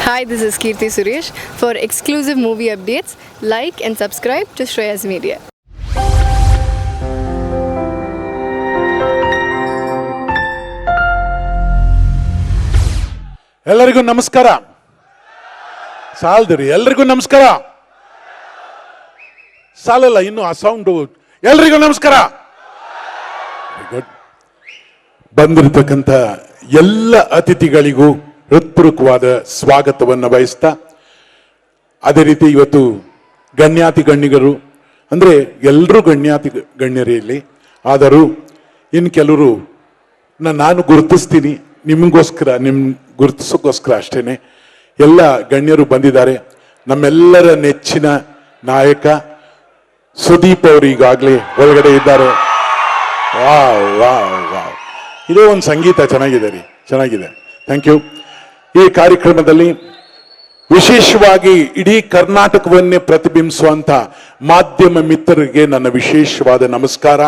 Hi, this is Kirti Suresh. For exclusive movie updates, like and subscribe to Shreyas Media. ಎಲ್ಲರಿಗೂ ನಮಸ್ಕಾರ. ಸಾಲದ್ರಿ, ಎಲ್ರಿಗೂ ನಮಸ್ಕಾರ. ಸಾಲಲ್ಲ ಇನ್ನು ಆ ಸೌಂಡು. ಎಲ್ರಿಗೂ ನಮಸ್ಕಾರ. ಗುಡ್. ಬಂದಿರತಕ್ಕಂಥ ಎಲ್ಲ ಅತಿಥಿಗಳಿಗೂ ಹೃತ್ಪೂರ್ವಕವಾದ ಸ್ವಾಗತವನ್ನು ಬಯಸ್ತಾ, ಅದೇ ರೀತಿ ಇವತ್ತು ಗಣ್ಯಾತಿ ಗಣ್ಯರು ಅಂದರೆ ಎಲ್ಲರೂ ಗಣ್ಯಾತಿ ಗಣ್ಯರೇ ಇಲ್ಲಿ, ಆದರೂ ಇನ್ನು ಕೆಲವರು ನಾನು ಗುರುತಿಸ್ತೀನಿ ನಿಮಗೋಸ್ಕರ, ಗುರುತಿಸೋಕ್ಕೋಸ್ಕರ ಅಷ್ಟೇನೆ. ಎಲ್ಲ ಗಣ್ಯರು ಬಂದಿದ್ದಾರೆ. ನಮ್ಮೆಲ್ಲರ ನೆಚ್ಚಿನ ನಾಯಕ ಸುದೀಪ್ ಅವರು ಈಗಾಗಲೇ ಒಳಗಡೆ ಇದ್ದಾರೆ. ವಾವ್ ವಾವ್ ವಾವ್, ಇದೇ ಒಂದು ಸಂಗೀತ ಚೆನ್ನಾಗಿದೆ ರೀ, ಚೆನ್ನಾಗಿದೆ. Thank you. ಈ ಕಾರ್ಯಕ್ರಮದಲ್ಲಿ ವಿಶೇಷವಾಗಿ ಇಡೀ ಕರ್ನಾಟಕವನ್ನೇ ಪ್ರತಿಬಿಂಬಿಸುವಂತ ಮಾಧ್ಯಮ ಮಿತ್ರರಿಗೆ ನನ್ನ ವಿಶೇಷವಾದ ನಮಸ್ಕಾರ,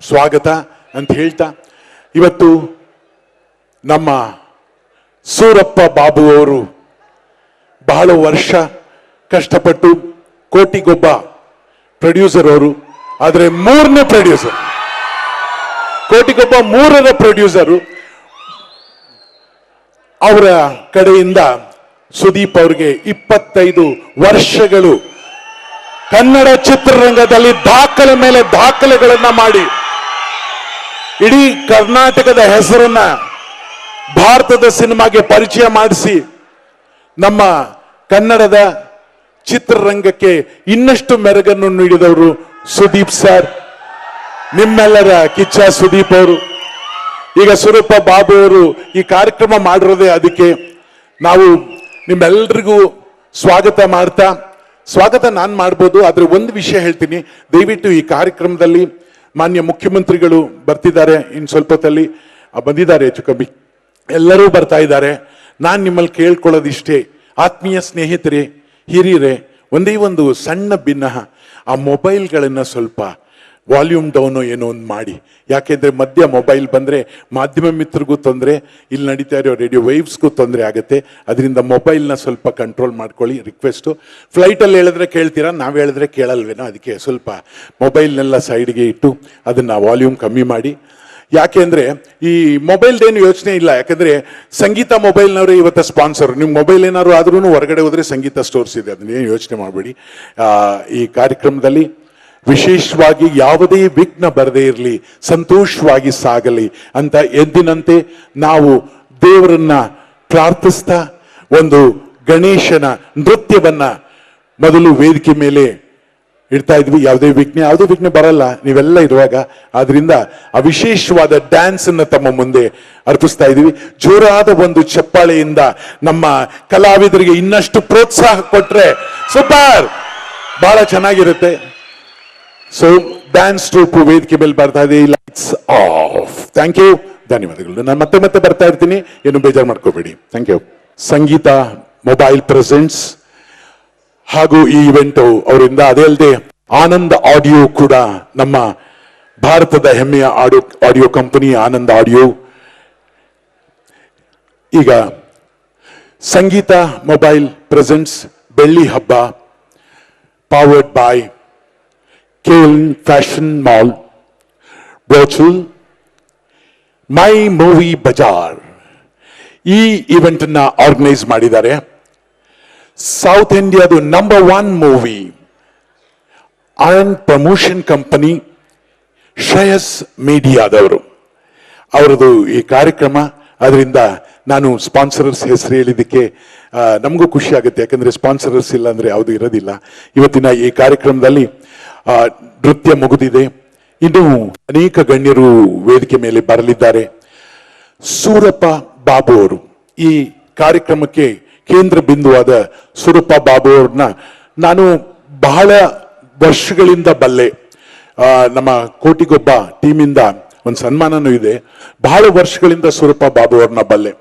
ಸ್ವಾಗತ ಅಂತ ಹೇಳ್ತಾ, ಇವತ್ತು ನಮ್ಮ ಸೂರಪ್ಪ ಬಾಬು ಅವರು ಬಹಳ ವರ್ಷ ಕಷ್ಟಪಟ್ಟು ಕೋಟಿಗೊಬ್ಬ ಪ್ರೊಡ್ಯೂಸರ್ ಅವರು, ಆದರೆ ಮೂರನೇ ಪ್ರೊಡ್ಯೂಸರ್, ಕೋಟಿಗೊಬ್ಬ ಮೂರರ ಪ್ರೊಡ್ಯೂಸರು. ಅವರ ಕಡೆಯಿಂದ ಸುದೀಪ್ ಅವರಿಗೆ 25 ವರ್ಷಗಳು ಕನ್ನಡ ಚಿತ್ರರಂಗದಲ್ಲಿ ದಾಖಲೆ ಮೇಲೆ ದಾಖಲೆಗಳನ್ನ ಮಾಡಿ ಇಡೀ ಕರ್ನಾಟಕದ ಹೆಸರನ್ನ ಭಾರತದ ಸಿನಿಮಾಗೆ ಪರಿಚಯ ಮಾಡಿಸಿ ನಮ್ಮ ಕನ್ನಡದ ಚಿತ್ರರಂಗಕ್ಕೆ ಇನ್ನಷ್ಟು ಮೆರುಗನ್ನು ನೀಡಿದವರು ಸುದೀಪ್ ಸರ್. ನಿಮ್ಮೆಲ್ಲರ ಕಿಚ್ಚ ಸುದೀಪ್ ಅವರು. ಈಗ ಸೂರಪ್ಪ ಬಾಬು ಅವರು ಈ ಕಾರ್ಯಕ್ರಮ ಮಾಡಿರೋದೇ ಅದಕ್ಕೆ. ನಾವು ನಿಮ್ಮೆಲ್ಲರಿಗೂ ಸ್ವಾಗತ ಮಾಡ್ತಾ, ಸ್ವಾಗತ ನಾನು ಮಾಡ್ಬೋದು, ಆದರೆ ಒಂದು ವಿಷಯ ಹೇಳ್ತೀನಿ. ದಯವಿಟ್ಟು ಈ ಕಾರ್ಯಕ್ರಮದಲ್ಲಿ ಮಾನ್ಯ ಮುಖ್ಯಮಂತ್ರಿಗಳು ಬರ್ತಿದ್ದಾರೆ, ಇನ್ನು ಸ್ವಲ್ಪ ಹೊತ್ತಲ್ಲಿ ಬಂದಿದ್ದಾರೆ, ಹೆಚ್ಚು ಕಮ್ಮಿ ಎಲ್ಲರೂ ಬರ್ತಾ ಇದ್ದಾರೆ. ನಾನು ನಿಮ್ಮಲ್ಲಿ ಕೇಳ್ಕೊಳ್ಳೋದಿಷ್ಟೇ, ಆತ್ಮೀಯ ಸ್ನೇಹಿತರೆ, ಹಿರಿಯರೇ, ಒಂದೇ ಒಂದು ಸಣ್ಣ ಭಿನ್ನಹ, ಆ ಮೊಬೈಲ್ಗಳನ್ನು ಸ್ವಲ್ಪ ವಾಲ್ಯೂಮ್ ಡೌನು ಏನೋ ಒಂದು ಮಾಡಿ. ಯಾಕೆಂದರೆ ಮಧ್ಯ ಮೊಬೈಲ್ ಬಂದರೆ ಮಾಧ್ಯಮ ಮಿತ್ರರಿಗೂ ತೊಂದರೆ, ಇಲ್ಲಿ ನಡೀತಾ ಇರೋ ರೇಡಿಯೋ ವೇವ್ಸ್ಗೂ ತೊಂದರೆ ಆಗುತ್ತೆ. ಅದರಿಂದ ಮೊಬೈಲ್ನ ಸ್ವಲ್ಪ ಕಂಟ್ರೋಲ್ ಮಾಡ್ಕೊಳ್ಳಿ, ರಿಕ್ವೆಸ್ಟು. ಫ್ಲೈಟಲ್ಲಿ ಹೇಳಿದ್ರೆ ಕೇಳ್ತೀರಾ, ನಾವು ಹೇಳಿದ್ರೆ ಕೇಳಲ್ವೇನೋ, ಅದಕ್ಕೆ ಸ್ವಲ್ಪ ಮೊಬೈಲ್ನೆಲ್ಲ ಸೈಡ್ಗೆ ಇಟ್ಟು ಅದನ್ನು ವಾಲ್ಯೂಮ್ ಕಮ್ಮಿ ಮಾಡಿ. ಯಾಕೆಂದರೆ ಈ ಮೊಬೈಲ್ದೇನು ಯೋಚನೆ ಇಲ್ಲ, ಯಾಕೆಂದರೆ ಸಂಗೀತ ಮೊಬೈಲ್ನವರೇ ಇವತ್ತು ಸ್ಪಾನ್ಸರ್. ನಿಮ್ಮ ಮೊಬೈಲ್ ಏನಾದ್ರು ಆದ್ರೂ ಹೊರಗಡೆ ಹೋದರೆ ಸಂಗೀತ ಸ್ಟೋರ್ಸ್ ಇದೆ, ಅದನ್ನೇನು ಯೋಚನೆ ಮಾಡಬೇಡಿ. ಈ ಕಾರ್ಯಕ್ರಮದಲ್ಲಿ ವಿಶೇಷವಾಗಿ ಯಾವುದೇ ವಿಘ್ನ ಬರದೇ ಇರಲಿ, ಸಂತೋಷವಾಗಿ ಸಾಗಲಿ ಅಂತ ಎಂದಿನಂತೆ ನಾವು ದೇವರನ್ನ ಪ್ರಾರ್ಥಿಸ್ತಾ ಒಂದು ಗಣೇಶನ ನೃತ್ಯವನ್ನ ಮೊದಲು ವೇದಿಕೆ ಮೇಲೆ ಇಡ್ತಾ ಇದ್ವಿ. ಯಾವುದೇ ವಿಘ್ನ ಬರಲ್ಲ ನೀವೆಲ್ಲ ಇರುವಾಗ. ಆದ್ರಿಂದ ಆ ವಿಶೇಷವಾದ ಡ್ಯಾನ್ಸ್ ಅನ್ನ ತಮ್ಮ ಮುಂದೆ ಅರ್ಪಿಸ್ತಾ ಇದೀವಿ. ಜೋರಾದ ಒಂದು ಚಪ್ಪಾಳೆಯಿಂದ ನಮ್ಮ ಕಲಾವಿದರಿಗೆ ಇನ್ನಷ್ಟು ಪ್ರೋತ್ಸಾಹ ಕೊಟ್ರೆ ಸೂಪರ್, ಬಹಳ ಚೆನ್ನಾಗಿರುತ್ತೆ. ಸೊ ಡ್ಯಾನ್ಸ್ ಟ್ರೂಪ್ ವೇದಿಕೆ ಮೇಲೆ ಬರ್ತಾ ಇದೆ. Lights off. ಥ್ಯಾಂಕ್ ಯು, ಧನ್ಯವಾದಗಳು. ನಾನು ಮತ್ತೆ ಬರ್ತಾ ಇರ್ತೀನಿ, ಏನು ಬೇಜಾರು ಮಾಡ್ಕೋಬೇಡಿ. Thank you. Sangeetha mobile presents ಹಾಗೂ ಈ ಇವೆಂಟ್ ಅವರಿಂದ, ಅದೇ ಅಲ್ಲದೆ ಆನಂದ್ ಆಡಿಯೋ ಕೂಡ ನಮ್ಮ ಭಾರತದ ಹೆಮ್ಮೆಯ ಆಡಿಯೋ ಕಂಪನಿ ಆನಂದ್ ಆಡಿಯೋ. ಈಗ ಸಂಗೀತ ಮೊಬೈಲ್ ಪ್ರೆಸೆಂಟ್ಸ್ ಬೆಳ್ಳಿ ಹಬ್ಬ, ಪವರ್ಡ್ ಬೈ ಕೇಲ್ ಫ್ಯಾಷನ್ ಮಾಲ್, ಬ್ರೋಚುಲ್, ಮೈ ಮೂವಿ ಬಜಾರ್ ಈ ಇವೆಂಟ್ ಅನ್ನ ಆರ್ಗನೈಸ್ ಮಾಡಿದ್ದಾರೆ. ಸೌತ್ ಇಂಡಿಯಾದು number 1 movie and promotion company Shreyas ಮೀಡಿಯಾದವರು, ಅವರದು ಈ ಕಾರ್ಯಕ್ರಮ. ಅದರಿಂದ ನಾನು ಸ್ಪಾನ್ಸರರ್ಸ್ ಹೆಸರು ಹೇಳಿದ್ದಕ್ಕೆ ನಮಗೂ ಖುಷಿ ಆಗುತ್ತೆ, ಯಾಕಂದ್ರೆ ಸ್ಪಾನ್ಸರರ್ಸ್ ಇಲ್ಲ ಅಂದ್ರೆ ಯಾವುದು ಇರೋದಿಲ್ಲ. ಇವತ್ತಿನ ಈ ಕಾರ್ಯಕ್ರಮದಲ್ಲಿ ನೃತ್ಯ ಮುಗಿದಿದೆ, ಇನ್ನು ಅನೇಕ ಗಣ್ಯರು ವೇದಿಕೆ ಮೇಲೆ ಬರಲಿದ್ದಾರೆ. ಸೂರಪ್ಪ ಬಾಬು ಅವರು ಈ ಕಾರ್ಯಕ್ರಮಕ್ಕೆ ಕೇಂದ್ರ ಬಿಂದುವಾದ ಸೂರಪ್ಪ ಬಾಬು ಅವ್ರನ್ನ ನಾನು ಬಹಳ ವರ್ಷಗಳಿಂದ ಬಲ್ಲೆ. ನಮ್ಮ ಕೋಟಿಗೊಬ್ಬ ಟೀಮಿಂದ ಒಂದು ಸನ್ಮಾನನೂ ಇದೆ. ಬಹಳ ವರ್ಷಗಳಿಂದ ಸೂರಪ್ಪ ಬಾಬು ಅವ್ರನ್ನ ಬಲ್ಲೆ.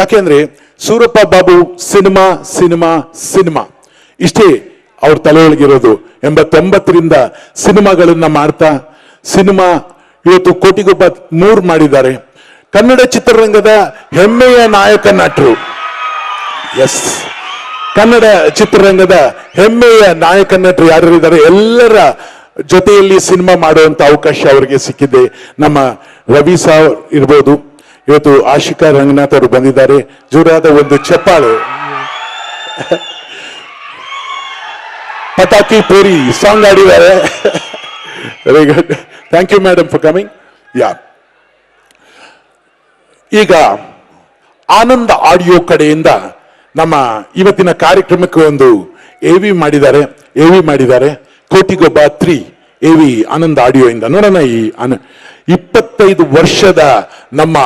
ಯಾಕೆಂದ್ರೆ Surappa Babu cinema cinema cinema ಇಷ್ಟೇ ಅವ್ರ ತಲೆಯೊಳಗಿರೋದು. 89ರಿಂದ ಸಿನಿಮಾಗಳನ್ನ ಮಾಡ್ತಾ, ಸಿನಿಮಾ ಇವತ್ತು ಕೋಟಿಗೊಬ್ಬ 3 ಮಾಡಿದ್ದಾರೆ. ಕನ್ನಡ ಚಿತ್ರರಂಗದ ಹೆಮ್ಮೆಯ ನಾಯಕ ನಟರು. ಎಸ್, ಕನ್ನಡ ಚಿತ್ರರಂಗದ ಹೆಮ್ಮೆಯ ನಾಯಕ ನಟರು ಯಾರು ಇದ್ದಾರೆ ಎಲ್ಲರ ಜೊತೆಯಲ್ಲಿ ಸಿನಿಮಾ ಮಾಡುವಂತ ಅವಕಾಶ ಅವರಿಗೆ ಸಿಕ್ಕಿದೆ. ನಮ್ಮ ರವಿ ಸಾವ್ ಇರ್ಬೋದು, ಇವತ್ತು ಆಶಿಕಾ ರಂಗನಾಥ್ ಅವರು ಬಂದಿದ್ದಾರೆ, ಜೋರಾದ ಒಂದು ಚಪ್ಪಾಳೆ. ಪಟಾಕಿ ಪೂರಿ ಸಾಂಗ್ ಆಡಿದ್ದಾರೆ. Very good, thank you madam for coming. Yeah, ಈಗ ಆನಂದ ಆಡಿಯೋ ಕಡೆಯಿಂದ ನಮ್ಮ ಇವತ್ತಿನ ಕಾರ್ಯಕ್ರಮಕ್ಕೆ ಒಂದು ಎವಿ ಮಾಡಿದ್ದಾರೆ ಕೋಟಿಗೊಬ್ಬ 3 ಎವಿ ಆನಂದ ಆಡಿಯೋ ಇಂದ. ನೋಡೋಣ ಈ 25 ವರ್ಷದ ನಮ್ಮ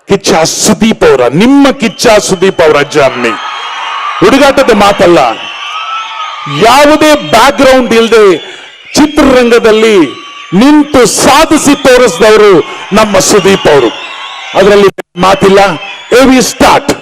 ಕಿಚ್ಚ ಸುದೀಪ್ ಅವರ, ನಿಮ್ಮ ಕಿಚ್ಚ ಸುದೀಪ್ ಅವರ ಜರ್ನಿ ಹುಡುಗಾಟದ ಮಾತಲ್ಲ. ಯಾವುದೇ ಬ್ಯಾಕ್ ಗ್ರೌಂಡ್ ಇಲ್ಲದೆ ಚಿತ್ರರಂಗದಲ್ಲಿ ನಿಂತು ಸಾಧಿಸಿ ತೋರಿಸಿದವರು ನಮ್ಮ ಸುದೀಪ್ ಅವರು. ಅದರಲ್ಲಿ ಮಾತಿಲ್ಲ. ಎವಿ ಸ್ಟಾರ್ಟ್.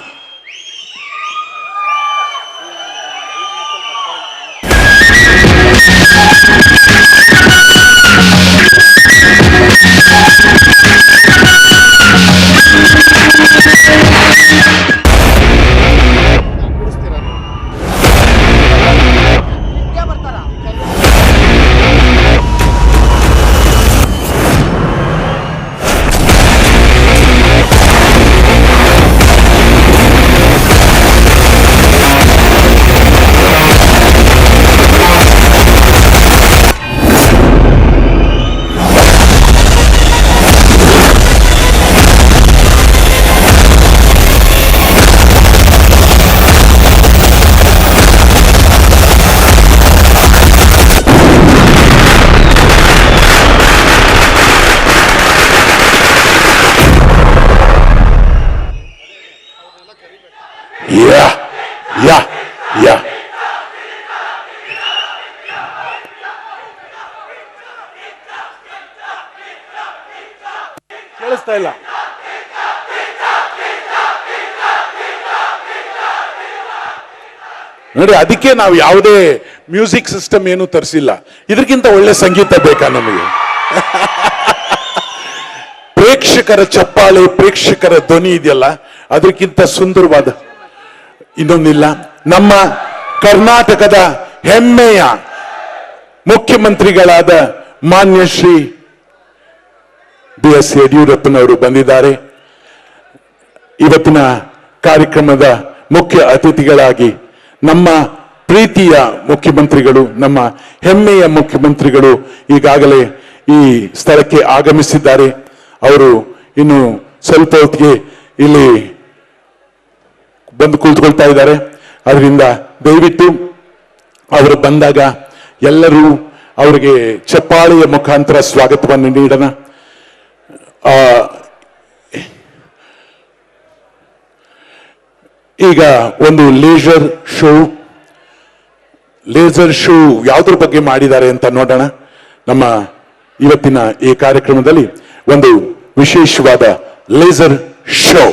ಯಾ ಕೇಳಿಸ್ತಾ ಇಲ್ಲ. ನೋಡಿ, ಅದಕ್ಕೆ ನಾವು ಯಾವುದೇ ಮ್ಯೂಸಿಕ್ ಸಿಸ್ಟಮ್ ಏನು ತರಿಸಿಲ್ಲ. ಇದಕ್ಕಿಂತ ಒಳ್ಳೆ ಸಂಗೀತ ಬೇಕಾ ನಮಗೆ? ಪ್ರೇಕ್ಷಕರ ಚಪ್ಪಾಳೆ, ಪ್ರೇಕ್ಷಕರ ಧ್ವನಿ ಇದೆಯಲ್ಲ, ಅದಕ್ಕಿಂತ ಸುಂದರವಾದ ಇನ್ನೊಂದಿಲ್ಲ. ನಮ್ಮ ಕರ್ನಾಟಕದ ಹೆಮ್ಮೆಯ ಮುಖ್ಯಮಂತ್ರಿಗಳಾದ ಮಾನ್ಯ ಶ್ರೀ BS ಯಡಿಯೂರಪ್ಪನವರು ಬಂದಿದ್ದಾರೆ. ಇವತ್ತಿನ ಕಾರ್ಯಕ್ರಮದ ಮುಖ್ಯ ಅತಿಥಿಗಳಾಗಿ ನಮ್ಮ ಪ್ರೀತಿಯ ಮುಖ್ಯಮಂತ್ರಿಗಳು, ನಮ್ಮ ಹೆಮ್ಮೆಯ ಮುಖ್ಯಮಂತ್ರಿಗಳು ಈಗಾಗಲೇ ಈ ಸ್ಥಳಕ್ಕೆ ಆಗಮಿಸಿದ್ದಾರೆ. ಅವರು ಇನ್ನು ಸ್ವಲ್ಪ ಹೊತ್ತಿಗೆ ಇಲ್ಲಿ ಬಂದು ಕುಳಿತುಕೊಳ್ತಾ ಇದ್ದಾರೆ. ಅದರಿಂದ ದಯವಿಟ್ಟು ಅವರು ಬಂದಾಗ ಎಲ್ಲರೂ ಅವರಿಗೆ ಚಪ್ಪಾಳೆಯ ಮುಖಾಂತರ ಸ್ವಾಗತವನ್ನು ನೀಡೋಣ. ಈಗ ಒಂದು ಲೇಸರ್ ಶೋ ಯಾವುದ್ರ ಬಗ್ಗೆ ಮಾಡಿದ್ದಾರೆ ಅಂತ ನೋಡೋಣ. ನಮ್ಮ ಇವತ್ತಿನ ಈ ಕಾರ್ಯಕ್ರಮದಲ್ಲಿ ಒಂದು ವಿಶೇಷವಾದ laser show.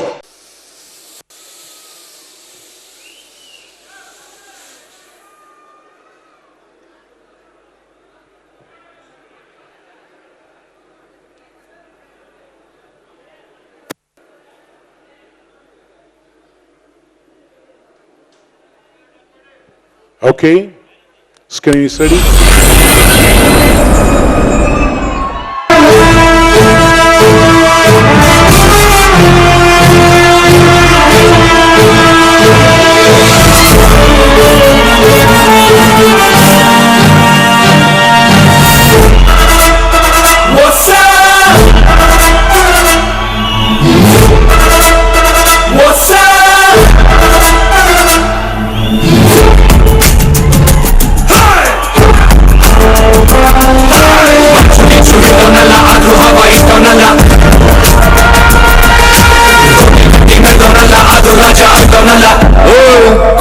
Okay, screen is ready.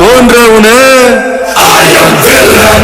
कौन रहा उन्हें? I am villain.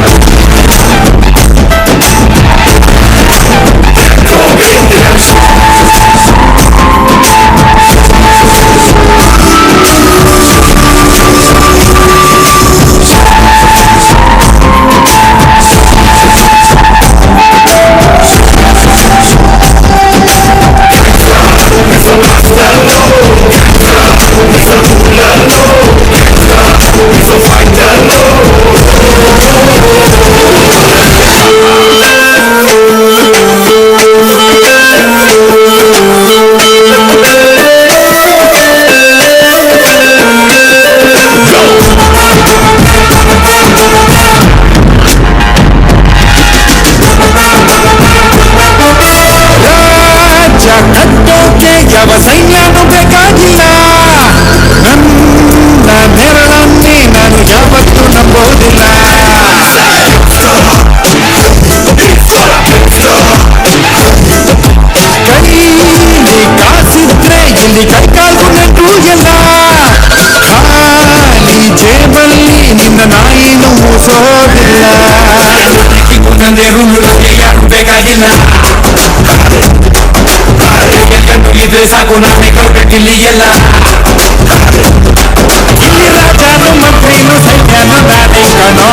ಗಿಲಿಯಲ್ಲ ಇಲ್ಲಿ ರಾಜಾನು ಮಂತ್ರಿನು ಸೈನ್ಯನು ನಾನೇ ಕಣೋ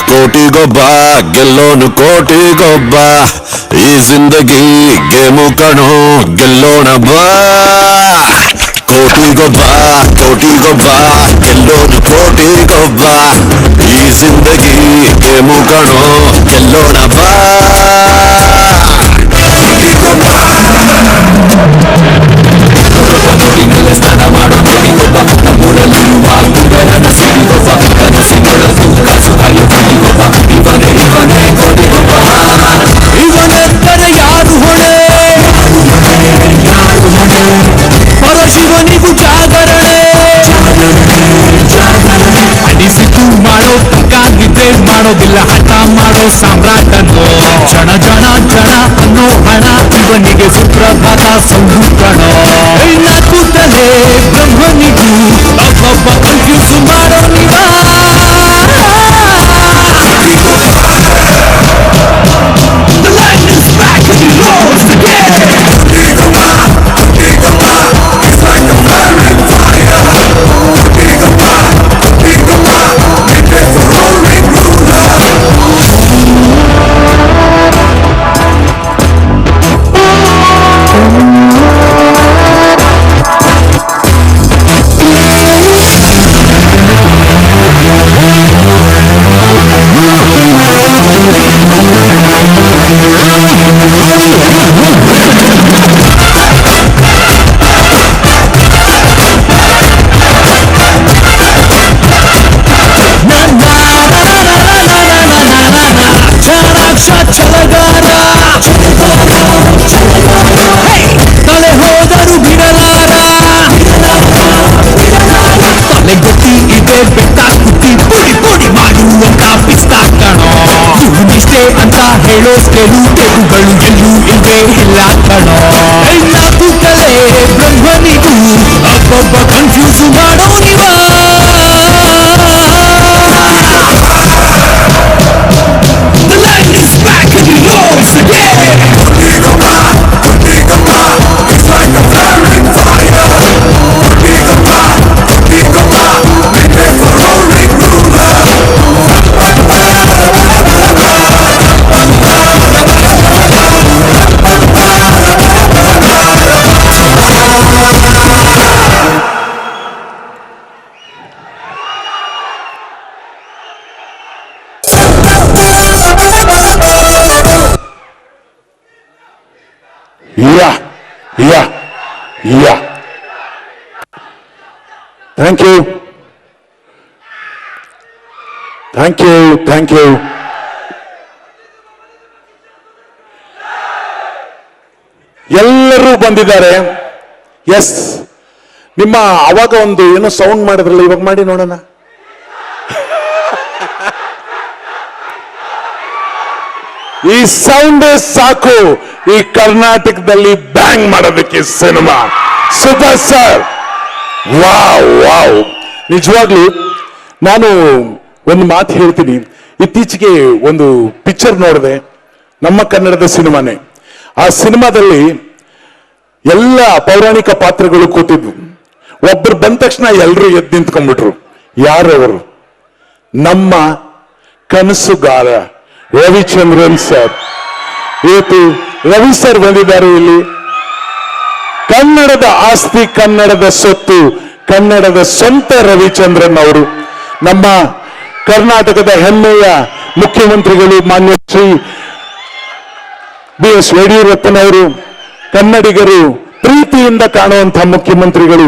ಕೋಟಿಗೊಬ್ಬ ಗೆಲ್ಲೋನು ಕೋಟಿಗೊಬ್ಬ ಈ ಜಿಂದಗಿ ಗೇಮು ಕಣೋ ಗೆಲ್ಲೋಣ ಬಾ ಕೋಟಿಗೊಬ್ಬ ಗೆಲ್ಲೋನು ಕೋಟಿಗೊಬ್ಬ ಈ ಜಿಂದಗಿ ಗೇಮು ಕಣೋ ಗೆಲ್ಲೋಣ ಬಾ ಸ್ನಾನ ಮಾಡೋ ಕೋಟಿಗೊಬ್ಬ ನಮ್ಮೂರಲ್ಲಿರುವ ಕುಬೇರನ ಸಿರಿಗೊಬ್ಬ ಕನಸಿನೊಳಗೂ ಕಾಸು ಕಾಯೋ ಕೋಟಿಗೊಬ್ಬ ಇವನೇ ಕೋಟಿಗೊಬ್ಬ ಇವನೆಂದರೆ ಯಾರು ಹೊಣೆ ಪರಶಿವನಿಗೂ ಜಾಗರಣೆ ಅನಿಸಿತು ಮಾಡೋ ಕಾಗಿದ್ರೆ ಮಾಡೋದಿಲ್ಲ ಹಠ ಮಾಡೋ ಸಾಮ್ರಾಟನೋ ಜನ ಅನ್ನೋ ಹಣ ಇವನಿಗೆ ಸುಪ್ರಭಾತ ಸಂಭೂಕಣೋ ಕೂತಲೇ ಬ್ರಹ್ಮನಿಗೂ ಒಬ್ಬೊಬ್ಬ ಕನ್ಫ್ಯೂಸ್ ಮಾಡೋ ನಿವಾ The light is back and he rolls again. It's like a flaring fire. It is a rolling ruler. ತಲೆ ಹೋದರು ಬಿಡಲಾರ ತಲೆ ಗೊತ್ತಿ ಇದೆ ಬೆಟ್ಟ ಕುಟ್ಟಿ ಪುಡಿ ಮಾಡುವಂತ ಪಿಸ್ತಾ ಕಣೋ ಇವನಿಷ್ಟೇ ಅಂತ ಹೇಳೋ ಸ್ಕೇಲು ತೆಗುಗಳು ಎಲ್ಲೂ ಇಲ್ವೇ ಇಲ್ಲ ಕಣೋ ಕೂತಲೇ ಬ್ರಹ್ಮನಿಗೂ ಒಬ್ಬೊಬ್ಬ ಕನ್ಫ್ಯೂಸ್ ಮಾಡೋ ನಿವಾ The light is back and he rolls again. It's like a flaring fire. It is a rolling ruler. Yeah. Thank you. ಎಲ್ಲರೂ ಬಂದಿದ್ದಾರೆ. ಎಸ್, ನಿಮ್ಮ ಅವಾಗ ಒಂದು ಏನೋ ಸೌಂಡ್ ಮಾಡಿದ್ರಲ್ಲ, ಇವಾಗ ಮಾಡಿ ನೋಡೋಣ. ಈ ಸೌಂಡ್ ಸಾಕು ಈ ಕರ್ನಾಟಕದಲ್ಲಿ ಬ್ಯಾಂಗ್ ಮಾಡೋದಕ್ಕೆ ಸಿನಿಮಾ. Super sir, wow. ನಿಜವಾಗ್ಲೂ ನಾನು ಒಂದು ಮಾತು ಹೇಳ್ತೀನಿ. ಇತ್ತೀಚೆಗೆ ಒಂದು ಪಿಕ್ಚರ್ ನೋಡಿದೆ, ನಮ್ಮ ಕನ್ನಡದ ಸಿನಿಮಾನೇ. ಆ ಸಿನಿಮಾದಲ್ಲಿ ಎಲ್ಲ ಪೌರಾಣಿಕ ಪಾತ್ರಗಳು ಕೂತಿದ್ವು. ಒಬ್ರು ಬಂದ ತಕ್ಷಣ ಎಲ್ಲರೂ ಎದ್ದು ನಿಂತ್ಕೊಂಡ್ಬಿಟ್ರು. ಯಾರವರು? ನಮ್ಮ ಕನಸುಗಾರ ರವಿಚಂದ್ರನ್ ಸರ್. ಇವತ್ತು ರವಿ ಸರ್ ಬಂದಿದ್ದಾರೆ ಇಲ್ಲಿ. ಕನ್ನಡದ ಆಸ್ತಿ, ಕನ್ನಡದ ಸೊತ್ತು, ಕನ್ನಡದ ಸ್ವಂತ ರವಿಚಂದ್ರನ್ ಅವರು. ನಮ್ಮ ಕರ್ನಾಟಕದ ಹೆಮ್ಮೆಯ ಮುಖ್ಯಮಂತ್ರಿಗಳು ಮಾನ್ಯ ಶ್ರೀ BS ಯಡಿಯೂರಪ್ಪನವರು. ಕನ್ನಡಿಗರು ಪ್ರೀತಿಯಿಂದ ಕಾಣುವಂತಹ ಮುಖ್ಯಮಂತ್ರಿಗಳು,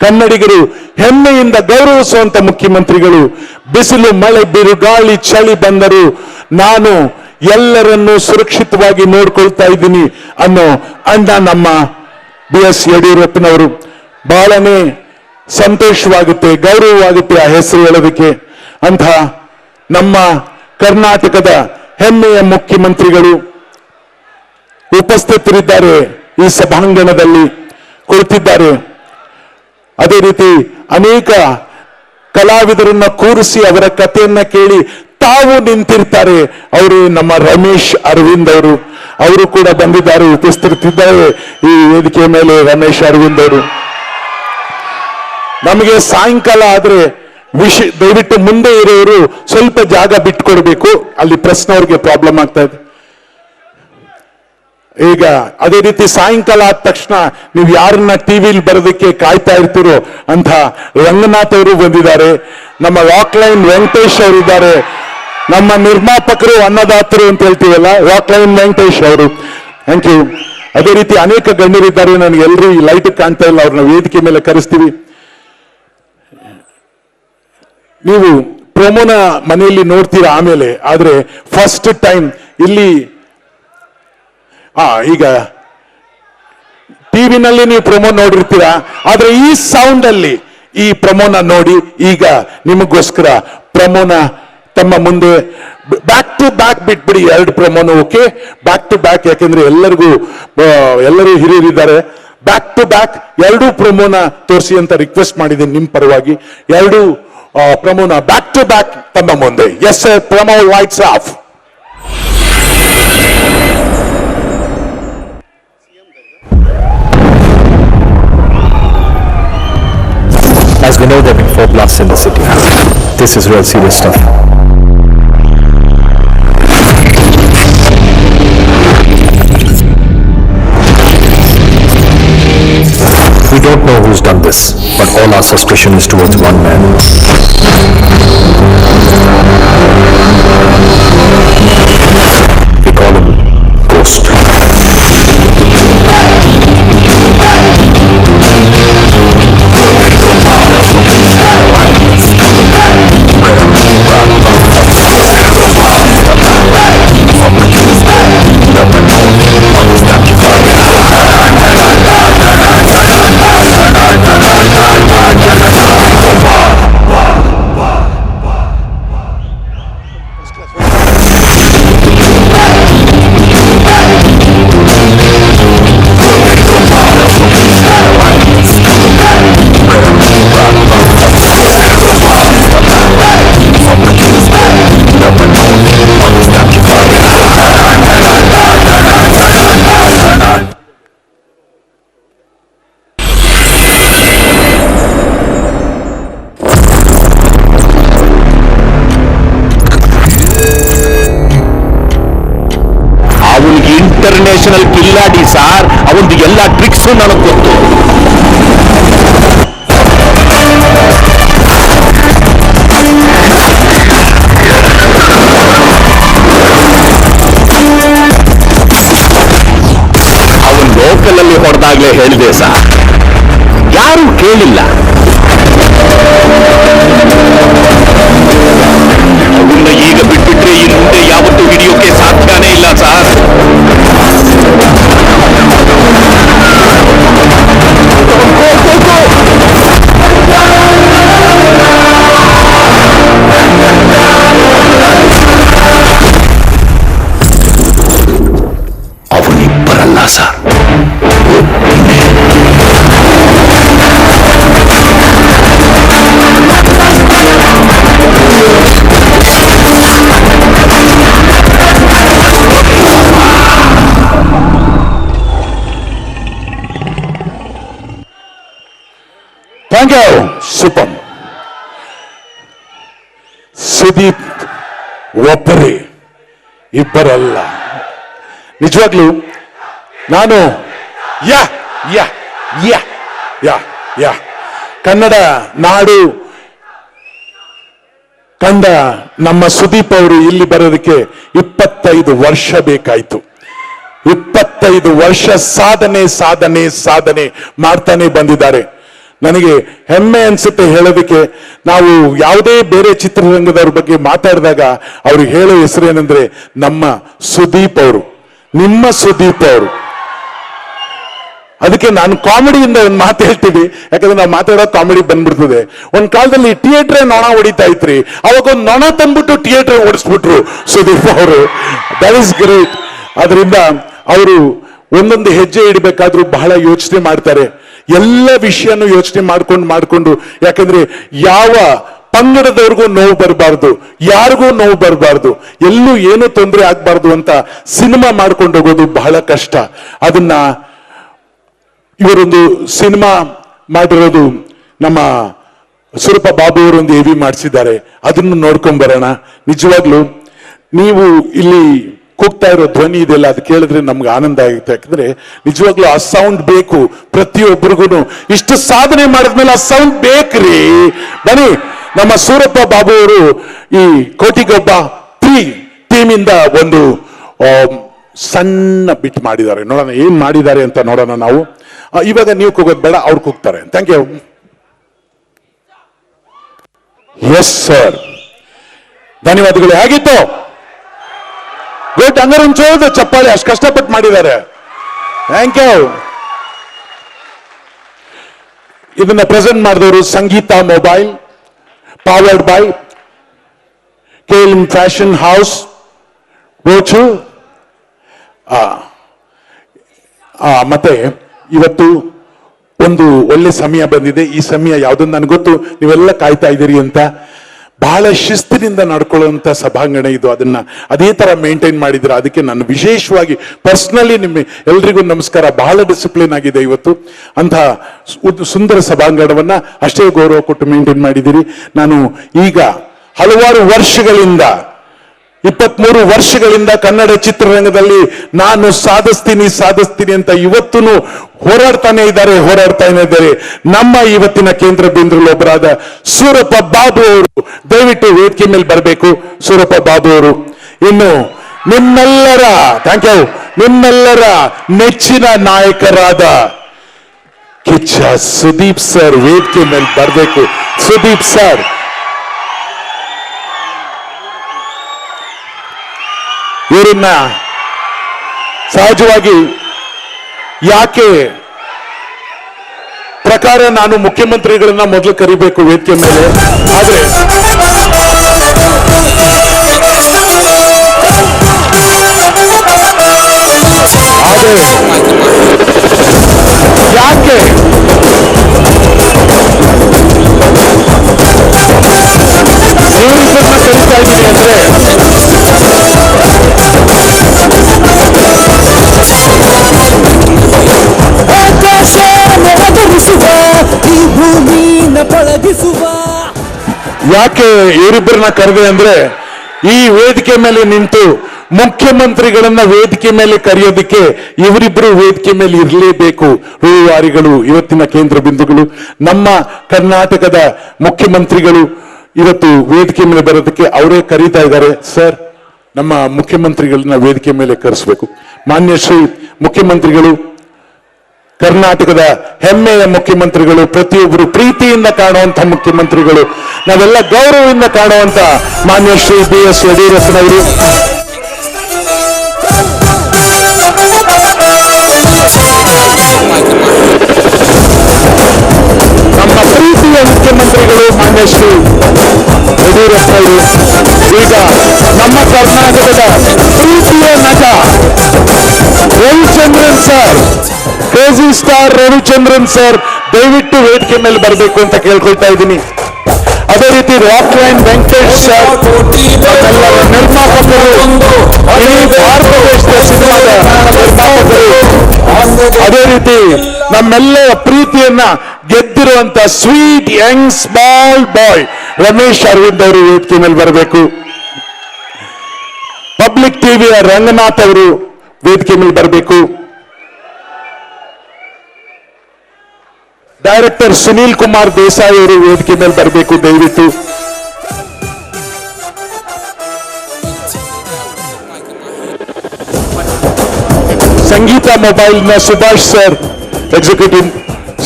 ಕನ್ನಡಿಗರು ಹೆಮ್ಮೆಯಿಂದ ಗೌರವಿಸುವಂತ ಮುಖ್ಯಮಂತ್ರಿಗಳು. ಬಿಸಿಲು, ಮಳೆ, ಬಿರುಗಾಳಿ, ಚಳಿ ಬಂದರೂ ನಾನು ಎಲ್ಲರನ್ನೂ ಸುರಕ್ಷಿತವಾಗಿ ನೋಡ್ಕೊಳ್ತಾ ಇದ್ದೀನಿ ಅನ್ನೋ ಅಣ್ಣ ನಮ್ಮ BS ಯಡಿಯೂರಪ್ಪನವರು. ಬಹಳನೇ ಸಂತೋಷವಾಗುತ್ತೆ, ಗೌರವವಾಗುತ್ತೆ ಆ ಹೆಸರು ಹೇಳೋದಕ್ಕೆ. ಅಂತ ನಮ್ಮ ಕರ್ನಾಟಕದ ಹೆಮ್ಮೆಯ ಮುಖ್ಯಮಂತ್ರಿಗಳು ಉಪಸ್ಥಿತರಿದ್ದಾರೆ, ಈ ಸಭಾಂಗಣದಲ್ಲಿ ಕುಳಿತಿದ್ದಾರೆ. ಅದೇ ರೀತಿ ಅನೇಕ ಕಲಾವಿದರನ್ನ ಕೂರಿಸಿ ಅವರ ಕಥೆಯನ್ನ ಕೇಳಿ ತಾವು ನಿಂತಿರ್ತಾರೆ. ಅವರು ನಮ್ಮ ರಮೇಶ್ ಅರವಿಂದ್ ಅವರು ಕೂಡ ಬಂದಿದ್ದಾರೆ, ಉಪಸ್ಥಿತರಿದ್ದಾರೆ ಈ ವೇದಿಕೆ ಮೇಲೆ. ರಮೇಶ್ ಅರವಿಂದ್ ಅವರು ನಮಗೆ ಸಾಯಂಕಾಲ ಆದ್ರೆ ದಯವಿಟ್ಟು ಮುಂದೆ ಇರೋರು ಸ್ವಲ್ಪ ಜಾಗ ಬಿಟ್ಕೊಡ್ಬೇಕು, ಅಲ್ಲಿ ಪ್ರೆಸ್ನವ್ರಿಗೆ ಪ್ರಾಬ್ಲಮ್ ಆಗ್ತಾ ಇದೆ. ಈಗ ಅದೇ ರೀತಿ ಸಾಯಂಕಾಲ ಆದ ತಕ್ಷಣ ನೀವು ಯಾರನ್ನ ಟಿವಿಲಿ ಬರೋದಕ್ಕೆ ಕಾಯ್ತಾ ಇರ್ತೀರೋ ಅಂತ ರಂಗನಾಥ್ ಅವರು ಬಂದಿದ್ದಾರೆ, ನಮ್ಮ ವಾಕ್ಲೈನ್ ವೆಂಕಟೇಶ್ ಅವರಿದ್ದಾರೆ, ನಮ್ಮ ನಿರ್ಮಾಪಕರು ಅನ್ನದಾತರು ಅಂತ ಹೇಳ್ತೀವಲ್ಲ ವಾಕ್ಲೈನ್ ವೆಂಕಟೇಶ್ ಅವರು, ಥ್ಯಾಂಕ್ ಯು. ಅದೇ ರೀತಿ ಅನೇಕ ಗಣ್ಯರಿದ್ದಾರೆ, ನನಗೆ ಎಲ್ಲರೂ ಈ ಲೈಟ್ ಕಾಣ್ತಾ ಇಲ್ಲ, ಅವ್ರನ್ನ ವೇದಿಕೆ ಮೇಲೆ ಕರೆಸ್ತೀವಿ. ನೀವು ಪ್ರೊಮೋನ ಮನೆಯಲ್ಲಿ ನೋಡ್ತೀರಾ ಆಮೇಲೆ, ಆದ್ರೆ ಫಸ್ಟ್ ಟೈಮ್ ಇಲ್ಲಿ ಈಗ ಟಿವಿನಲ್ಲಿ ನೀವು ಪ್ರೊಮೋ ನೋಡಿರ್ತೀರಾ, ಆದ್ರೆ ಈ ಸೌಂಡ್ ಅಲ್ಲಿ ಈ ಪ್ರೊಮೋನ ನೋಡಿ. ಈಗ ನಿಮಗೋಸ್ಕರ ಪ್ರೊಮೋನ ತಮ್ಮ ಮುಂದೆ ಬ್ಯಾಕ್ ಟು ಬ್ಯಾಕ್ ಬಿಟ್ಬಿಡಿ, 2 ಪ್ರೊಮೋನು. ಓಕೆ, ಬ್ಯಾಕ್ ಟು ಬ್ಯಾಕ್, ಯಾಕೆಂದ್ರೆ ಎಲ್ಲರೂ ಹಿರಿಯರಿದ್ದಾರೆ. ಬ್ಯಾಕ್ ಟು ಬ್ಯಾಕ್ 2 ಪ್ರೊಮೋನ ತೋರಿಸಿ ಅಂತ ರಿಕ್ವೆಸ್ಟ್ ಮಾಡಿದ್ದೀನಿ ನಿಮ್ ಪರವಾಗಿ. 2 ಪ್ರೊಮೋನ ಬ್ಯಾಕ್ ಟು ಬ್ಯಾಕ್ ತಮ್ಮ ಮುಂದೆ. Yes sir, promo lights off. As we know, there have been 4 blasts in the city. This is real serious stuff. We don't know who's done this, but all our suspicion is towards one man. We call him Ghost. International ಕಿಲ್ಲಾಡಿ sir, ಅವನದು ಎಲ್ಲ tricks ನನಗೆ ಗೊತ್ತು. ಅವನ್ local ಅಲ್ಲಿ ಹೊಡೆದಾಗ್ಲೇ ಹೇಳಿದೆ sir, ಯಾರು ಕೇಳಿಲ್ಲ. ಅವನ್ನ ಈಗ ಬಿಟ್ಬಿಟ್ರೆ ಇನ್ನು ಮುಂದೆ ಯಾವತ್ತೂ ಹಿಡಿಯೋಕೆ ಸಾಧ್ಯನೇ ಇಲ್ಲ ಸಾರ್. ಅವನಿಬ್ಬರಲ್ಲ sir, thank you. Super. Sudeep ಒಬ್ಬರೇ, ಇಬ್ಬರಲ್ಲ. ನಿಜವಾಗ್ಲೂ ನಾನು ಯಾ ಯಾ ಯಾ ಯಾ ಯಾ ಕನ್ನಡ ನಾಡು ಕಂಡ ನಮ್ಮ ಸುದೀಪ್ ಅವರು ಇಲ್ಲಿ ಬರೋದಕ್ಕೆ 25 ವರ್ಷ ಬೇಕಾಯ್ತು. 25 ವರ್ಷ ಸಾಧನೆ ಸಾಧನೆ ಸಾಧನೆ ಮಾಡ್ತಾನೆ ಬಂದಿದ್ದಾರೆ. ನನಗೆ ಹೆಮ್ಮೆ ಅನ್ಸುತ್ತೆ ಹೇಳೋದಕ್ಕೆ. ನಾವು ಯಾವುದೇ ಬೇರೆ ಚಿತ್ರರಂಗದವ್ರ ಬಗ್ಗೆ ಮಾತಾಡಿದಾಗ ಅವ್ರು ಹೇಳೋ ಹೆಸರೇನೆಂದ್ರೆ ನಮ್ಮ ಸುದೀಪ್ ಅವರು, ನಿಮ್ಮ ಸುದೀಪ್ ಅವರು. ಅದಕ್ಕೆ ನಾನು ಕಾಮಿಡಿಯಿಂದ ಒಂದು ಮಾತು ಹೇಳ್ತೀವಿ, ಯಾಕಂದ್ರೆ ನಾವು ಮಾತಾಡೋ ಕಾಮಿಡಿ ಬಂದ್ಬಿಡ್ತದೆ. ಒಂದ್ ಕಾಲದಲ್ಲಿ ಥಿಯೇಟ್ರೇ ನೊಣ ಹೊಡಿತಾ ಇತ್ರಿ, ಅವಾಗ ಒಂದು ನೊಣ ತಂದ್ಬಿಟ್ಟು ಥಿಯೇಟರ್ ಓಡಿಸ್ಬಿಟ್ರು ಸುದೀಪ್ ಅವರು. That is great. ಅದರಿಂದ ಅವರು ಒಂದೊಂದು ಹೆಜ್ಜೆ ಇಡಬೇಕಾದ್ರೂ ಬಹಳ ಯೋಚನೆ ಮಾಡ್ತಾರೆ. ಎಲ್ಲ ವಿಷಯನೂ ಯೋಚನೆ ಮಾಡ್ಕೊಂಡು ಯಾಕಂದ್ರೆ ಯಾವ ಪಂಗಡದವ್ರಿಗೂ ನೋವು ಬರಬಾರ್ದು, ಯಾರಿಗೂ ನೋವು ಬರಬಾರ್ದು, ಎಲ್ಲೂ ಏನು ತೊಂದರೆ ಆಗ್ಬಾರ್ದು ಅಂತ ಸಿನಿಮಾ ಮಾಡ್ಕೊಂಡು ಹೋಗೋದು ಬಹಳ ಕಷ್ಟ. ಅದನ್ನ ಇವರೊಂದು ಸಿನಿಮಾ ಮಾಡಿರೋದು ನಮ್ಮ ಸುರಪ ಬಾಬು ಅವರೊಂದು ಎವಿ ಮಾಡಿಸಿದ್ದಾರೆ, ಅದನ್ನು ನೋಡ್ಕೊಂಡ್ ಬರೋಣ. ನಿಜವಾಗ್ಲು ನೀವು ಇಲ್ಲಿ ಕೂಗ್ತಾ ಇರೋ ಧ್ವನಿ ಇದೆಲ್ಲ ಅದು ಕೇಳಿದ್ರೆ ನಮ್ಗೆ ಆನಂದ ಆಗುತ್ತೆ. ಯಾಕಂದ್ರೆ ನಿಜವಾಗ್ಲೂ ಆ ಸೌಂಡ್ ಬೇಕು ಪ್ರತಿಯೊಬ್ಬರಿಗೂ. ಇಷ್ಟು ಸಾಧನೆ ಮಾಡಿದ್ಮೇಲೆ ಆ ಸೌಂಡ್ ಬೇಕ್ರಿ. ಬನ್ನಿ, ನಮ್ಮ ಸೂರಪ್ಪ ಬಾಬು ಅವರು ಈ ಕೋಟಿಗೊಬ್ಬ ಟೀಮಿಂದ ಒಂದು ಸಣ್ಣ ಬಿಟ್ ಮಾಡಿದ್ದಾರೆ. ನೋಡೋಣ ಏನ್ ಮಾಡಿದ್ದಾರೆ ಅಂತ ನೋಡೋಣ ನಾವು. ಇವಾಗ ನೀವು ಕೂಗೋದು ಬೇಡ, ಅವ್ರು ಕೂಗ್ತಾರೆ. Thank you. ಎಸ್ ಸರ್, ಧನ್ಯವಾದಗಳು. ಹೇಗಿತ್ತು? ಗುಡ್. ಹಂಗಾರೆ ಚಪ್ಪಾಳೆ, ಅಷ್ಟು ಕಷ್ಟಪಟ್ಟು ಮಾಡಿದ್ದಾರೆ. Thank you. ಇದನ್ನ ಪ್ರೆಸೆಂಟ್ ಮಾಡಿದವರು Sangeetha Mobile, powered by KLM Fashion House ರೋಚು. ಮತ್ತೆ ಇವತ್ತು ಒಂದು ಒಳ್ಳೆ ಸಮಯ ಬಂದಿದೆ. ಈ ಸಮಯ ಯಾವ್ದೊಂದು ನನಗೆ ಗೊತ್ತು, ನೀವೆಲ್ಲ ಕಾಯ್ತಾ ಇದ್ದೀರಿ ಅಂತ. ಬಹಳ ಶಿಸ್ತಿನಿಂದ ನಡ್ಕೊಳ್ಳುವಂತ ಸಭಾಂಗಣ ಇದು. ಅದನ್ನ ಅದೇ ತರ ಮೇಂಟೈನ್ ಮಾಡಿದ್ರೆ ಅದಕ್ಕೆ ನಾನು ವಿಶೇಷವಾಗಿ ಪರ್ಸನಲಿ ನಿಮ್ಮ ಎಲ್ರಿಗೂ ನಮಸ್ಕಾರ. ಬಹಳ ಡಿಸಿಪ್ಲಿನ್ ಆಗಿದೆ ಇವತ್ತು. ಅಂತಹ ಸುಂದರ ಸಭಾಂಗಣವನ್ನ ಅಷ್ಟೇ ಗೌರವ ಕೊಟ್ಟು ಮೇಂಟೈನ್ ಮಾಡಿದ್ದೀರಿ. ನಾನು ಈಗ ಹಲವಾರು ವರ್ಷಗಳಿಂದ 23 ವರ್ಷಗಳಿಂದ ಕನ್ನಡ ಚಿತ್ರರಂಗದಲ್ಲಿ ನಾನು ಸಾಧಿಸ್ತೀನಿ ಅಂತ ಇವತ್ತೂ ಹೋರಾಡ್ತಾನೆ ಇದ್ದಾರೆ. ನಮ್ಮ ಇವತ್ತಿನ ಕೇಂದ್ರ ಬಿಂದುಗಳು ಒಬ್ಬರಾದ ಸೂರಪ್ಪ ಬಾಬು ಅವರು ದಯವಿಟ್ಟು ವೇದಿಕೆ ಮೇಲೆ ಬರಬೇಕು. ಸೂರಪ್ಪ ಬಾಬು ಅವರು ಇನ್ನು ನಿಮ್ಮೆಲ್ಲರ ಥ್ಯಾಂಕ್ ಯು, ನಿಮ್ಮೆಲ್ಲರ ನೆಚ್ಚಿನ ನಾಯಕರಾದ ಕಿಚ್ಚ ಸುದೀಪ್ ಸರ್ ವೇದಿಕೆ ಮೇಲೆ ಬರಬೇಕು. ಸುದೀಪ್ ಸರ್, ಇವರನ್ನ ಸಹಜವಾಗಿ ಯಾಕೆ ಪ್ರಕಾರ ನಾನು ಮುಖ್ಯಮಂತ್ರಿಗಳನ್ನ ಮೊದಲು ಕರಿಬೇಕು ವೇದಿಕೆ ಮೇಲೆ, ಆದ್ರೆ ಯಾಕೆ ಇವರಿಬ್ಬರನ್ನ ಕರಿತಾ ಇದ್ದೀನಿ ಅಂದ್ರೆ ಯಾಕೆ ಇವರಿಬ್ಬರನ್ನ ಕರೆದೆ ಅಂದ್ರೆ ಈ ವೇದಿಕೆ ಮೇಲೆ ನಿಂತು ಮುಖ್ಯಮಂತ್ರಿಗಳನ್ನ ವೇದಿಕೆ ಮೇಲೆ ಕರೆಯೋದಿಕ್ಕೆ ಇವರಿಬ್ಬರು ವೇದಿಕೆ ಮೇಲೆ ಇರಲೇಬೇಕು. ರೂವಾರಿಗಳು ಇವತ್ತಿನ ಕೇಂದ್ರ ಬಿಂದುಗಳು, ನಮ್ಮ ಕರ್ನಾಟಕದ ಮುಖ್ಯಮಂತ್ರಿಗಳು ಇವತ್ತು ವೇದಿಕೆ ಮೇಲೆ ಬರೋದಕ್ಕೆ ಅವರೇ ಕರೀತಾ ಇದ್ದಾರೆ. ಸರ್, ನಮ್ಮ ಮುಖ್ಯಮಂತ್ರಿಗಳನ್ನ ವೇದಿಕೆ ಮೇಲೆ ಕರೆಸಬೇಕು. ಮಾನ್ಯ ಶ್ರೀ ಮುಖ್ಯಮಂತ್ರಿಗಳು, ಕರ್ನಾಟಕದ ಹೆಮ್ಮೆಯ ಮುಖ್ಯಮಂತ್ರಿಗಳು, ಪ್ರತಿಯೊಬ್ಬರು ಪ್ರೀತಿಯಿಂದ ಕಾಣುವಂತ ಮುಖ್ಯಮಂತ್ರಿಗಳು, ನಾವೆಲ್ಲ ಗೌರವದಿಂದ ಕಾಣುವಂತ ಮಾನ್ಯ ಶ್ರೀ BS ಯಡಿಯೂರಪ್ಪನವರು, ನಮ್ಮ ಪ್ರೀತಿಯ ಮುಖ್ಯಮಂತ್ರಿಗಳು ಮಾನ್ಯ ಶ್ರೀ ಯಡಿಯೂರಪ್ಪನವರು, ಈಗ ನಮ್ಮ ಕರ್ನಾಟಕದ ಪ್ರೀತಿಯ ನಟ Ravichandran sir, crazy star Ravichandran sir ದಯವಿಟ್ಟು ವೇದಿಕೆ ಮೇಲೆ ಬರಬೇಕು ಅಂತ ಕೇಳ್ಕೊಳ್ತಾ ಇದ್ದೀನಿ. ಅದೇ ರೀತಿ ರಾಕ್ ಲೈನ್ ವೆಂಕಟೇಶ್ ಸರ್, ನಮ್ಮೆಲ್ಲರ ನಿರ್ಮಾಪಕರು, ಇಡೀ ಭಾರತ ದೇಶದ ಸಿನಿಮಾದ ನಿರ್ಮಾಪಕರು, ಅದೇ ರೀತಿ ನಮ್ಮೆಲ್ಲರ ಪ್ರೀತಿಯನ್ನ ಗೆದ್ದಿರುವಂತ ಸ್ವೀಟ್ ಯಂಗ್ ಸ್ಮಾಲ್ ಬಾಯ್ ರಮೇಶ್ ಅರವಿಂದ್ ಅವರು ವೇದಿಕೆ ಮೇಲೆ ಬರಬೇಕು. ಪಬ್ಲಿಕ್ ಟಿವಿಯ ರಂಗನಾಥ್ ಅವರು ವೇದಿಕೆ ಮೇಲೆ ಬರಬೇಕು. ಡೈರೆಕ್ಟರ್ ಸುನೀಲ್ ಕುಮಾರ್ ದೇಸಾಯಿ ಅವರು ವೇದಿಕೆ ಮೇಲೆ ಬರಬೇಕು ದಯವಿಟ್ಟು. ಸಂಗೀತ ಮೊಬೈಲ್ನ ಸುಭಾಷ್ ಸರ್, ಎಕ್ಸಿಕ್ಯೂಟಿವ್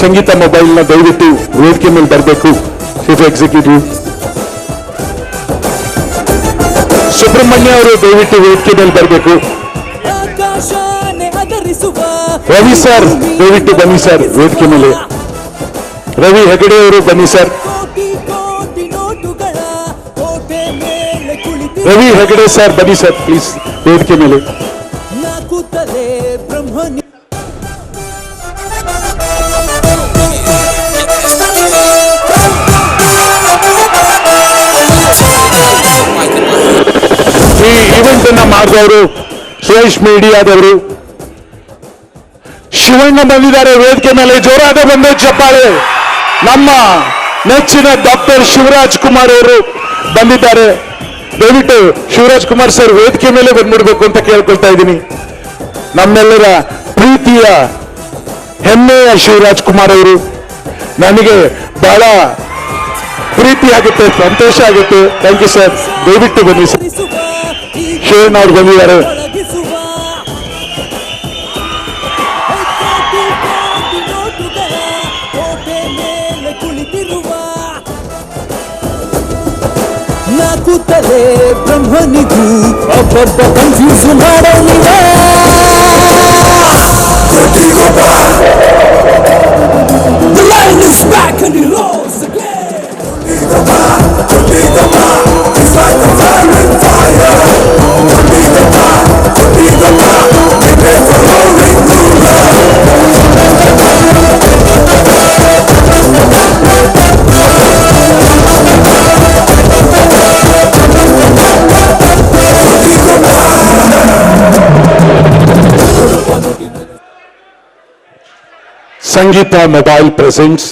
ಸಂಗೀತ ಮೊಬೈಲ್ನ ದಯವಿಟ್ಟು ವೇದಿಕೆ ಮೇಲೆ ಬರಬೇಕು. ಚೀಫ್ ಎಕ್ಸಿಕ್ಯೂಟಿವ್ ಸುಬ್ರಹ್ಮಣ್ಯ ಅವರು ದಯವಿಟ್ಟು ವೇದಿಕೆ ಮೇಲೆ ಬರಬೇಕು. ರವಿ ಸರ್ ದಯವಿಟ್ಟು ಬನ್ನಿ ಸರ್ ವೇದಿಕೆ ಮೇಲೆ. ರವಿ ಹೆಗಡೆ ಅವರು ಬನ್ನಿ ಸರ್. ರವಿ ಹೆಗಡೆ ಸರ್ ಬನ್ನಿ ಸರ್ ಪ್ಲೀಸ್ ವೇದಿಕೆ ಮೇಲೆ. ಈವೆಂಟ್ ಅನ್ನ ಮಾಡಿದವರು ಶ್ರೇಷ್ಠ ಮೀಡಿಯಾದವರು. ಶಿವಣ್ಣ ಬಂದಿದ್ದಾರೆ ವೇದಿಕೆ ಮೇಲೆ, ಜೋರಾದ ಬಂದು ಚಪ್ಪಾಳೆ. ನಮ್ಮ ನೆಚ್ಚಿನ ಡಾಕ್ಟರ್ ಶಿವರಾಜ್ ಕುಮಾರ್ ಅವರು ಬಂದಿದ್ದಾರೆ. ದಯವಿಟ್ಟು ಶಿವರಾಜ್ ಕುಮಾರ್ ಸರ್ ವೇದಿಕೆ ಮೇಲೆ ಬಂದ್ಬಿಡ್ಬೇಕು ಅಂತ ಕೇಳ್ಕೊಳ್ತಾ ಇದ್ದೀನಿ. ನಮ್ಮೆಲ್ಲರ ಪ್ರೀತಿಯ ಹೆಮ್ಮೆಯ ಶಿವರಾಜ್ ಕುಮಾರ್ ಅವರು, ನನಗೆ ಬಹಳ ಪ್ರೀತಿ ಆಗುತ್ತೆ, ಸಂತೋಷ ಆಗುತ್ತೆ. Thank you sir. ದಯವಿಟ್ಟು ಬನ್ನಿ ಸರ್. ಶಿವಣ್ಣ ಅವ್ರು ಬಂದಿದ್ದಾರೆ. ಕೂತಲೇ ಬ್ರಹ್ಮನಿಗೂ ಒಬ್ಬೊಬ್ಬ ಕನ್ಫ್ಯೂಸ್ ಮಾಡೋನಿವ. The lion is back and he roars again. It's like a fire. Sangeetha mobile presents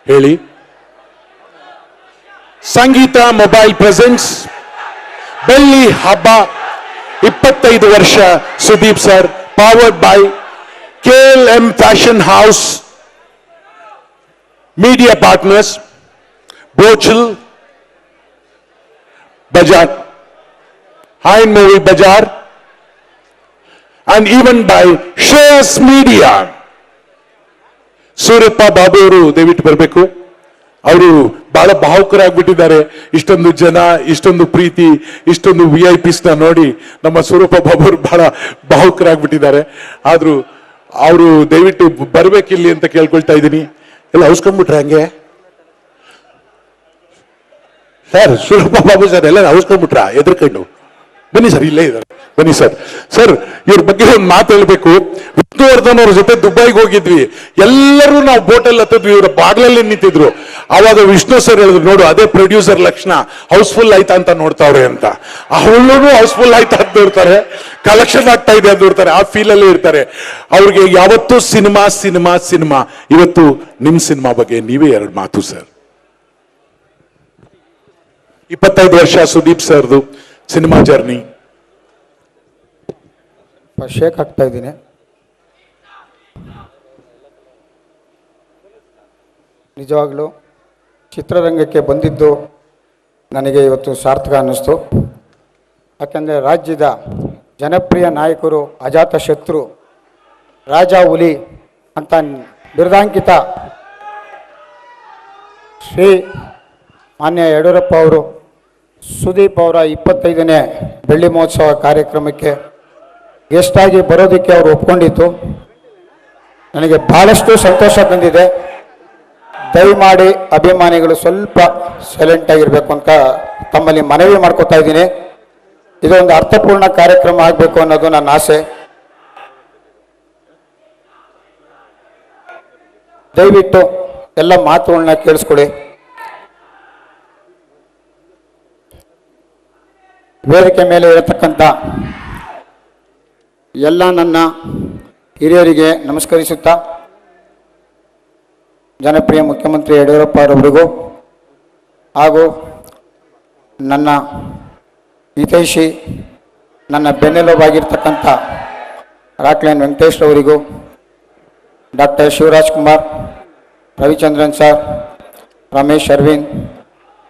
ಹೇಳಿ ಸಂಗೀತ ಮೊಬೈಲ್ ಪ್ರೆಸೆಂಟ್ಸ್ ಬೆಳ್ಳಿ ಹಬ್ಬ 25 ವರ್ಷ Sudeep sir, powered by KLM Fashion House, media partners ಬೋಚಲ್ Bazaar, Hind Movie Bazaar, and even by Shreyas Media. Suryappa Babu ಅವರು ದಯವಿಟ್ಟು ಬರಬೇಕು. ಅವರು ಬಹಳ ಭಾವುಕರಾಗ್ಬಿಟ್ಟಿದ್ದಾರೆ. ಇಷ್ಟೊಂದು ಜನ, ಇಷ್ಟೊಂದು ಪ್ರೀತಿ, ಇಷ್ಟೊಂದು VIPs ನ ನೋಡಿ ನಮ್ಮ ಸೂರ್ಯಪ್ಪ ಬಾಬು ಅವರು ಬಹಳ ಭಾವುಕರಾಗ್ಬಿಟ್ಟಿದ್ದಾರೆ. ಆದ್ರೂ ಅವರು ದಯವಿಟ್ಟು ಬರ್ಬೇಕಿಲ್ಲಿ ಅಂತ ಕೇಳ್ಕೊಳ್ತಾ ಇದ್ದೀನಿ. ಎಲ್ಲ ಹೌಸ್ಕೊಂಡ್ಬಿಟ್ರೆ ಹಂಗೆ ಸರ್, ಸೂರ್ಯಪ್ಪ ಬಾಬು ಸರ್ ಎಲ್ಲ ಹೌಸ್ಕೊಂಡ್ಬಿಟ್ರ ಎದುರ್ಕೊಂಡು? ಬನ್ನಿ ಸರ್, ಇಲ್ಲೇ ಇದ್ದಾರೆ, ಬನ್ನಿ ಸರ್. ಸರ್, ಇವ್ರ ಬಗ್ಗೆ ಒಂದು ಮಾತು ಹೇಳ್ಬೇಕು. ವಿಷ್ಣುವರ್ಧನ್ ಅವ್ರ ಜೊತೆ ದುಬೈಗೆ ಹೋಗಿದ್ವಿ, ಎಲ್ಲರೂ ನಾವು ಬೋಟಲ್ಲಿ ಹತ್ತಿದ್ವಿ, ಇವ್ರ ಬಾಗ್ಲಲ್ಲಿ ನಿಂತಿದ್ರು. ಆವಾಗ ವಿಷ್ಣು ಸರ್ ಹೇಳಿದ್ರು, ನೋಡು ಅದೇ ಪ್ರೊಡ್ಯೂಸರ್ ಲಕ್ಷಣ, ಹೌಸ್ಫುಲ್ ಆಯ್ತಾ ಅಂತ ನೋಡ್ತಾವ್ರೆ ಅಂತ. ಅವಳು ಹೌಸ್ಫುಲ್ ಆಯ್ತಾ ಅಂತ ನೋಡ್ತಾರೆ, ಕಲೆಕ್ಷನ್ ಆಗ್ತಾ ಇದೆ ಅಂತ ನೋಡ್ತಾರೆ, ಆ ಫೀಲ್ ಅಲ್ಲಿ ಇರ್ತಾರೆ. ಅವ್ರಿಗೆ ಯಾವತ್ತೂ ಸಿನಿಮಾ ಸಿನಿಮಾ ಸಿನಿಮಾ. ಇವತ್ತು ನಿಮ್ ಸಿನಿಮಾ ಬಗ್ಗೆ ನೀವೇ ಎರಡು ಮಾತು ಸರ್. 25 ವರ್ಷ ಸುದೀಪ್ ಸರ್ದು ಸಿನಿಮಾ ಜರ್ನಿ. ಶೇಕ್ ಆಗ್ತಾ ಇದ್ದೀನಿ. ನಿಜವಾಗ್ಲೂ ಚಿತ್ರರಂಗಕ್ಕೆ ಬಂದಿದ್ದು ನನಗೆ ಇವತ್ತು ಸಾರ್ಥಕ ಅನ್ನಿಸ್ತು. ಯಾಕೆಂದರೆ ರಾಜ್ಯದ ಜನಪ್ರಿಯ ನಾಯಕರು, ಅಜಾತ ಶತ್ರು, ರಾಜ ಹುಲಿ ಅಂತ ಬಿರುದಾಂಕಿತ ಶ್ರೀ ಮಾನ್ಯ ಯಡಿಯೂರಪ್ಪ ಅವರು ಸುದೀಪ್ ಅವರ 25ನೇ ಬೆಳ್ಳಿ ಮಹೋತ್ಸವ ಕಾರ್ಯಕ್ರಮಕ್ಕೆ ಗೆಸ್ಟಾಗಿ ಬರೋದಕ್ಕೆ ಅವರು ಒಪ್ಕೊಂಡಿತ್ತು. ನನಗೆ ಭಾಳಷ್ಟು ಸಂತೋಷ ತಂದಿದೆ. ದಯಮಾಡಿ ಅಭಿಮಾನಿಗಳು ಸ್ವಲ್ಪ ಸೈಲೆಂಟ್ ಆಗಿರಬೇಕು ಅಂತ ತಮ್ಮಲ್ಲಿ ಮನವಿ ಮಾಡ್ಕೋತಾ ಇದ್ದೀನಿ. ಇದೊಂದು ಅರ್ಥಪೂರ್ಣ ಕಾರ್ಯಕ್ರಮ ಆಗಬೇಕು ಅನ್ನೋದು ನನ್ನ ಆಸೆ. ದಯವಿಟ್ಟು ಎಲ್ಲ ಮಾತುಗಳನ್ನ ಕೇಳಿಸ್ಕೊಳ್ಳಿ. ವೇದಿಕೆ ಮೇಲೆ ಇರತಕ್ಕಂಥ ಎಲ್ಲ ನನ್ನ ಹಿರಿಯರಿಗೆ ನಮಸ್ಕರಿಸುತ್ತಾ, ಜನಪ್ರಿಯ ಮುಖ್ಯಮಂತ್ರಿ ಯಡಿಯೂರಪ್ಪ ಅವರಿಗೂ ಹಾಗೂ ನನ್ನ ಹಿತೈಷಿ, ನನ್ನ ಬೆನ್ನೆಲುಬಾಗಿರ್ತಕ್ಕಂಥ ರಾಕ್ಲೈನ್ ವೆಂಕಟೇಶ್ ಅವರಿಗೂ, ಡಾಕ್ಟರ್ ಶಿವರಾಜ್ ಕುಮಾರ್, ರವಿಚಂದ್ರನ್ ಸರ್, ರಮೇಶ್ ಅರವಿಂದ್,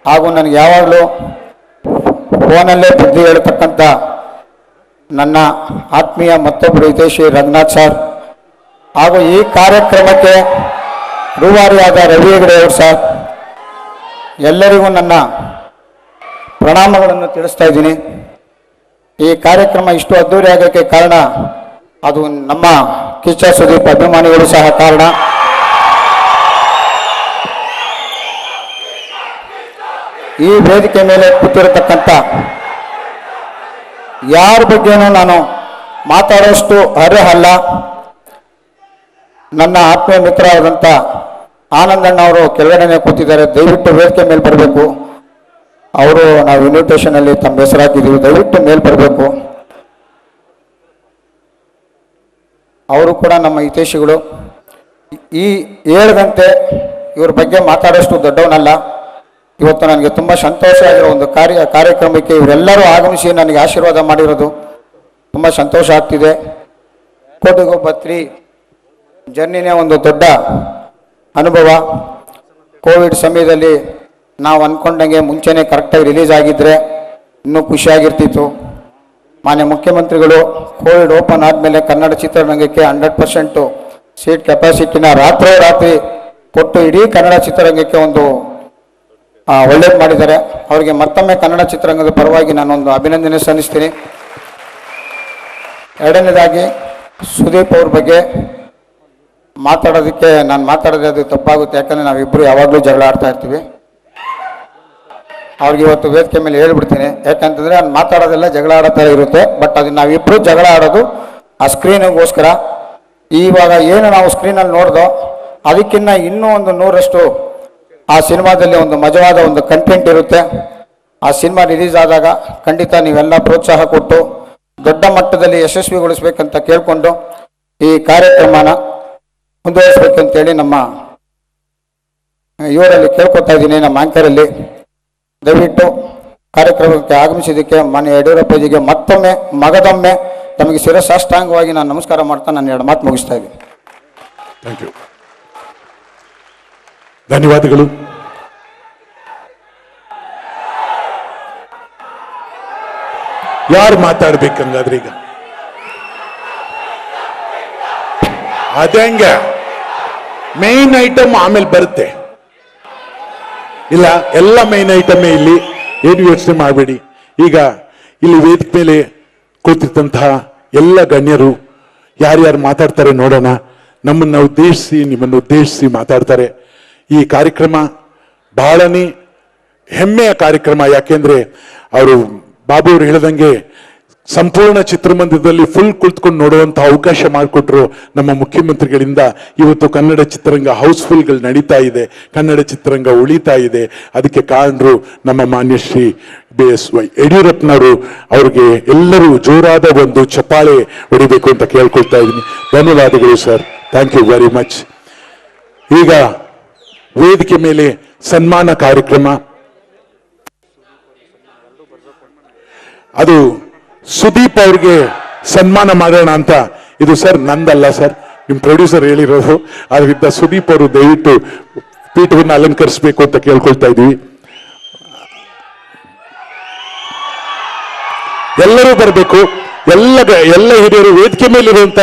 ಹಾಗೂ ನನಗೆ ಯಾವಾಗಲೂ ಫೋನಲ್ಲೇ ಬುದ್ಧಿ ಹೇಳ್ತಕ್ಕಂಥ ನನ್ನ ಆತ್ಮೀಯ ಮತ್ತೊಬ್ಬರು ಹಿತೈಷಿ ರಂಗನಾಥ್ ಸರ್, ಹಾಗೂ ಈ ಕಾರ್ಯಕ್ರಮಕ್ಕೆ ರೂವಾರಿಯಾದ ರವಿ ಹೆಗಡೆ ಅವರು ಸರ್, ಎಲ್ಲರಿಗೂ ನನ್ನ ಪ್ರಣಾಮಗಳನ್ನು ತಿಳಿಸ್ತಾ ಇದ್ದೀನಿ. ಈ ಕಾರ್ಯಕ್ರಮ ಇಷ್ಟು ಅದ್ದೂರಿ ಆಗೋಕ್ಕೆ ಕಾರಣ ಅದು ನಮ್ಮ ಕಿಚ್ಚ ಸುದೀಪ್ ಅಭಿಮಾನಿಗಳು ಸಹ ಕಾರಣ. ಈ ವೇದಿಕೆ ಮೇಲೆ ಕೂತಿರತಕ್ಕಂಥ ಯಾರ ಬಗ್ಗೆನೂ ನಾನು ಮಾತಾಡೋಷ್ಟು ಅರ್ಹ ಅಲ್ಲ. ನನ್ನ ಆತ್ಮೀಯ ಮಿತ್ರರಾದಂಥ ಆನಂದಣ್ಣ ಅವರು ಕೆಳಗಡೆನೆ ಕೂತಿದ್ದಾರೆ, ದಯವಿಟ್ಟು ವೇದಿಕೆ ಮೇಲೆ ಬರಬೇಕು. ಅವರು ನಾವು ಇನ್ವಿಟೇಷನ್ ಅಲ್ಲಿ ತಮ್ಮ ಹೆಸರು ಹಾಕಿದ್ದೀವಿ, ದಯವಿಟ್ಟು ಮೇಲೆ ಬರಬೇಕು. ಅವರು ಕೂಡ ನಮ್ಮ ಹಿತೈಷಿಗಳು. ಈ ಹೇಳ್ದಂತೆ ಇವ್ರ ಬಗ್ಗೆ ಮಾತಾಡೋಷ್ಟು ದೊಡ್ಡವನಲ್ಲ. ಇವತ್ತು ನನಗೆ ತುಂಬ ಸಂತೋಷ ಆಗಿರೋ ಒಂದು ಕಾರ್ಯಕ್ರಮಕ್ಕೆ ಇವರೆಲ್ಲರೂ ಆಗಮಿಸಿ ನನಗೆ ಆಶೀರ್ವಾದ ಮಾಡಿರೋದು ತುಂಬ ಸಂತೋಷ ಆಗ್ತಿದೆ. ಕೋಟಿಗೊಬ್ಬ ತ್ರೀ ಜರ್ನಿನೇ ಒಂದು ದೊಡ್ಡ ಅನುಭವ. ಕೋವಿಡ್ ಸಮಯದಲ್ಲಿ ನಾವು ಅಂದ್ಕೊಂಡಂಗೆ ಮುಂಚೆನೇ ಕರೆಕ್ಟಾಗಿ ರಿಲೀಸ್ ಆಗಿದ್ದರೆ ಇನ್ನೂ ಖುಷಿಯಾಗಿರ್ತಿತ್ತು. ಮಾನ್ಯ ಮುಖ್ಯಮಂತ್ರಿಗಳು ಕೋವಿಡ್ ಓಪನ್ ಆದಮೇಲೆ ಕನ್ನಡ ಚಿತ್ರರಂಗಕ್ಕೆ 100% ಸೀಟ್ ಕೆಪಾಸಿಟಿನ ರಾತ್ರಿ ಕೊಟ್ಟು ಇಡೀ ಕನ್ನಡ ಚಿತ್ರರಂಗಕ್ಕೆ ಒಂದು ಒಳ್ಳೇದು ಮಾಡಿದ್ದಾರೆ. ಅವರಿಗೆ ಮತ್ತೊಮ್ಮೆ ಕನ್ನಡ ಚಿತ್ರರಂಗದ ಪರವಾಗಿ ನಾನೊಂದು ಅಭಿನಂದನೆ ಸಲ್ಲಿಸ್ತೀನಿ. ಎರಡನೇದಾಗಿ ಸುದೀಪ್ ಅವ್ರ ಬಗ್ಗೆ ಮಾತಾಡೋದಕ್ಕೆ ನಾನು ಮಾತಾಡೋದೇ ಅದು ತಪ್ಪಾಗುತ್ತೆ, ಯಾಕಂದರೆ ನಾವಿಬ್ಬರು ಯಾವಾಗಲೂ ಜಗಳ ಆಡ್ತಾ ಇರ್ತೀವಿ. ಅವ್ರಿಗೆ ಇವತ್ತು ವೇದಿಕೆ ಮೇಲೆ ಹೇಳ್ಬಿಡ್ತೀನಿ, ಯಾಕಂತಂದರೆ ನಾನು ಮಾತಾಡೋದೆಲ್ಲ ಜಗಳ ಆಡೋ ಥರ ಇರುತ್ತೆ. ಬಟ್ ಅದನ್ನು ನಾವಿಬ್ಬರು ಜಗಳ ಆಡೋದು ಆ ಸ್ಕ್ರೀನಿಗೋಸ್ಕರ. ಇವಾಗ ಏನು ನಾವು ಸ್ಕ್ರೀನಲ್ಲಿ ನೋಡ್ದೋ ಅದಕ್ಕಿಂತ ಇನ್ನೂ ಒಂದು 100ರಷ್ಟು ಆ ಸಿನಿಮಾದಲ್ಲಿ ಒಂದು ಮಜವಾದ ಒಂದು ಕಂಟೆಂಟ್ ಇರುತ್ತೆ. ಆ ಸಿನಿಮಾ ರಿಲೀಸ್ ಆದಾಗ ಖಂಡಿತ ನೀವೆಲ್ಲ ಪ್ರೋತ್ಸಾಹ ಕೊಟ್ಟು ದೊಡ್ಡ ಮಟ್ಟದಲ್ಲಿ ಯಶಸ್ವಿಗೊಳಿಸ್ಬೇಕಂತ ಕೇಳಿಕೊಂಡು ಈ ಕಾರ್ಯಕ್ರಮನ ಮುಂದುವರಿಸ್ಬೇಕಂತೇಳಿ ನಮ್ಮ ಇವರಲ್ಲಿ ಕೇಳ್ಕೊತಾ ಇದ್ದೀನಿ, ನಮ್ಮ ಆಂಕರಲ್ಲಿ. ದಯವಿಟ್ಟು ಕಾರ್ಯಕ್ರಮಕ್ಕೆ ಆಗಮಿಸಿದ್ದಕ್ಕೆ ಮಾನ್ಯ ಯಡಿಯೂರಪ್ಪಜಿಗೆ ಮತ್ತೊಮ್ಮೆ ಮಗದೊಮ್ಮೆ ತಮಗೆ ಶಿರಸಾಷ್ಟಾಂಗವಾಗಿ ನಾನು ನಮಸ್ಕಾರ ಮಾಡ್ತಾ ನಾನು 2 ಮಾತು ಮುಗಿಸ್ತಾ ಇದ್ದೀನಿ. ಥ್ಯಾಂಕ್ ಯು, ಧನ್ಯವಾದಗಳು. ಯಾರು ಮಾತಾಡ್ಬೇಕಂಗಾದ್ರೆ ಈಗ ಅದಂಗ ಮೇನ್ ಐಟಮ್ ಆಮೇಲೆ ಬರುತ್ತೆ. ಇಲ್ಲ, ಎಲ್ಲ ಮೇನ್ ಐಟಮೇ ಇಲ್ಲಿ, ಏನು ಯೋಚನೆ ಮಾಡಬೇಡಿ. ಈಗ ಇಲ್ಲಿ ವೇದಿಕೆ ಮೇಲೆ ಕೂತಿರ್ತಂತಹ ಎಲ್ಲ ಗಣ್ಯರು ಯಾರ್ಯಾರು ಮಾತಾಡ್ತಾರೆ ನೋಡೋಣ. ನಮ್ಮನ್ನ ಉದ್ದೇಶಿಸಿ ನಿಮ್ಮನ್ನು ಉದ್ದೇಶಿಸಿ ಮಾತಾಡ್ತಾರೆ. ಈ ಕಾರ್ಯಕ್ರಮ ಬಹಳನೇ ಹೆಮ್ಮೆಯ ಕಾರ್ಯಕ್ರಮ. ಯಾಕೆಂದ್ರೆ ಅವರು ಬಾಬು ಅವರು ಹೇಳಿದಂಗೆ ಸಂಪೂರ್ಣ ಚಿತ್ರಮಂದಿರದಲ್ಲಿ ಫುಲ್ ಕುಳಿತುಕೊಂಡು ನೋಡುವಂತಹ ಅವಕಾಶ ಮಾಡಿಕೊಟ್ರು ನಮ್ಮ ಮುಖ್ಯಮಂತ್ರಿಗಳಿಂದ. ಇವತ್ತು ಕನ್ನಡ ಚಿತ್ರರಂಗ ಹೌಸ್ಫುಲ್ಗಳು ನಡೀತಾ ಇದೆ, ಕನ್ನಡ ಚಿತ್ರರಂಗ ಉಳಿತಾ ಇದೆ. ಅದಕ್ಕೆ ಕಾರಣರು ನಮ್ಮ ಮಾನ್ಯ ಶ್ರೀ BSY ಯಡಿಯೂರಪ್ಪನವರು. ಅವ್ರಿಗೆ ಎಲ್ಲರೂ ಜೋರಾದ ಒಂದು ಚಪ್ಪಾಳೆ ಹೊಡಿಬೇಕು ಅಂತ ಕೇಳ್ಕೊಳ್ತಾ ಇದ್ದೀನಿ. ಧನ್ಯವಾದಗಳು sir, thank you very much. ಈಗ ವೇದಿಕೆ ಮೇಲೆ ಸನ್ಮಾನ ಕಾರ್ಯಕ್ರಮ, ಅದು ಸುದೀಪ್ ಅವ್ರಿಗೆ ಸನ್ಮಾನ ಮಾಡೋಣ ಅಂತ. ಇದು ಸರ್ ನಂದಲ್ಲ ಸರ್, ನಿಮ್ ಪ್ರೊಡ್ಯೂಸರ್ ಹೇಳಿರೋದು. ಅದರಿಂದ ಸುದೀಪ್ ಅವರು ದಯವಿಟ್ಟು ಪೀಠವನ್ನು ಅಲಂಕರಿಸಬೇಕು ಅಂತ ಕೇಳ್ಕೊಳ್ತಾ ಇದೀವಿ. ಎಲ್ಲರೂ ಬರಬೇಕು, ಎಲ್ಲ ಹಿರಿಯರು, ವೇದಿಕೆ ಮೇಲಿರುವಂತ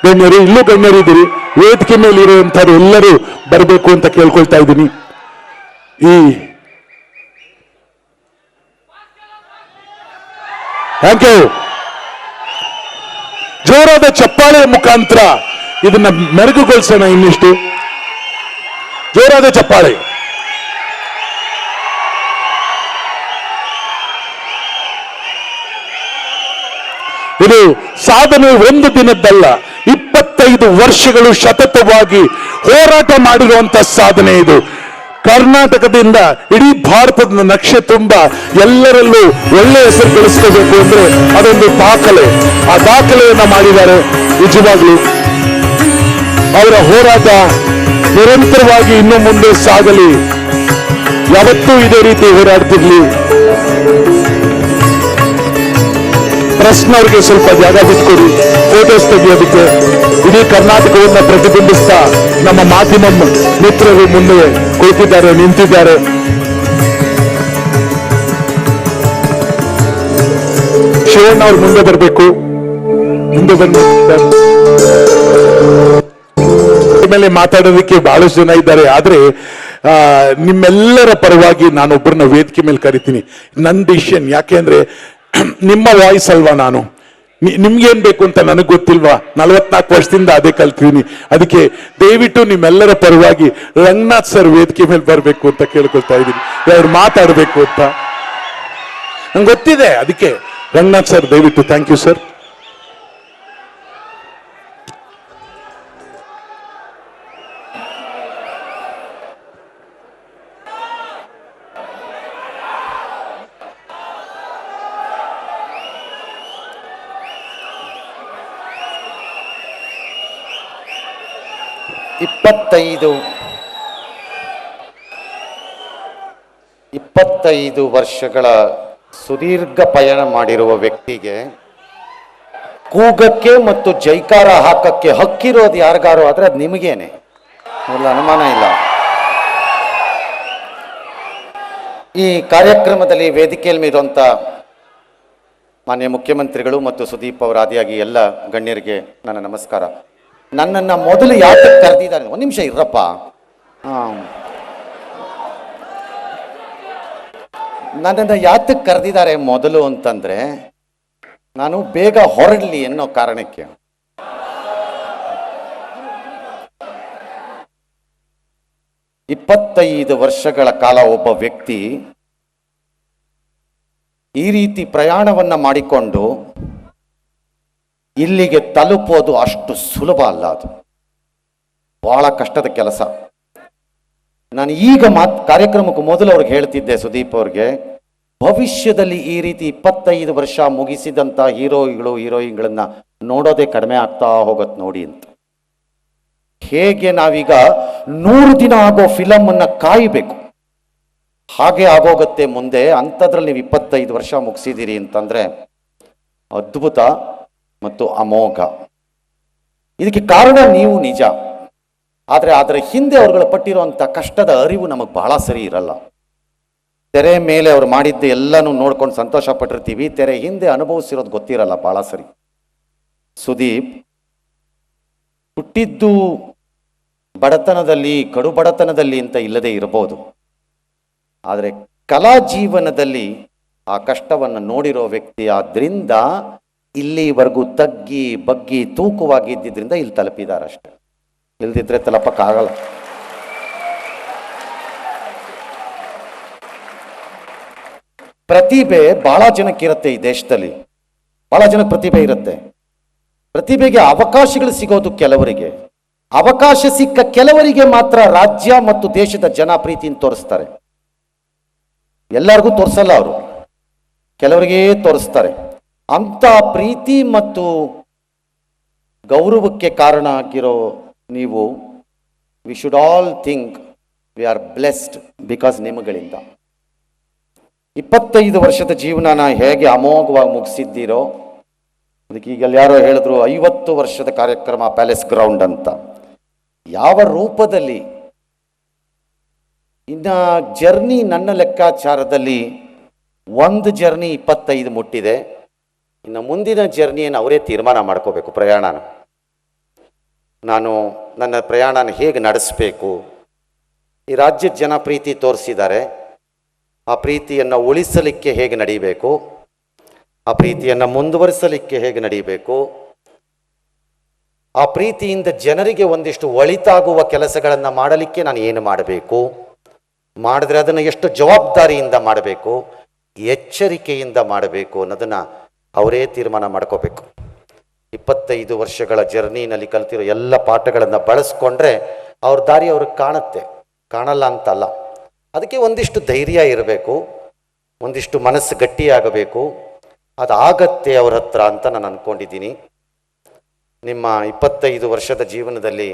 ಗಣ್ಯರು, ಇಲ್ಲೂ ಗಣ್ಯರು ಇದ್ದೀರಿ, ವೇದಿಕೆ ಮೇಲಿರುವಂತವ್ರು ಎಲ್ಲರೂ ಬರಬೇಕು ಅಂತ ಕೇಳ್ಕೊಳ್ತಾ ಇದ್ದೀನಿ. Thank you. ಜೋರಾದ ಚಪ್ಪಾಳೆಯ ಮುಖಾಂತರ ಇದನ್ನ ಮೆರುಗುಗೊಳಿಸೋಣ. ಇನ್ನಿಷ್ಟು ಜೋರಾದ ಚಪ್ಪಾಳೆ. ಇದು ಸಾಧನೆ ಒಂದು ದಿನದ್ದಲ್ಲ, 25 ವರ್ಷಗಳು ಸತತವಾಗಿ ಹೋರಾಟ ಮಾಡಿರುವಂತ ಸಾಧನೆ ಇದು. ಕರ್ನಾಟಕದಿಂದ ಇಡೀ ಭಾರತದ ನಕ್ಷೆ ತುಂಬ ಎಲ್ಲರಲ್ಲೂ ಒಳ್ಳೆ ಹೆಸರು ಗಳಿಸ್ಕೋಬೇಕು ಅಂದ್ರೆ ಅದೊಂದು ದಾಖಲೆ. ಆ ದಾಖಲೆಯನ್ನ ಮಾಡಿದ್ದಾರೆ. ನಿಜವಾಗ್ಲೂ ಅವರ ಹೋರಾಟ ನಿರಂತರವಾಗಿ ಇನ್ನು ಮುಂದೆ ಸಾಗಲಿ, ಯಾವತ್ತೂ ಇದೇ ರೀತಿ ಹೋರಾಡ್ತಿರ್ಲಿ. ಪ್ರಶ್ನವ್ರಿಗೆ ಸ್ವಲ್ಪ ಜಾಗ ಬಿಟ್ಕೊಡಿ, ಫೋಟೋಸ್ ತೆಗೆಯೋದಕ್ಕೆ. ಇಡೀ ಕರ್ನಾಟಕವನ್ನು ಪ್ರತಿಬಿಂಬಿಸ್ತಾ ನಮ್ಮ ಮಾಧ್ಯಮ ಮಿತ್ರರು ಮುಂದೆ ಕುಳಿತಿದ್ದಾರೆ, ನಿಂತಿದ್ದಾರೆ. ಶಿವಣ್ಣ ಅವ್ರು ಮುಂದೆ ಬರಬೇಕು, ಮುಂದೆ ಬಂದ ಮೇಲೆ ಮಾತಾಡೋದಕ್ಕೆ ಬಹಳಷ್ಟು ಜನ ಇದ್ದಾರೆ. ಆದ್ರೆ ನಿಮ್ಮೆಲ್ಲರ ಪರವಾಗಿ ನಾನೊಬ್ಬರನ್ನ ವೇದಿಕೆ ಮೇಲೆ ಕರಿತೀನಿ. ನನ್ನ ಡಿಸಿಷನ್, ಯಾಕೆಂದ್ರೆ ನಿಮ್ಮ ವಾಯ್ಸ್ ಅಲ್ವಾ ನಾನು. ನಿಮ್ಗೇನ್ ಬೇಕು ಅಂತ ನನಗೆ ಗೊತ್ತಿಲ್ವಾ? 44 ವರ್ಷದಿಂದ ಅದೇ ಕಲ್ತೀನಿ. ಅದಕ್ಕೆ ದಯವಿಟ್ಟು ನಿಮ್ಮೆಲ್ಲರ ಪರವಾಗಿ ರಂಗನಾಥ್ ಸರ್ ವೇದಿಕೆ ಮೇಲೆ ಬರಬೇಕು ಅಂತ ಕೇಳ್ಕೊಳ್ತಾ ಇದ್ದೀನಿ. ಅವ್ರು ಮಾತಾಡಬೇಕು ಅಂತ ನಂಗೆ ಗೊತ್ತಿದೆ. ಅದಕ್ಕೆ ರಂಗನಾಥ್ ಸರ್ ದಯವಿಟ್ಟು. Thank you sir. ಇಪ್ಪತ್ತೈದು ವರ್ಷಗಳ ಸುದೀರ್ಘ ಪಯಣ ಮಾಡಿರುವ ವ್ಯಕ್ತಿಗೆ ಕೂಗಕ್ಕೆ ಮತ್ತು ಜೈಕಾರ ಹಾಕಕ್ಕೆ ಹಕ್ಕಿರೋದು ಯಾರಿಗಾರು ಆದ್ರೆ ಅದು ನಿಮಗೇನೆ, ಮೊದಲ ಅನುಮಾನ ಇಲ್ಲ. ಈ ಕಾರ್ಯಕ್ರಮದಲ್ಲಿ ವೇದಿಕೆಯಲ್ಲಿ ಇರುವಂಥ ಮಾನ್ಯ ಮುಖ್ಯಮಂತ್ರಿಗಳು ಮತ್ತು ಸುದೀಪ್ ಅವರ ಆದಿಯಾಗಿ ಎಲ್ಲ ಗಣ್ಯರಿಗೆ ನನ್ನ ನಮಸ್ಕಾರ. ನನ್ನನ್ನು ಮೊದಲು ಯಾತಕ್ಕೆ ಕರೆದಿದ್ದಾರೆ, ಒಂದು ನಿಮಿಷ ಇರಪ್ಪ. ನನ್ನನ್ನು ಯಾತಕ್ಕೆ ಕರೆದಿದ್ದಾರೆ ಮೊದಲು ಅಂತಂದ್ರೆ, ನಾನು ಬೇಗ ಹೊರಡಲಿ ಅನ್ನೋ ಕಾರಣಕ್ಕೆ. ಇಪ್ಪತ್ತೈದು ವರ್ಷಗಳ ಕಾಲ ಒಬ್ಬ ವ್ಯಕ್ತಿ ಈ ರೀತಿ ಪ್ರಯಾಣವನ್ನ ಮಾಡಿಕೊಂಡು ಇಲ್ಲಿಗೆ ತಲುಪೋದು ಅಷ್ಟು ಸುಲಭ ಅಲ್ಲ. ಅದು ಬಹಳ ಕಷ್ಟದ ಕೆಲಸ. ನಾನು ಈಗ ಕಾರ್ಯಕ್ರಮಕ್ಕೂ ಮೊದಲು ಅವ್ರಿಗೆ ಹೇಳ್ತಿದ್ದೆ, ಸುದೀಪ್ ಅವ್ರಿಗೆ, ಭವಿಷ್ಯದಲ್ಲಿ ಈ ರೀತಿ 25 ವರ್ಷ ಮುಗಿಸಿದಂಥ ಹೀರೋಯಿನ್ಗಳನ್ನ ನೋಡೋದೇ ಕಡಿಮೆ ಆಗ್ತಾ ಹೋಗತ್ ನೋಡಿ ಅಂತ. ಹೇಗೆ ನಾವೀಗ 100 ದಿನ ಆಗೋ ಫಿಲಮ್ ಅನ್ನ ಕಾಯಬೇಕು, ಹಾಗೆ ಆಗೋಗತ್ತೆ ಮುಂದೆ. ಅಂಥದ್ರಲ್ಲಿ ನೀವು 25 ವರ್ಷ ಮುಗಿಸಿದ್ದೀರಿ ಅಂತಂದ್ರೆ ಅದ್ಭುತ ಮತ್ತು ಅಮೋಘ. ಇದಕ್ಕೆ ಕಾರಣ ನೀವು ನಿಜ, ಆದರೆ ಅದರ ಹಿಂದೆ ಅವ್ರುಗಳು ಪಟ್ಟಿರುವಂಥ ಕಷ್ಟದ ಅರಿವು ನಮಗೆ ಬಹಳ ಸರಿ ಇರಲ್ಲ. ತೆರೆ ಮೇಲೆ ಅವ್ರು ಮಾಡಿದ್ದು ಎಲ್ಲನೂ ನೋಡ್ಕೊಂಡು ಸಂತೋಷ ಪಟ್ಟಿರ್ತೀವಿ, ತೆರೆ ಹಿಂದೆ ಅನುಭವಿಸಿರೋದು ಗೊತ್ತಿರಲ್ಲ ಬಹಳ ಸರಿ. ಸುದೀಪ್ ಹುಟ್ಟಿದ್ದು ಬಡತನದಲ್ಲಿ, ಕಡು ಬಡತನದಲ್ಲಿ ಅಂತ ಇಲ್ಲದೆ ಇರಬಹುದು, ಆದರೆ ಕಲಾ ಜೀವನದಲ್ಲಿ ಆ ಕಷ್ಟವನ್ನು ನೋಡಿರೋ ವ್ಯಕ್ತಿ ಆದ್ರಿಂದ ಇಲ್ಲಿವರೆಗೂ ತಗ್ಗಿ ಬಗ್ಗಿ ತೂಕವಾಗಿ ಇದ್ದಿದ್ರಿಂದ ಇಲ್ಲಿ ತಲುಪಿದಾರಷ್ಟೆ. ಇಲ್ದಿದ್ರೆ ತಲುಪಕ್ಕಾಗಲ್ಲ. ಪ್ರತಿಭೆ ಬಹಳ ಜನಕ್ಕಿರುತ್ತೆ ಈ ದೇಶದಲ್ಲಿ, ಬಹಳ ಜನಕ್ಕೆ ಪ್ರತಿಭೆ ಇರುತ್ತೆ. ಪ್ರತಿಭೆಗೆ ಅವಕಾಶಗಳು ಸಿಗೋದು ಕೆಲವರಿಗೆ. ಅವಕಾಶ ಸಿಕ್ಕ ಕೆಲವರಿಗೆ ಮಾತ್ರ ರಾಜ್ಯ ಮತ್ತು ದೇಶದ ಜನ ಪ್ರೀತಿಯನ್ನು ತೋರಿಸ್ತಾರೆ. ಎಲ್ಲರಿಗೂ ತೋರಿಸಲ್ಲ, ಅವರು ಕೆಲವರಿಗೇ ತೋರಿಸ್ತಾರೆ. ಅಂತ ಪ್ರೀತಿ ಮತ್ತು ಗೌರವಕ್ಕೆ ಕಾರಣ ಆಗಿರೋ ನೀವು, we should all think we are blessed because ನಿಮಗಳಿಂದ 25 ವರ್ಷದ ಜೀವನನ ಹೇಗೆ ಅಮೋಘವಾಗಿ ಮುಗಿಸಿದ್ದೀರೋ. ಅದಕ್ಕೆ ಈಗ ಯಾರೋ ಹೇಳಿದ್ರು 50 ವರ್ಷದ ಕಾರ್ಯಕ್ರಮ ಪ್ಯಾಲೇಸ್ ಗ್ರೌಂಡ್ ಅಂತ. ಯಾವ ರೂಪದಲ್ಲಿ ಇನ್ನ ಜರ್ನಿ, ನನ್ನ ಲೆಕ್ಕಾಚಾರದಲ್ಲಿ ಒಂದು ಜರ್ನಿ 25 ಮುಟ್ಟಿದೆ. ಇನ್ನು ಮುಂದಿನ ಜರ್ನಿಯನ್ನು ಅವರೇ ತೀರ್ಮಾನ ಮಾಡ್ಕೋಬೇಕು. ಪ್ರಯಾಣನ ನಾನು ನನ್ನ ಪ್ರಯಾಣನ ಹೇಗೆ ನಡೆಸಬೇಕು. ಈ ರಾಜ್ಯದ ಜನ ಪ್ರೀತಿ ತೋರಿಸಿದ್ದಾರೆ, ಆ ಪ್ರೀತಿಯನ್ನು ಉಳಿಸಲಿಕ್ಕೆ ಹೇಗೆ ನಡೀಬೇಕು, ಆ ಪ್ರೀತಿಯನ್ನು ಮುಂದುವರಿಸಲಿಕ್ಕೆ ಹೇಗೆ ನಡೀಬೇಕು, ಆ ಪ್ರೀತಿಯಿಂದ ಜನರಿಗೆ ಒಂದಿಷ್ಟು ಒಳಿತಾಗುವ ಕೆಲಸಗಳನ್ನು ಮಾಡಲಿಕ್ಕೆ ನಾನು ಏನು ಮಾಡಬೇಕು, ಮಾಡಿದ್ರೆ ಅದನ್ನು ಎಷ್ಟು ಜವಾಬ್ದಾರಿಯಿಂದ ಮಾಡಬೇಕು, ಎಚ್ಚರಿಕೆಯಿಂದ ಮಾಡಬೇಕು ಅನ್ನೋದನ್ನು ಅವರೇ ತೀರ್ಮಾನ ಮಾಡ್ಕೋಬೇಕು. 25 ವರ್ಷಗಳ ಜರ್ನಿನಲ್ಲಿ ಕಲ್ತಿರೋ ಎಲ್ಲ ಪಾಠಗಳನ್ನು ಬಳಸ್ಕೊಂಡ್ರೆ ಅವ್ರ ದಾರಿ ಅವ್ರಿಗೆ ಕಾಣುತ್ತೆ, ಕಾಣಲ್ಲ ಅಂತಲ್ಲ. ಅದಕ್ಕೆ ಒಂದಿಷ್ಟು ಧೈರ್ಯ ಇರಬೇಕು, ಒಂದಿಷ್ಟು ಮನಸ್ಸು ಗಟ್ಟಿಯಾಗಬೇಕು. ಅದಾಗತ್ತೆ ಅವ್ರ ಹತ್ರ ಅಂತ ನಾನು ಅಂದ್ಕೊಂಡಿದ್ದೀನಿ. ನಿಮ್ಮ 25 ವರ್ಷದ ಜೀವನದಲ್ಲಿ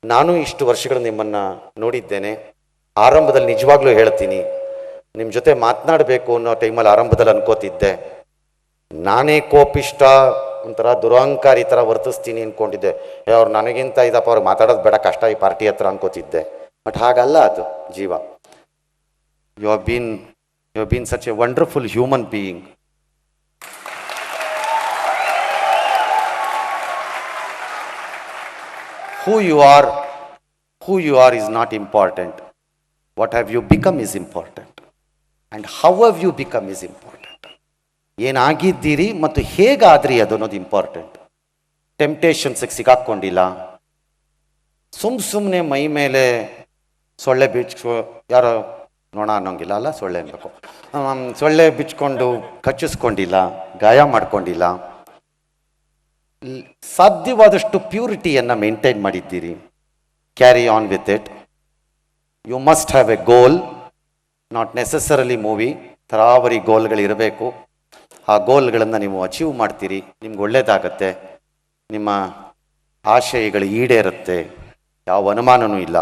ನಾನು ಇಷ್ಟು ವರ್ಷಗಳು ನಿಮ್ಮನ್ನು ನೋಡಿದ್ದೇನೆ. ಆರಂಭದಲ್ಲಿ ನಿಜವಾಗ್ಲೂ ಹೇಳ್ತೀನಿ, ನಿಮ್ಮ ಜೊತೆ ಮಾತನಾಡಬೇಕು ಅನ್ನೋ ಟೈಮಲ್ಲಿ ಆರಂಭದಲ್ಲಿ ಅನ್ಕೋತಿದ್ದೆ, ನಾನೇ ಕೋಪಿಷ್ಟ, ಒಂಥರ ದುರಹಂಕಾರಿ ಥರ ವರ್ತಿಸ್ತೀನಿ ಅಂದ್ಕೊಂಡಿದ್ದೆ. ಅವ್ರು ನನಗಿಂತ ಇದಪ್ಪ, ಅವ್ರಿಗೆ ಮಾತಾಡೋದು ಬೇಡ, ಕಷ್ಟ ಈ ಪಾರ್ಟಿ ಹತ್ರ ಅನ್ಕೋತಿದ್ದೆ. ಬಟ್ ಹಾಗಲ್ಲ ಅದು ಜೀವ. You have been such a wonderful human being. Who you are is not important. What have you become is important. And how have you become is important. ಏನಾಗಿದ್ದೀರಿ ಮತ್ತು ಹೇಗಾದ್ರಿ ಅದು ಅನ್ನೋದು ಇಂಪಾರ್ಟೆಂಟ್. ಟೆಂಪ್ಟೇಷನ್ಸ್ಗೆ ಸಿಗಾಕೊಂಡಿಲ್ಲ, ಸುಮ್ಮನೆ ಮೈ ಮೇಲೆ ಸೊಳ್ಳೆ ಯಾರೋ ನೋಣ ಅನ್ನೋಂಗಿಲ್ಲ ಅಲ್ಲ, ಸೊಳ್ಳೆ ಅನ್ಬೇಕು, ಸೊಳ್ಳೆ ಬಿಚ್ಕೊಂಡು ಕಚ್ಚಿಸ್ಕೊಂಡಿಲ್ಲ, ಗಾಯ ಮಾಡ್ಕೊಂಡಿಲ್ಲ. ಸಾಧ್ಯವಾದಷ್ಟು ಪ್ಯೂರಿಟಿಯನ್ನು ಮೇಂಟೈನ್ ಮಾಡಿದ್ದೀರಿ. Carry on with it. You must have a goal, not necessarily movie. ತರಾವರಿ ಗೋಲ್ಗಳಿರಬೇಕು. ಆ ಗೋಲ್ಗಳನ್ನು ನೀವು ಅಚೀವ್ ಮಾಡ್ತೀರಿ, ನಿಮ್ಗೆ ಒಳ್ಳೆಯದಾಗತ್ತೆ, ನಿಮ್ಮ ಆಶಯಗಳು ಈಡೇರುತ್ತೆ. ಯಾವ ಅನುಮಾನನೂ ಇಲ್ಲ.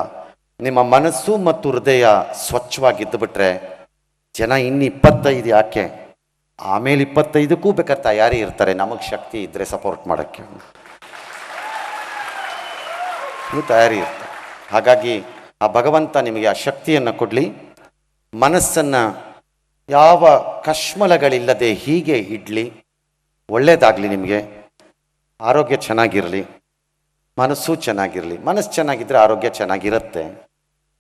ನಿಮ್ಮ ಮನಸ್ಸು ಮತ್ತು ಹೃದಯ ಸ್ವಚ್ಛವಾಗಿದ್ದು ಬಿಟ್ರೆ ಜನ ಇನ್ನು 25 ಯಾಕೆ, ಆಮೇಲೆ 25ಕ್ಕೂ ಬೇಕಾದ್ರೆ ತಯಾರಿ ಇರ್ತಾರೆ. ನಮಗೆ ಶಕ್ತಿ ಇದ್ದರೆ ಸಪೋರ್ಟ್ ಮಾಡೋಕ್ಕೆ ನೀವು ತಯಾರಿ ಇರ್ತಾರೆ. ಹಾಗಾಗಿ ಆ ಭಗವಂತ ನಿಮಗೆ ಆ ಶಕ್ತಿಯನ್ನು ಕೊಡಲಿ. ಮನಸ್ಸನ್ನು ಯಾವ ಕಶ್ಮಲಗಳಿಲ್ಲದೆ ಹೀಗೆ ಇಡಲಿ. ಒಳ್ಳೆಯದಾಗಲಿ, ನಿಮಗೆ ಆರೋಗ್ಯ ಚೆನ್ನಾಗಿರಲಿ, ಮನಸ್ಸು ಚೆನ್ನಾಗಿರಲಿ. ಮನಸ್ಸು ಚೆನ್ನಾಗಿದ್ದರೆ ಆರೋಗ್ಯ ಚೆನ್ನಾಗಿರುತ್ತೆ.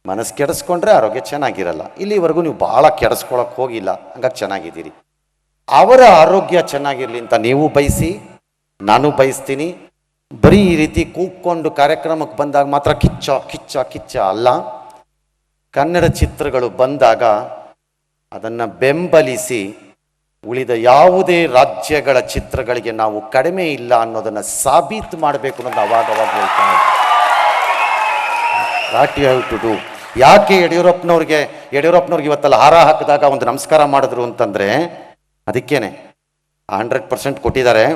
ಮನಸ್ಸು ಕೆಡಿಸ್ಕೊಂಡ್ರೆ ಆರೋಗ್ಯ ಚೆನ್ನಾಗಿರಲ್ಲ. ಇಲ್ಲಿವರೆಗೂ ನೀವು ಭಾಳ ಕೆಡಿಸ್ಕೊಳಕ್ಕೆ ಹೋಗಿಲ್ಲ, ಹಂಗಾಗಿ ಚೆನ್ನಾಗಿದ್ದೀರಿ. ಅವರ ಆರೋಗ್ಯ ಚೆನ್ನಾಗಿರಲಿ ಅಂತ ನೀವು ಬಯಸಿ, ನಾನು ಬಯಸ್ತೀನಿ. ಬರೀ ಈ ರೀತಿ ಕೂಗ್ಕೊಂಡು ಕಾರ್ಯಕ್ರಮಕ್ಕೆ ಬಂದಾಗ ಮಾತ್ರ ಕಿಚ್ಚ ಕಿಚ್ಚ ಕಿಚ್ಚ ಅಲ್ಲ. ಕನ್ನಡ ಚಿತ್ರಗಳು ಬಂದಾಗ ಅದನ್ನು ಬೆಂಬಲಿಸಿ ಉಳಿದ ಯಾವುದೇ ರಾಜ್ಯಗಳ ಚಿತ್ರಗಳಿಗೆ ನಾವು ಕಡಿಮೆ ಇಲ್ಲ ಅನ್ನೋದನ್ನು ಸಾಬೀತು ಮಾಡಬೇಕು ಅನ್ನೋದು ಅವಾಗವಾಗ ಹೇಳ್ತಾ what you have to do. ಯಾಕೆ ಯಡಿಯೂರಪ್ಪನವ್ರಿಗೆ ಇವತ್ತೆಲ್ಲ ಹಾರ ಹಾಕಿದಾಗ ಒಂದು ನಮಸ್ಕಾರ ಮಾಡಿದ್ರು ಅಂತಂದರೆ ಅದಕ್ಕೇನೆ 100% ಕೊಟ್ಟಿದ್ದಾರೆ,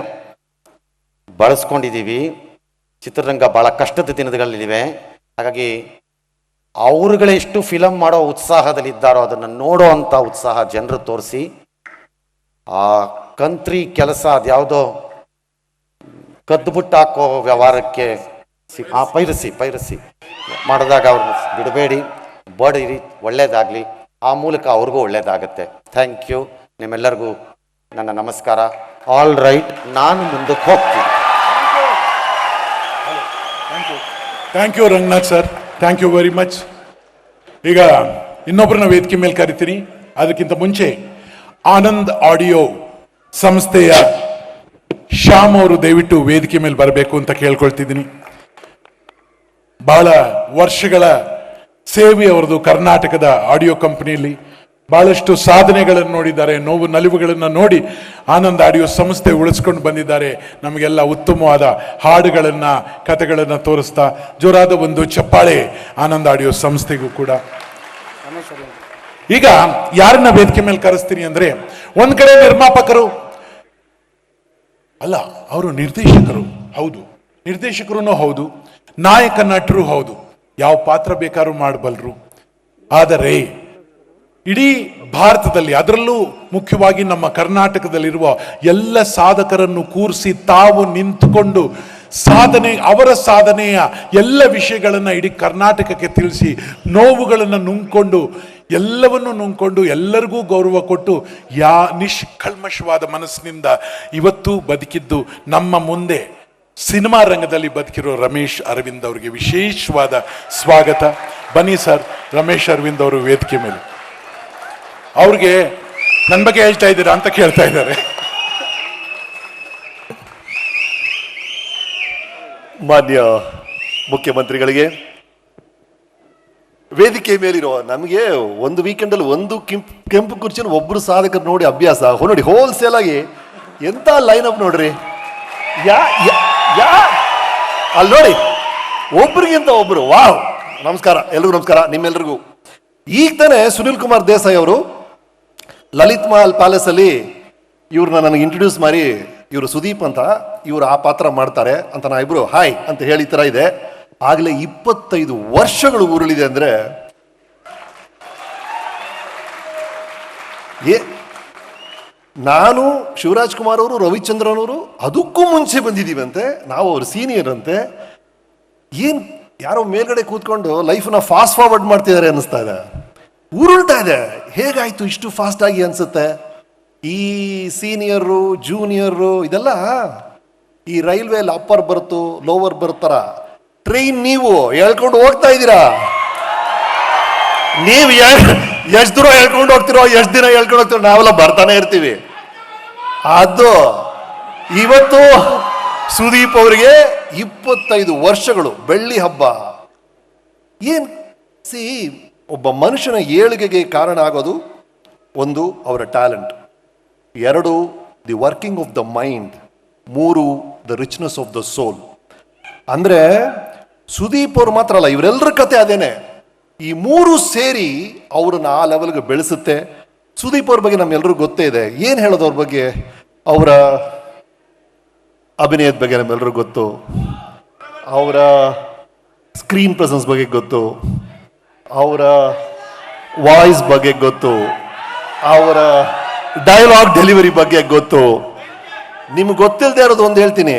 ಬಳಸ್ಕೊಂಡಿದ್ದೀವಿ. ಚಿತ್ರರಂಗ ಭಾಳ ಕಷ್ಟದ ದಿನಗಳಲ್ಲಿವೆ. ಹಾಗಾಗಿ ಅವ್ರುಗಳೆಷ್ಟು ಫಿಲಮ್ ಮಾಡೋ ಉತ್ಸಾಹದಲ್ಲಿದ್ದಾರೋ ಅದನ್ನು ನೋಡೋ ಅಂಥ ಉತ್ಸಾಹ ಜನರು ತೋರಿಸಿ. ಆ ಕಂತ್ರಿ ಕೆಲಸ ಅದ್ಯಾವುದೋ ಕದ್ದುಬಿಟ್ಟು ಹಾಕೋ ವ್ಯವಹಾರಕ್ಕೆ ಪೈರಸಿ ಮಾಡಿದಾಗ ಅವ್ರನ್ನ ಬಿಡಬೇಡಿ, ಬಡಿರಿ, ಒಳ್ಳೇದಾಗಲಿ. ಆ ಮೂಲಕ ಅವ್ರಿಗೂ ಒಳ್ಳೇದಾಗತ್ತೆ. Thank you. ನಿಮ್ಮೆಲ್ಲರಿಗೂ ನನ್ನ ನಮಸ್ಕಾರ. ಆಲ್ ರೈಟ್, ನಾನು ಮುಂದಕ್ಕೆ ಹೋಗ್ತೀನಿ. Thank you Ranganath sir, thank you very much. ಈಗ ಇನ್ನೊಬ್ಬರನ್ನ ವೇದಿಕೆ ಮೇಲೆ ಕರಿತೀನಿ. ಅದಕ್ಕಿಂತ ಮುಂಚೆ ಆನಂದ್ ಆಡಿಯೋ ಸಂಸ್ಥೆಯ ಶ್ಯಾಮ್ ಅವರು ದಯವಿಟ್ಟು ವೇದಿಕೆ ಮೇಲೆ ಬರಬೇಕು ಅಂತ ಕೇಳ್ಕೊಳ್ತಿದ್ದೀನಿ. ಬಹಳ ವರ್ಷಗಳ ಸೇವೆ ಅವರದು ಕರ್ನಾಟಕದ ಆಡಿಯೋ ಕಂಪನಿಯಲ್ಲಿ. ಬಹಳಷ್ಟು ಸಾಧನೆಗಳನ್ನು ನೋಡಿದ್ದಾರೆ, ನೋವು ನಲಿವುಗಳನ್ನು ನೋಡಿ ಆನಂದ್ ಆಡಿಯೋ ಸಂಸ್ಥೆ ಉಳಿಸ್ಕೊಂಡು ಬಂದಿದ್ದಾರೆ. ನಮಗೆಲ್ಲ ಉತ್ತಮವಾದ ಹಾಡುಗಳನ್ನು, ಕಥೆಗಳನ್ನು ತೋರಿಸ್ತಾ ಜೋರಾದ ಒಂದು ಚಪ್ಪಾಳೆ ಆನಂದ್ ಆಡಿಯೋ ಸಂಸ್ಥೆಗೂ ಕೂಡ. ಈಗ ಯಾರನ್ನ ವೇದಿಕೆ ಮೇಲೆ ಕರೆಸ್ತೀನಿ ಅಂದ್ರೆ, ಒಂದ್ ಕಡೆ ನಿರ್ಮಾಪಕರು ಅಲ್ಲ, ಅವರು ನಿರ್ದೇಶಕರು ಹೌದು, ನಿರ್ದೇಶಕರು ಹೌದು, ನಾಯಕ ನಟರು ಹೌದು, ಯಾವ ಪಾತ್ರ ಬೇಕಾದ್ರೂ ಮಾಡಬಲ್ಲರು. ಆದರೆ ಇಡೀ ಭಾರತದಲ್ಲಿ, ಅದರಲ್ಲೂ ಮುಖ್ಯವಾಗಿ ನಮ್ಮ ಕರ್ನಾಟಕದಲ್ಲಿರುವ ಎಲ್ಲ ಸಾಧಕರನ್ನು ಕೂರಿಸಿ ತಾವು ನಿಂತುಕೊಂಡು ಅವರ ಸಾಧನೆಯ ಎಲ್ಲ ವಿಷಯಗಳನ್ನು ಇಡೀ ಕರ್ನಾಟಕಕ್ಕೆ ತಿಳಿಸಿ, ನೋವುಗಳನ್ನು ನುಂಗ್ಕೊಂಡು, ಎಲ್ಲವನ್ನೂ ನುಂಗ್ಕೊಂಡು ಎಲ್ಲರಿಗೂ ಗೌರವ ಕೊಟ್ಟು ನಿಷ್ಕಲ್ಮಶವಾದ ಮನಸ್ಸಿನಿಂದ ಇವತ್ತು ಬದುಕಿದ್ದು ನಮ್ಮ ಮುಂದೆ ಸಿನಿಮಾ ರಂಗದಲ್ಲಿ ಬದುಕಿರೋ ರಮೇಶ್ ಅರವಿಂದ್ ಅವರಿಗೆ ವಿಶೇಷವಾದ ಸ್ವಾಗತ. ಬನ್ನಿ ಸರ್, ರಮೇಶ್ ಅರವಿಂದ್ ಅವರು ವೇದಿಕೆ ಮೇಲೆ. ಅವ್ರಿಗೆ ನನ್ನ ಬಗ್ಗೆ ಹೇಳ್ತಾ ಇದ್ದೀರಾ ಅಂತ ಕೇಳ್ತಾ ಇದ್ದಾರೆ. ಮಾನ್ಯ ಮುಖ್ಯಮಂತ್ರಿಗಳಿಗೆ, ವೇದಿಕೆ ಮೇಲಿರೋ ನಮಗೆ ಒಂದು ವೀಕೆಂಡಲ್ಲಿ ಒಂದು ಕೆಂಪು ಕುರ್ಚಿನ ಒಬ್ರು ಸಾಧಕರು ನೋಡಿ ಅಭ್ಯಾಸ. ನೋಡಿ ಹೋಲ್ಸೇಲ್ ಆಗಿ ಎಂತ ಲೈನ್ ಅಪ್ ನೋಡ್ರಿ. ಅಲ್ಲಿ ನೋಡಿ, ಒಬ್ರಿಗಿಂತ ಒಬ್ರು. ವಾವ್, ನಮಸ್ಕಾರ ಎಲ್ರಿಗೂ ನಮಸ್ಕಾರ. ನಿಮ್ಮೆಲ್ರಿಗೂ ಈಗ ತಾನೇ ಸುನಿಲ್ ಕುಮಾರ್ ದೇಸಾಯಿ ಅವರು ಲಲಿತ್ ಮಹಲ್ ಪ್ಯಾಲೇಸ್ ಅಲ್ಲಿ ಇವ್ರನ್ನ ನನಗೆ ಇಂಟ್ರೊಡ್ಯೂಸ್ ಮಾಡಿ, ಇವರು ಸುದೀಪ್ ಅಂತ, ಇವರು ಆ ಪಾತ್ರ ಮಾಡ್ತಾರೆ ಅಂತ ನಾ ಇಬ್ರು ಹಾಯ್ ಅಂತ ಹೇಳಿ ತರ ಇದೆ. ಆಗಲೇ 25 ವರ್ಷಗಳು ಉರುಳಿದೆ ಅಂದ್ರೆ ನಾನು ಶಿವರಾಜ್ ಕುಮಾರ್ ಅವರು, ರವಿಚಂದ್ರನ್ ಅವರು ಅದಕ್ಕೂ ಮುಂಚೆ ಬಂದಿದ್ದೀವಂತೆ. ನಾವು ಅವ್ರ ಸೀನಿಯರ್ ಅಂತೆ. ಏನ್ ಯಾರೋ ಮೇಲ್ಗಡೆ ಕೂತ್ಕೊಂಡು ಲೈಫ್ನ ಫಾಸ್ಟ್ ಫಾರ್ವರ್ಡ್ ಮಾಡ್ತಿದ್ದಾರೆ ಅನ್ನಿಸ್ತಾ ಇದೆ, ಉರುಳ್ತಾ ಇದೆ. ಹೇಗಾಯ್ತು ಇಷ್ಟು ಫಾಸ್ಟ್ ಆಗಿ ಅನ್ಸುತ್ತೆ. ಈ ಸೀನಿಯರು ಜೂನಿಯರು ಇದೆಲ್ಲ ಈ ರೈಲ್ವೆಯಲ್ಲಿ ಅಪ್ಪರ್ ಬರ್ತು ಲೋವರ್ ಬರ್ತಾರ ಟ್ರೈನ್ ನೀವು ಹೇಳ್ಕೊಂಡು ಹೋಗ್ತಾ ಇದ್ದೀರಾ. ನೀವು ಎಷ್ಟು ದೂರ ಹೇಳ್ಕೊಂಡು ಹೋಗ್ತಿರೋ, ಎಷ್ಟು ದಿನ ಹೇಳ್ಕೊಂಡು ಹೋಗ್ತಿರೋ, ನಾವೆಲ್ಲ ಬರ್ತಾನೆ ಇರ್ತೀವಿ. ಅದು ಇವತ್ತು ಸುದೀಪ್ ಅವರಿಗೆ 25 ವರ್ಷಗಳು ಬೆಳ್ಳಿ ಹಬ್ಬ. ಏನ್ ಒಬ್ಬ ಮನುಷ್ಯನ ಏಳಿಗೆಗೆ ಕಾರಣ ಆಗೋದು ಒಂದು ಅವರ talent, 2 the working of the mind, 3 the richness of the soul. ಅಂದ್ರೆ ಸುದೀಪ್ ಅವ್ರು ಮಾತ್ರ ಅಲ್ಲ, ಇವರೆಲ್ಲರ ಕತೆ ಅದೇನೆ. ಈ 3 ಸೇರಿ ಅವ್ರನ್ನ ಆ ಲೆವೆಲ್ಗೆ ಬೆಳೆಸುತ್ತೆ. ಸುದೀಪ್ ಅವ್ರ ಬಗ್ಗೆ ನಮ್ಮೆಲ್ಲರಿಗೂ ಗೊತ್ತೇ ಇದೆ. ಏನು ಹೇಳೋದು ಅವ್ರ ಬಗ್ಗೆ? ಅವರ ಅಭಿನಯದ ಬಗ್ಗೆ ನಮ್ಮೆಲ್ಲರಿಗೂ ಗೊತ್ತು, ಅವರ ಸ್ಕ್ರೀನ್ ಪ್ರೆಸೆನ್ಸ್ ಬಗ್ಗೆ ಗೊತ್ತು, ಅವರ ವಾಯ್ಸ್ ಬಗ್ಗೆ ಗೊತ್ತು, ಅವರ ಡೈಲಾಗ್ ಡೆಲಿವರಿ ಬಗ್ಗೆ ಗೊತ್ತು. ನಿಮ್ಗೆ ಗೊತ್ತಿಲ್ಲದೆ ಇರೋದು ಒಂದು ಹೇಳ್ತೀನಿ,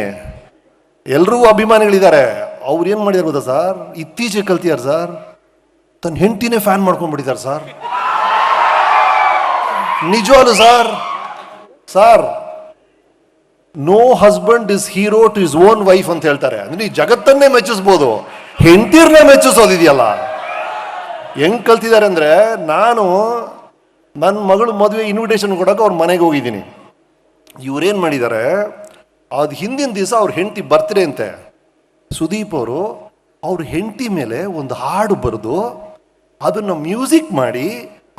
ಎಲ್ಲರೂ ಅಭಿಮಾನಿಗಳಿದ್ದಾರೆ. ಅವ್ರು ಏನು ಮಾಡಿದಾರೆ ಗೊತ್ತಾ ಸರ್, ಇತ್ತೀಚೆಗೆ ಕಲ್ತಿದ್ದಾರೆ ಸರ್, ತನ್ನ ಹೆಂಡತಿನೇ ಫ್ಯಾನ್ ಮಾಡ್ಕೊಂಡ್ಬಿಟ್ಟಿದ್ದಾರೆ ಸರ್. ನಿಜವಾಗ್ಲು sir no husband is hero to is own wife ಅಂತ ಹೇಳ್ತಾರೆ. ಅಂದ್ರೆ ಈ ಜಗತ್ತನ್ನೇ ಮೆಚ್ಚಿಸ್ಬೋದು, ಹೆಂಡತಿರ್ನೇ ಮೆಚ್ಚಿಸೋದಿದೆಯಲ್ಲ. ಹೆಂಗ್ ಕಲ್ತಿದ್ದಾರೆ ಅಂದ್ರೆ, ನಾನು ನನ್ನ ಮಗಳು ಮದುವೆ ಇನ್ವಿಟೇಷನ್ ಕೊಡೋಕೆ ಅವ್ರ ಮನೆಗೆ ಹೋಗಿದ್ದೀನಿ. ಇವ್ರೇನು ಮಾಡಿದ್ದಾರೆ, ಅದು ಹಿಂದಿನ ದಿವಸ ಅವ್ರ ಹೆಂಡತಿ ಬರ್ತ್ಡೇ ಅಂತೆ. ಸುದೀಪ್ ಅವರು ಅವ್ರ ಹೆಂಡತಿ ಮೇಲೆ ಒಂದು ಹಾಡು ಬರೆದು ಅದನ್ನು ಮ್ಯೂಸಿಕ್ ಮಾಡಿ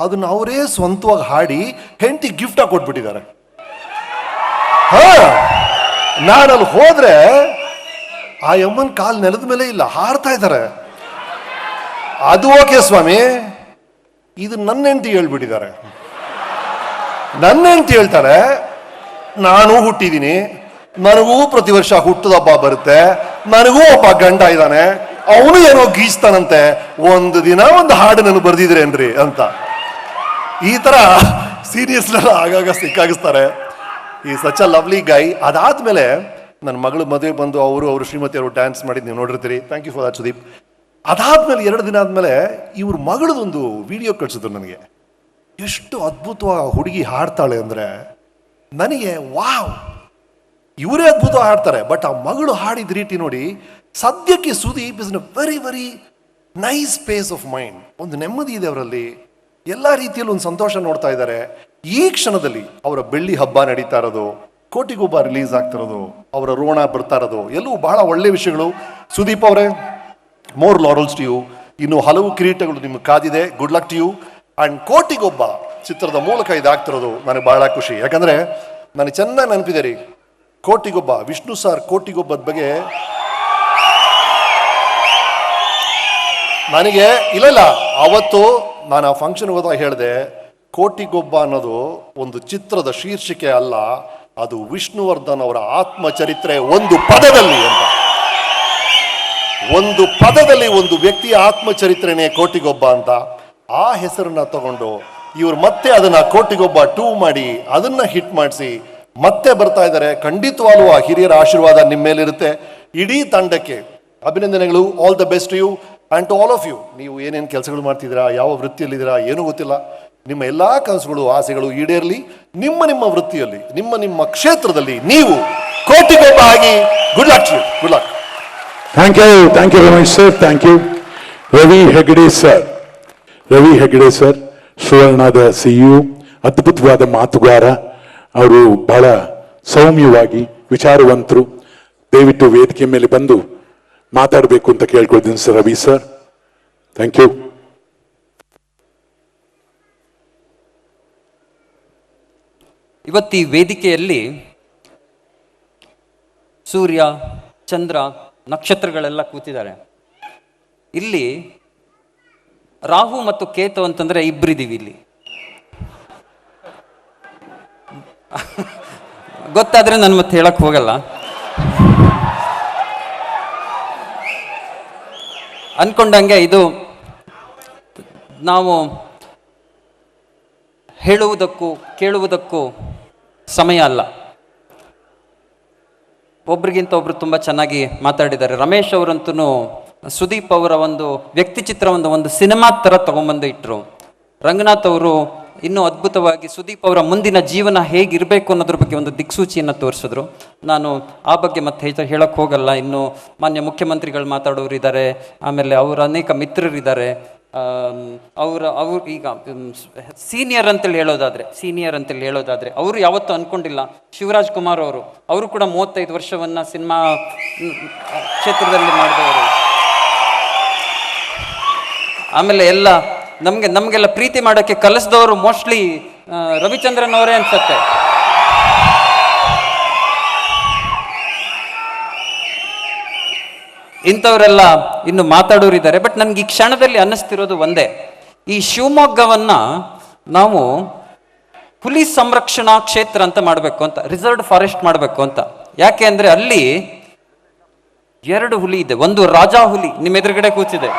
ಅದನ್ನು ಅವರೇ ಸ್ವಂತವಾಗಿ ಹಾಡಿ ಹೆಂಡತಿ ಗಿಫ್ಟ್ ಆಗಿ ಕೊಟ್ಬಿಟ್ಟಿದ್ದಾರೆ. ನಾನಲ್ಲಿ ಹೋದ್ರೆ ಆ ಯಮ್ಮನ ಕಾಲ್ ನೆಲದ ಮೇಲೆ ಇಲ್ಲ, ಹಾರ್ತಾ ಇದ್ದಾರೆ. ಅದು ಓಕೆ ಸ್ವಾಮಿ, ಇದು ನನ್ನ ಹೆಂಡತಿ ಹೇಳ್ಬಿಟ್ಟಿದ್ದಾರೆ. ನನ್ನ ಹೆಂಡತಿ ಹೇಳ್ತಾರೆ, ನಾನು ಹುಟ್ಟಿದ್ದೀನಿ, ನನಗೂ ಪ್ರತಿ ವರ್ಷ ಹುಟ್ಟದ ಹಬ್ಬ ಬರುತ್ತೆ, ನನಗೂ ಒಬ್ಬ ಗಂಡ ಇದ್ದಾನೆ, ಅವನು ಏನೋ ಗೀಚ್ತಾನಂತೆ, ಒಂದು ದಿನ ಒಂದು ಹಾಡು ನನಗೆ ಬರ್ದಿದ್ರೇನ್ರಿ ಅಂತ. ಈ ತರ ಸೀರಿಯಸ್ನೆಲ್ಲ ಆಗಾಗ ಸಿಕ್ಕಾಗಿಸ್ತಾರೆ. ಈ ಸಚ್ ಅ ಲವ್ಲಿ ಗೈ. ಅದಾದ್ಮೇಲೆ ನನ್ನ ಮಗಳು ಮದುವೆ ಬಂದು ಅವರು ಶ್ರೀಮತಿ ಅವರು ಡ್ಯಾನ್ಸ್ ಮಾಡಿದ್ದು ನೀವು ನೋಡಿರ್ತೀರಿ. Thank you for that Sudeep. ಅದಾದ್ಮೇಲೆ 2 ದಿನ ಆದ್ಮೇಲೆ ಇವ್ರ ಮಗಳದೊಂದು ವಿಡಿಯೋ ಕಳಿಸಿದ್ರು ನನಗೆ. ಎಷ್ಟು ಅದ್ಭುತವಾಗಿ ಹುಡುಗಿ ಹಾಡ್ತಾಳೆ ಅಂದ್ರೆ ನನಗೆ ವಾವ್, ಇವರೇ ಅದ್ಭುತವಾಗಿ ಹಾಡ್ತಾರೆ. ಬಟ್ ಆ ಮಗಳು ಹಾಡಿದ ರೀತಿ ನೋಡಿ, ಸದ್ಯಕ್ಕೆ Sudeep is in a very very nice space of mind. ಒಂದು ನೆಮ್ಮದಿ ಇದೆ ಅವರಲ್ಲಿ, ಎಲ್ಲ ರೀತಿಯಲ್ಲೂ ಒಂದು ಸಂತೋಷ ನೋಡ್ತಾ ಇದ್ದಾರೆ. ಈ ಕ್ಷಣದಲ್ಲಿ ಅವರ ಬೆಳ್ಳಿ ಹಬ್ಬ ನಡೀತಾ ಇರೋದು, ಕೋಟಿಗೊಬ್ಬ ರಿಲೀಸ್ ಆಗ್ತಿರೋದು, ಅವರ ರೋಣ ಬರ್ತಾ ಇರೋದು, ಎಲ್ಲವೂ ಬಹಳ ಒಳ್ಳೆ ವಿಷಯಗಳು. ಸುದೀಪ್ ಅವರೇ, ಮೋರ್ ಲಾರಲ್ಸ್ ಟು ಯು. ಇನ್ನು ಹಲವು ಕಿರೀಟಗಳು ನಿಮ್ಗೆ ಕಾದಿದೆ. Good luck to you. And Kotigobba ಚಿತ್ರದ ಮೂಲಕ ಇದಾಗ್ತಿರೋದು ನನಗೆ ಬಹಳ ಖುಷಿ. ಯಾಕಂದ್ರೆ ನನಗೆ ಚೆನ್ನಾಗಿ ನೆನಪಿದೆ ರೀ, ಕೋಟಿಗೊಬ್ಬ ವಿಷ್ಣು ಸರ್ ಕೋಟಿಗೊಬ್ಬದ ಬಗ್ಗೆ ನನಗೆ ಇಲ್ಲ ಅವತ್ತು ನಾನು ಆ ಫಂಕ್ಷನ್ ಹೋದಾಗ ಹೇಳಿದೆ, ಕೋಟಿಗೊಬ್ಬ ಅನ್ನೋದು ಒಂದು ಚಿತ್ರದ ಶೀರ್ಷಿಕೆ ಅಲ್ಲ, ಅದು ವಿಷ್ಣುವರ್ಧನ್ ಅವರ ಆತ್ಮಚರಿತ್ರೆ ಒಂದು ಪದದಲ್ಲಿ ಅಂತ. ಒಂದು ಪದದಲ್ಲಿ ಒಂದು ವ್ಯಕ್ತಿಯ ಆತ್ಮಚರಿತ್ರೆನೇ ಕೋಟಿಗೊಬ್ಬ ಅಂತ. ಆ ಹೆಸರನ್ನ ತಗೊಂಡು ಇವರು ಮತ್ತೆ ಅದನ್ನ ಕೋಟಿಗೊಬ್ಬ 2 ಮಾಡಿ ಅದನ್ನ ಹಿಟ್ ಮಾಡಿಸಿ ಮತ್ತೆ ಬರ್ತಾ ಇದ್ದಾರೆ. ಖಂಡಿತವಾಗ್ಲೂ ಆ ಹಿರಿಯರ ಆಶೀರ್ವಾದ ನಿಮ್ಮ ಮೇಲಿರುತ್ತೆ. ಇಡೀ ತಂಡಕ್ಕೆ ಅಭಿನಂದನೆಗಳು. All the best to you and to all of you. ನೀವು ಏನೇನು ಕೆಲಸಗಳು ಮಾಡ್ತಿದ್ದೀರಾ, ಯಾವ ವೃತ್ತಿಯಲ್ಲಿದ್ದೀರಾ ಏನೂ ಗೊತ್ತಿಲ್ಲ, ನಿಮ್ಮ ಎಲ್ಲ ಕನಸುಗಳು ಆಸೆಗಳು ಈಡೇರಲಿ. ನಿಮ್ಮ ವೃತ್ತಿಯಲ್ಲಿ, ನಿಮ್ಮ ಕ್ಷೇತ್ರದಲ್ಲಿ ನೀವು ಕೋಟಿಗೊಬ್ಬ ಆಗಿ. Good luck to you. Good luck. Thank you Ramesh sir. Thank you. Ravi Hegde sir ಸುವರ್ಣದ ಸಿಇಒ, ಅದ್ಭುತವಾದ ಮಾತುಗಾರ. ಅವರು ಬಹಳ ಸೌಮ್ಯವಾಗಿ ವಿಚಾರವಂತರು. ದಯವಿಟ್ಟು ವೇದಿಕೆ ಮೇಲೆ ಬಂದು ಮಾತಾಡಬೇಕು ಅಂತ ಕೇಳ್ಕೊಳ್ತೀನಿ sir. Ravi sir, thank you. ಇವತ್ತು ಈ ವೇದಿಕೆಯಲ್ಲಿ ಸೂರ್ಯ, ಚಂದ್ರ, ನಕ್ಷತ್ರಗಳೆಲ್ಲ ಕೂತಿದ್ದಾರೆ. ಇಲ್ಲಿ ರಾಹು ಮತ್ತು ಕೇತು ಅಂತಂದ್ರೆ ಇಬ್ಬರಿದ್ದೀವಿ ಇಲ್ಲಿ. ಗೊತ್ತಾದ್ರೆ ನಾನು ಮತ್ತೆ ಹೇಳಕ್ ಹೋಗಲ್ಲ. ಅನ್ಕೊಂಡಂಗೆ ಇದು ನಾವು ಹೇಳುವುದಕ್ಕೂ ಕೇಳುವುದಕ್ಕೂ ಸಮಯ ಅಲ್ಲ. ಒಬ್ರಿಗಿಂತ ಒಬ್ರು ತುಂಬ ಚೆನ್ನಾಗಿ ಮಾತಾಡಿದ್ದಾರೆ. ರಮೇಶ್ ಅವರಂತೂ ಸುದೀಪ್ ಅವರ ಒಂದು ವ್ಯಕ್ತಿ ಚಿತ್ರವನ್ನು ಒಂದು ಸಿನಿಮಾ ಥರ ತಗೊಂಬಂದು ಇಟ್ಟರು. ರಂಗನಾಥ್ ಅವರು ಇನ್ನೂ ಅದ್ಭುತವಾಗಿ ಸುದೀಪ್ ಅವರ ಮುಂದಿನ ಜೀವನ ಹೇಗಿರಬೇಕು ಅನ್ನೋದ್ರ ಬಗ್ಗೆ ಒಂದು ದಿಕ್ಸೂಚಿಯನ್ನು ತೋರಿಸಿದ್ರು. ನಾನು ಆ ಬಗ್ಗೆ ಮತ್ತೆ ಹೇಳಕ್ಕೆ ಹೋಗಲ್ಲ. ಇನ್ನು ಮಾನ್ಯ ಮುಖ್ಯಮಂತ್ರಿಗಳು ಮಾತಾಡೋರು ಇದ್ದಾರೆ, ಆಮೇಲೆ ಅವರ ಅನೇಕ ಮಿತ್ರರಿದ್ದಾರೆ. ಅವರು ಈಗ ಸೀನಿಯರ್ ಅಂತೇಳಿ ಹೇಳೋದಾದ್ರೆ ಅವರು ಯಾವತ್ತೂ ಅನ್ಕೊಂಡಿಲ್ಲ. ಶಿವರಾಜ್ ಕುಮಾರ್ ಅವರು ಕೂಡ 35 ವರ್ಷವನ್ನ ಸಿನಿಮಾ ಕ್ಷೇತ್ರದಲ್ಲಿ ಮಾಡಿದವರು. ಆಮೇಲೆ ಎಲ್ಲ ನಮಗೆಲ್ಲ ಪ್ರೀತಿ ಮಾಡೋಕ್ಕೆ ಕಲಿಸಿದವರು ಮೋಸ್ಟ್ಲಿ ರವಿಚಂದ್ರನ್ ಅವರೇ ಅನ್ಸತ್ತೆ. ಇಂಥವರೆಲ್ಲ ಇನ್ನು ಮಾತಾಡೋರಿದ್ದಾರೆ. ಬಟ್ ನನ್ಗೆ ಈ ಕ್ಷಣದಲ್ಲಿ ಅನ್ನಿಸ್ತಿರೋದು ಒಂದೇ, ಈ ಶಿವಮೊಗ್ಗವನ್ನ ನಾವು ಹುಲಿ ಸಂರಕ್ಷಣಾ ಕ್ಷೇತ್ರ ಅಂತ ಮಾಡಬೇಕು ಅಂತ, ರಿಸರ್ವ್ಡ್ ಫಾರೆಸ್ಟ್ ಮಾಡಬೇಕು ಅಂತ. ಯಾಕೆ ಅಂದ್ರೆ ಅಲ್ಲಿ 2 ಹುಲಿ ಇದೆ. ಒಂದು ರಾಜ ಹುಲಿ ನಿಮ್ಮ ಎದುರುಗಡೆ ಕೂತಿದೆ,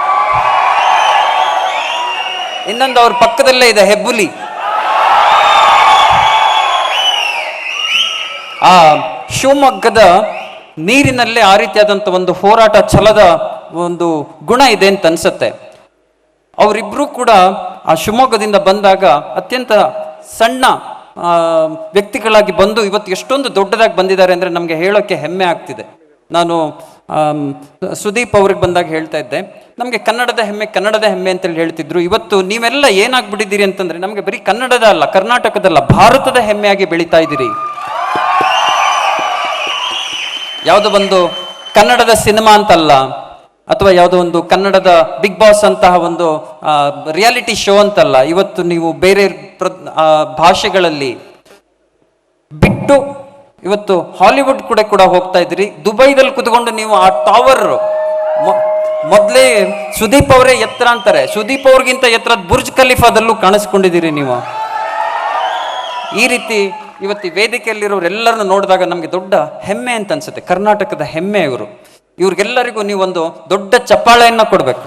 ಇನ್ನೊಂದು ಅವ್ರ ಪಕ್ಕದಲ್ಲೇ ಇದೆ ಹೆಬ್ಬುಲಿ. ಆ ಶಿವಮೊಗ್ಗದ ನೀರಿನಲ್ಲೇ ಆ ರೀತಿಯಾದಂಥ ಒಂದು ಹೋರಾಟ ಛಲದ ಒಂದು ಗುಣ ಇದೆ ಅಂತ ಅನ್ಸುತ್ತೆ. ಅವರಿಬ್ರು ಕೂಡ ಆ ಶಿವಮೊಗ್ಗದಿಂದ ಬಂದಾಗ ಅತ್ಯಂತ ಸಣ್ಣ ವ್ಯಕ್ತಿಗಳಾಗಿ ಬಂದು ಇವತ್ತು ಎಷ್ಟೊಂದು ದೊಡ್ಡದಾಗಿ ಬಂದಿದ್ದಾರೆ ಅಂದರೆ ನಮಗೆ ಹೇಳೋಕ್ಕೆ ಹೆಮ್ಮೆ ಆಗ್ತಿದೆ. ನಾನು ಸುದೀಪ್ ಅವ್ರಿಗೆ ಬಂದಾಗ ಹೇಳ್ತಾ ಇದ್ದೆ, ನಮಗೆ ಕನ್ನಡದ ಹೆಮ್ಮೆ ಅಂತೇಳಿ ಹೇಳ್ತಿದ್ರು. ಇವತ್ತು ನೀವೆಲ್ಲ ಏನಾಗ್ಬಿಟ್ಟಿದ್ದೀರಿ ಅಂತಂದ್ರೆ ನಮಗೆ ಬರೀ ಕನ್ನಡದ ಅಲ್ಲ, ಕರ್ನಾಟಕದಲ್ಲ, ಭಾರತದ ಹೆಮ್ಮೆಯಾಗಿ ಬೆಳೀತಾ ಇದ್ದೀರಿ. ಯಾವುದೋ ಒಂದು ಕನ್ನಡದ ಸಿನಿಮಾ ಅಂತಲ್ಲ, ಅಥವಾ ಯಾವುದೋ ಒಂದು ಕನ್ನಡದ ಬಿಗ್ ಬಾಸ್ ಅಂತಹ ಒಂದು ರಿಯಾಲಿಟಿ ಶೋ ಅಂತಲ್ಲ. ಇವತ್ತು ನೀವು ಬೇರೆ ಭಾಷೆಗಳಲ್ಲಿ ಬಿಟ್ಟು ಇವತ್ತು ಹಾಲಿವುಡ್ ಕೂಡ ಹೋಗ್ತಾ ಇದ್ದೀರಿ. ದುಬೈದಲ್ಲಿ ಕುತ್ಕೊಂಡು ನೀವು ಆ ಟವರ್, ಮೊದಲೇ ಸುದೀಪ್ ಅವರೇ ಎತ್ತರ ಅಂತಾರೆ, ಸುದೀಪ್ ಅವ್ರಿಗಿಂತ ಎತ್ತರದ ಬುರ್ಜ್ ಖಲೀಫಾದಲ್ಲೂ ಕಾಣಿಸ್ಕೊಂಡಿದ್ದೀರಿ ನೀವು. ಈ ರೀತಿ ಇವತ್ತು ಈ ವೇದಿಕೆಯಲ್ಲಿರೋರೆಲ್ಲರನ್ನು ನೋಡಿದಾಗ ನಮಗೆ ದೊಡ್ಡ ಹೆಮ್ಮೆ ಅಂತ ಅನ್ಸುತ್ತೆ. ಕರ್ನಾಟಕದ ಹೆಮ್ಮೆ ಇವರು. ಇವ್ರಿಗೆಲ್ಲರಿಗೂ ನೀವೊಂದು ದೊಡ್ಡ ಚಪ್ಪಾಳೆಯನ್ನ ಕೊಡಬೇಕು.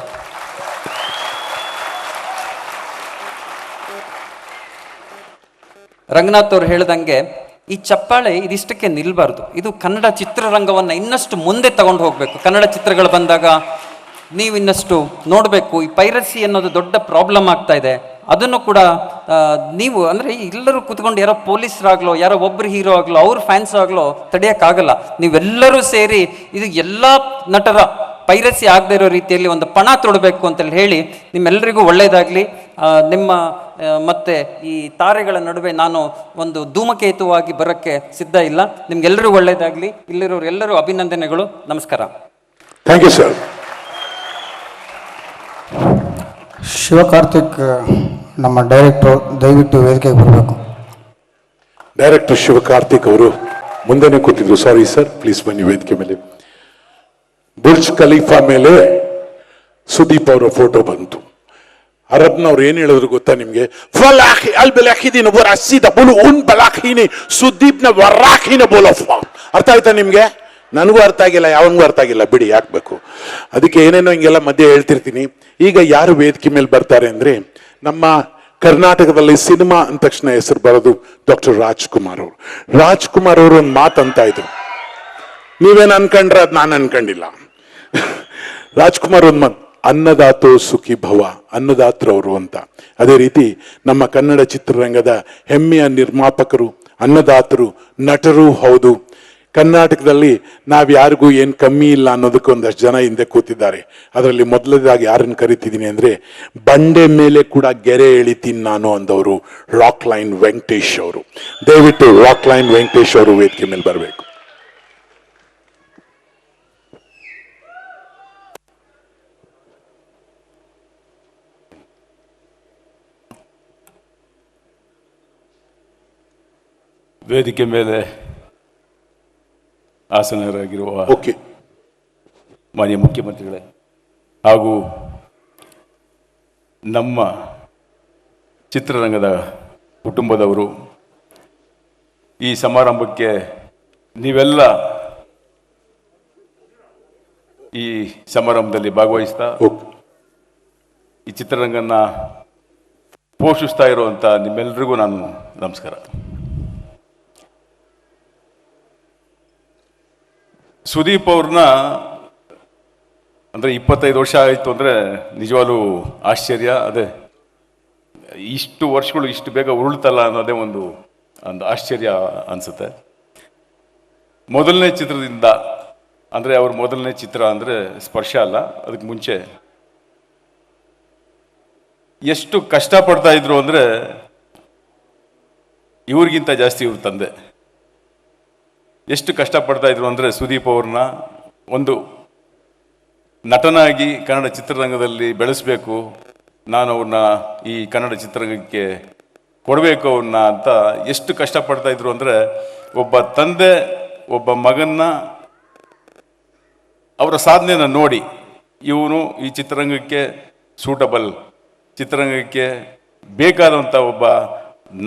ರಂಗನಾಥ್ ಅವ್ರು ಹೇಳ್ದಂಗೆ ಈ ಚಪ್ಪಾಳೆ ಇದಿಷ್ಟಕ್ಕೆ ನಿಲ್ಬಾರ್ದು. ಇದು ಕನ್ನಡ ಚಿತ್ರರಂಗವನ್ನ ಇನ್ನಷ್ಟು ಮುಂದೆ ತಗೊಂಡು ಹೋಗ್ಬೇಕು. ಕನ್ನಡ ಚಿತ್ರಗಳು ಬಂದಾಗ ನೀವು ಇನ್ನಷ್ಟು ನೋಡಬೇಕು. ಈ ಪೈರಸಿ ಅನ್ನೋದು ದೊಡ್ಡ ಪ್ರಾಬ್ಲಮ್ ಆಗ್ತಾ ಇದೆ. ಅದನ್ನು ಕೂಡ ನೀವು ಅಂದರೆ ಎಲ್ಲರೂ ಕೂತ್ಕೊಂಡು ಯಾರೋ ಪೊಲೀಸರಾಗ್ಲೋ ಯಾರೋ ಒಬ್ಬರು ಹೀರೋ ಆಗ್ಲೋ ಅವ್ರ ಫ್ಯಾನ್ಸ್ ಆಗ್ಲೋ ತಡೆಯೋಕ್ಕಾಗಲ್ಲ. ನೀವೆಲ್ಲರೂ ಸೇರಿ ಇದು ಎಲ್ಲ ನಟರ ಪೈರಸಿ ಆಗದೆ ಇರೋ ರೀತಿಯಲ್ಲಿ ಒಂದು ಪಣ ತೊಡಬೇಕು ಅಂತೇಳಿ ಹೇಳಿ ನಿಮ್ಮೆಲ್ಲರಿಗೂ ಒಳ್ಳೆಯದಾಗಲಿ. ನಿಮ್ಮ ಮತ್ತೆ ಈ ತಾರೆಗಳ ನಡುವೆ ನಾನು ಒಂದು ಧೂಮಕೇತುವಾಗಿ ಬರೋಕ್ಕೆ ಸಿದ್ಧ ಇಲ್ಲ. ನಿಮ್ಗೆಲ್ಲರಿಗೂ ಒಳ್ಳೆಯದಾಗಲಿ. ಇಲ್ಲಿರೋರು ಎಲ್ಲರೂ ಅಭಿನಂದನೆಗಳು. ನಮಸ್ಕಾರ. Thank you sir. ಶಿವಕಾರ್ತಿಕ್ ನಮ್ಮ ಡೈರೆಕ್ಟರ್ ದಯವಿಟ್ಟು ವೇದಿಕೆಗೆ ಬರಬೇಕು. ಡೈರೆಕ್ಟರ್ ಶಿವಕಾರ್ತಿಕ್ ಅವರು ಮುಂದೆನೆ ಕೂತಿದ್ರು. ಸಾರಿ ಸರ್, ಪ್ಲೀಸ್ ಬನ್ನಿ ವೇದಿಕೆ ಮೇಲೆ. ಬುರ್ಜ್ ಖಲೀಫಾ ಮೇಲೆ ಸುದೀಪ್ ಅವರ ಫೋಟೋ ಬಂತು. ಅರಬ್ನವ್ರು ಏನ್ ಹೇಳಿದ್ರು ಗೊತ್ತಾ ನಿಮ್ಗೆ? ಸುದೀಪ್ನ ಅರ್ಥ ಆಯ್ತಾ ನಿಮ್ಗೆ? ನನಗೂ ಅರ್ಥ ಆಗಿಲ್ಲ, ಯಾವಂಗೂ ಅರ್ಥ ಆಗಿಲ್ಲ, ಬಿಡಿ, ಯಾಕಬೇಕು. ಅದಕ್ಕೆ ಏನೇನೋ ಹಿಂಗೆಲ್ಲ ಮಧ್ಯೆ ಹೇಳ್ತಿರ್ತೀನಿ. ಈಗ ಯಾರು ವೇದಿಕೆ ಮೇಲೆ ಬರ್ತಾರೆ ಅಂದ್ರೆ, ನಮ್ಮ ಕರ್ನಾಟಕದಲ್ಲಿ ಸಿನಿಮಾ ಅಂದ ತಕ್ಷಣ ಹೆಸರು ಬರೋದು ಡಾಕ್ಟರ್ ರಾಜ್ಕುಮಾರ್ ಅವರು. ರಾಜ್ಕುಮಾರ್ ಅವರು ಒಂದು ಮಾತಂತ ಇದ್ರು, ನೀವೇನು ಅನ್ಕೊಂಡ್ರೆ ಅದು ನಾನು ಅನ್ಕೊಂಡಿಲ್ಲ. ರಾಜ್ಕುಮಾರ್ ಒಂದು ಮಾತು, ಅನ್ನದಾತೋ ಸುಖಿ ಭವ, ಅನ್ನದಾತರವರು ಅಂತ. ಅದೇ ರೀತಿ ನಮ್ಮ ಕನ್ನಡ ಚಿತ್ರರಂಗದ ಹೆಮ್ಮೆಯ ನಿರ್ಮಾಪಕರು, ಅನ್ನದಾತರು, ನಟರು ಹೌದು. ಕರ್ನಾಟಕದಲ್ಲಿ ನಾವ್ಯಾರಿಗೂ ಏನು ಕಮ್ಮಿ ಇಲ್ಲ ಅನ್ನೋದಕ್ಕೆ ಒಂದಷ್ಟು ಜನ ಹಿಂದೆ ಕೂತಿದ್ದಾರೆ. ಅದರಲ್ಲಿ ಮೊದಲದಾಗಿ ಯಾರನ್ನು ಕರಿತಿದ್ದೀನಿ ಅಂದ್ರೆ, ಬಂಡೆ ಮೇಲೆ ಕೂಡ ಗೆರೆ ಎಳಿತೀನಿ ನಾನು ಅಂದವರು ರಾಕ್ ಲೈನ್ ವೆಂಕಟೇಶ್ ಅವರು. ದಯವಿಟ್ಟು ರಾಕ್ ಲೈನ್ ವೆಂಕಟೇಶ್ ಅವರು ವೇದಿಕೆ ಮೇಲೆ ಬರಬೇಕು. ವೇದಿಕೆ ಮೇಲೆ ಆಸನರಾಗಿರುವ ಮಾನ್ಯ ಮುಖ್ಯಮಂತ್ರಿಗಳೇ ಹಾಗೂ ನಮ್ಮ ಚಿತ್ರರಂಗದ ಕುಟುಂಬದವರು, ಈ ಸಮಾರಂಭಕ್ಕೆ ನೀವೆಲ್ಲ ಈ ಸಮಾರಂಭದಲ್ಲಿ ಭಾಗವಹಿಸ್ತಾ ಈ ಚಿತ್ರರಂಗನ ಪೋಷಿಸ್ತಾ ಇರುವಂಥ ನಿಮ್ಮೆಲ್ಲರಿಗೂ ನಾನು ನಮಸ್ಕಾರ. ಸುದೀಪ್ ಅವ್ರನ್ನ ಅಂದರೆ 25 ವರ್ಷ ಆಯಿತು ಅಂದರೆ ನಿಜವಾಗ್ಲೂ ಆಶ್ಚರ್ಯ. ಅದೇ ಇಷ್ಟು ವರ್ಷಗಳು ಇಷ್ಟು ಬೇಗ ಉರುಳ್ತಲ್ಲ ಅನ್ನೋದೇ ಒಂದು ಆಶ್ಚರ್ಯ ಅನಿಸುತ್ತೆ. ಮೊದಲನೇ ಚಿತ್ರದಿಂದ ಅಂದರೆ ಅವ್ರ ಮೊದಲನೇ ಚಿತ್ರ ಅಂದರೆ ಸ್ಪರ್ಶ ಅಲ್ಲ, ಅದಕ್ಕೆ ಮುಂಚೆ ಎಷ್ಟು ಕಷ್ಟಪಡ್ತಾ ಇದ್ರು ಅಂದರೆ ಇವ್ರಿಗಿಂತ ಜಾಸ್ತಿ ಇವ್ರ ತಂದೆ ಎಷ್ಟು ಕಷ್ಟಪಡ್ತಾ ಇದ್ರು ಅಂದರೆ ಸುದೀಪ್ ಅವ್ರನ್ನ ಒಂದು ನಟನಾಗಿ ಕನ್ನಡ ಚಿತ್ರರಂಗದಲ್ಲಿ ಬೆಳೆಸಬೇಕು, ನಾನು ಅವ್ರನ್ನ ಈ ಕನ್ನಡ ಚಿತ್ರರಂಗಕ್ಕೆ ಕೊಡಬೇಕು ಅವ್ರನ್ನ ಅಂತ ಎಷ್ಟು ಕಷ್ಟಪಡ್ತಾ ಇದ್ರು ಅಂದರೆ, ಒಬ್ಬ ತಂದೆ ಒಬ್ಬ ಮಗನ್ನ ಅವರ ಸಾಧನೆಯನ್ನು ನೋಡಿ ಇವನು ಈ ಚಿತ್ರರಂಗಕ್ಕೆ ಸೂಟಬಲ್, ಚಿತ್ರರಂಗಕ್ಕೆ ಬೇಕಾದಂಥ ಒಬ್ಬ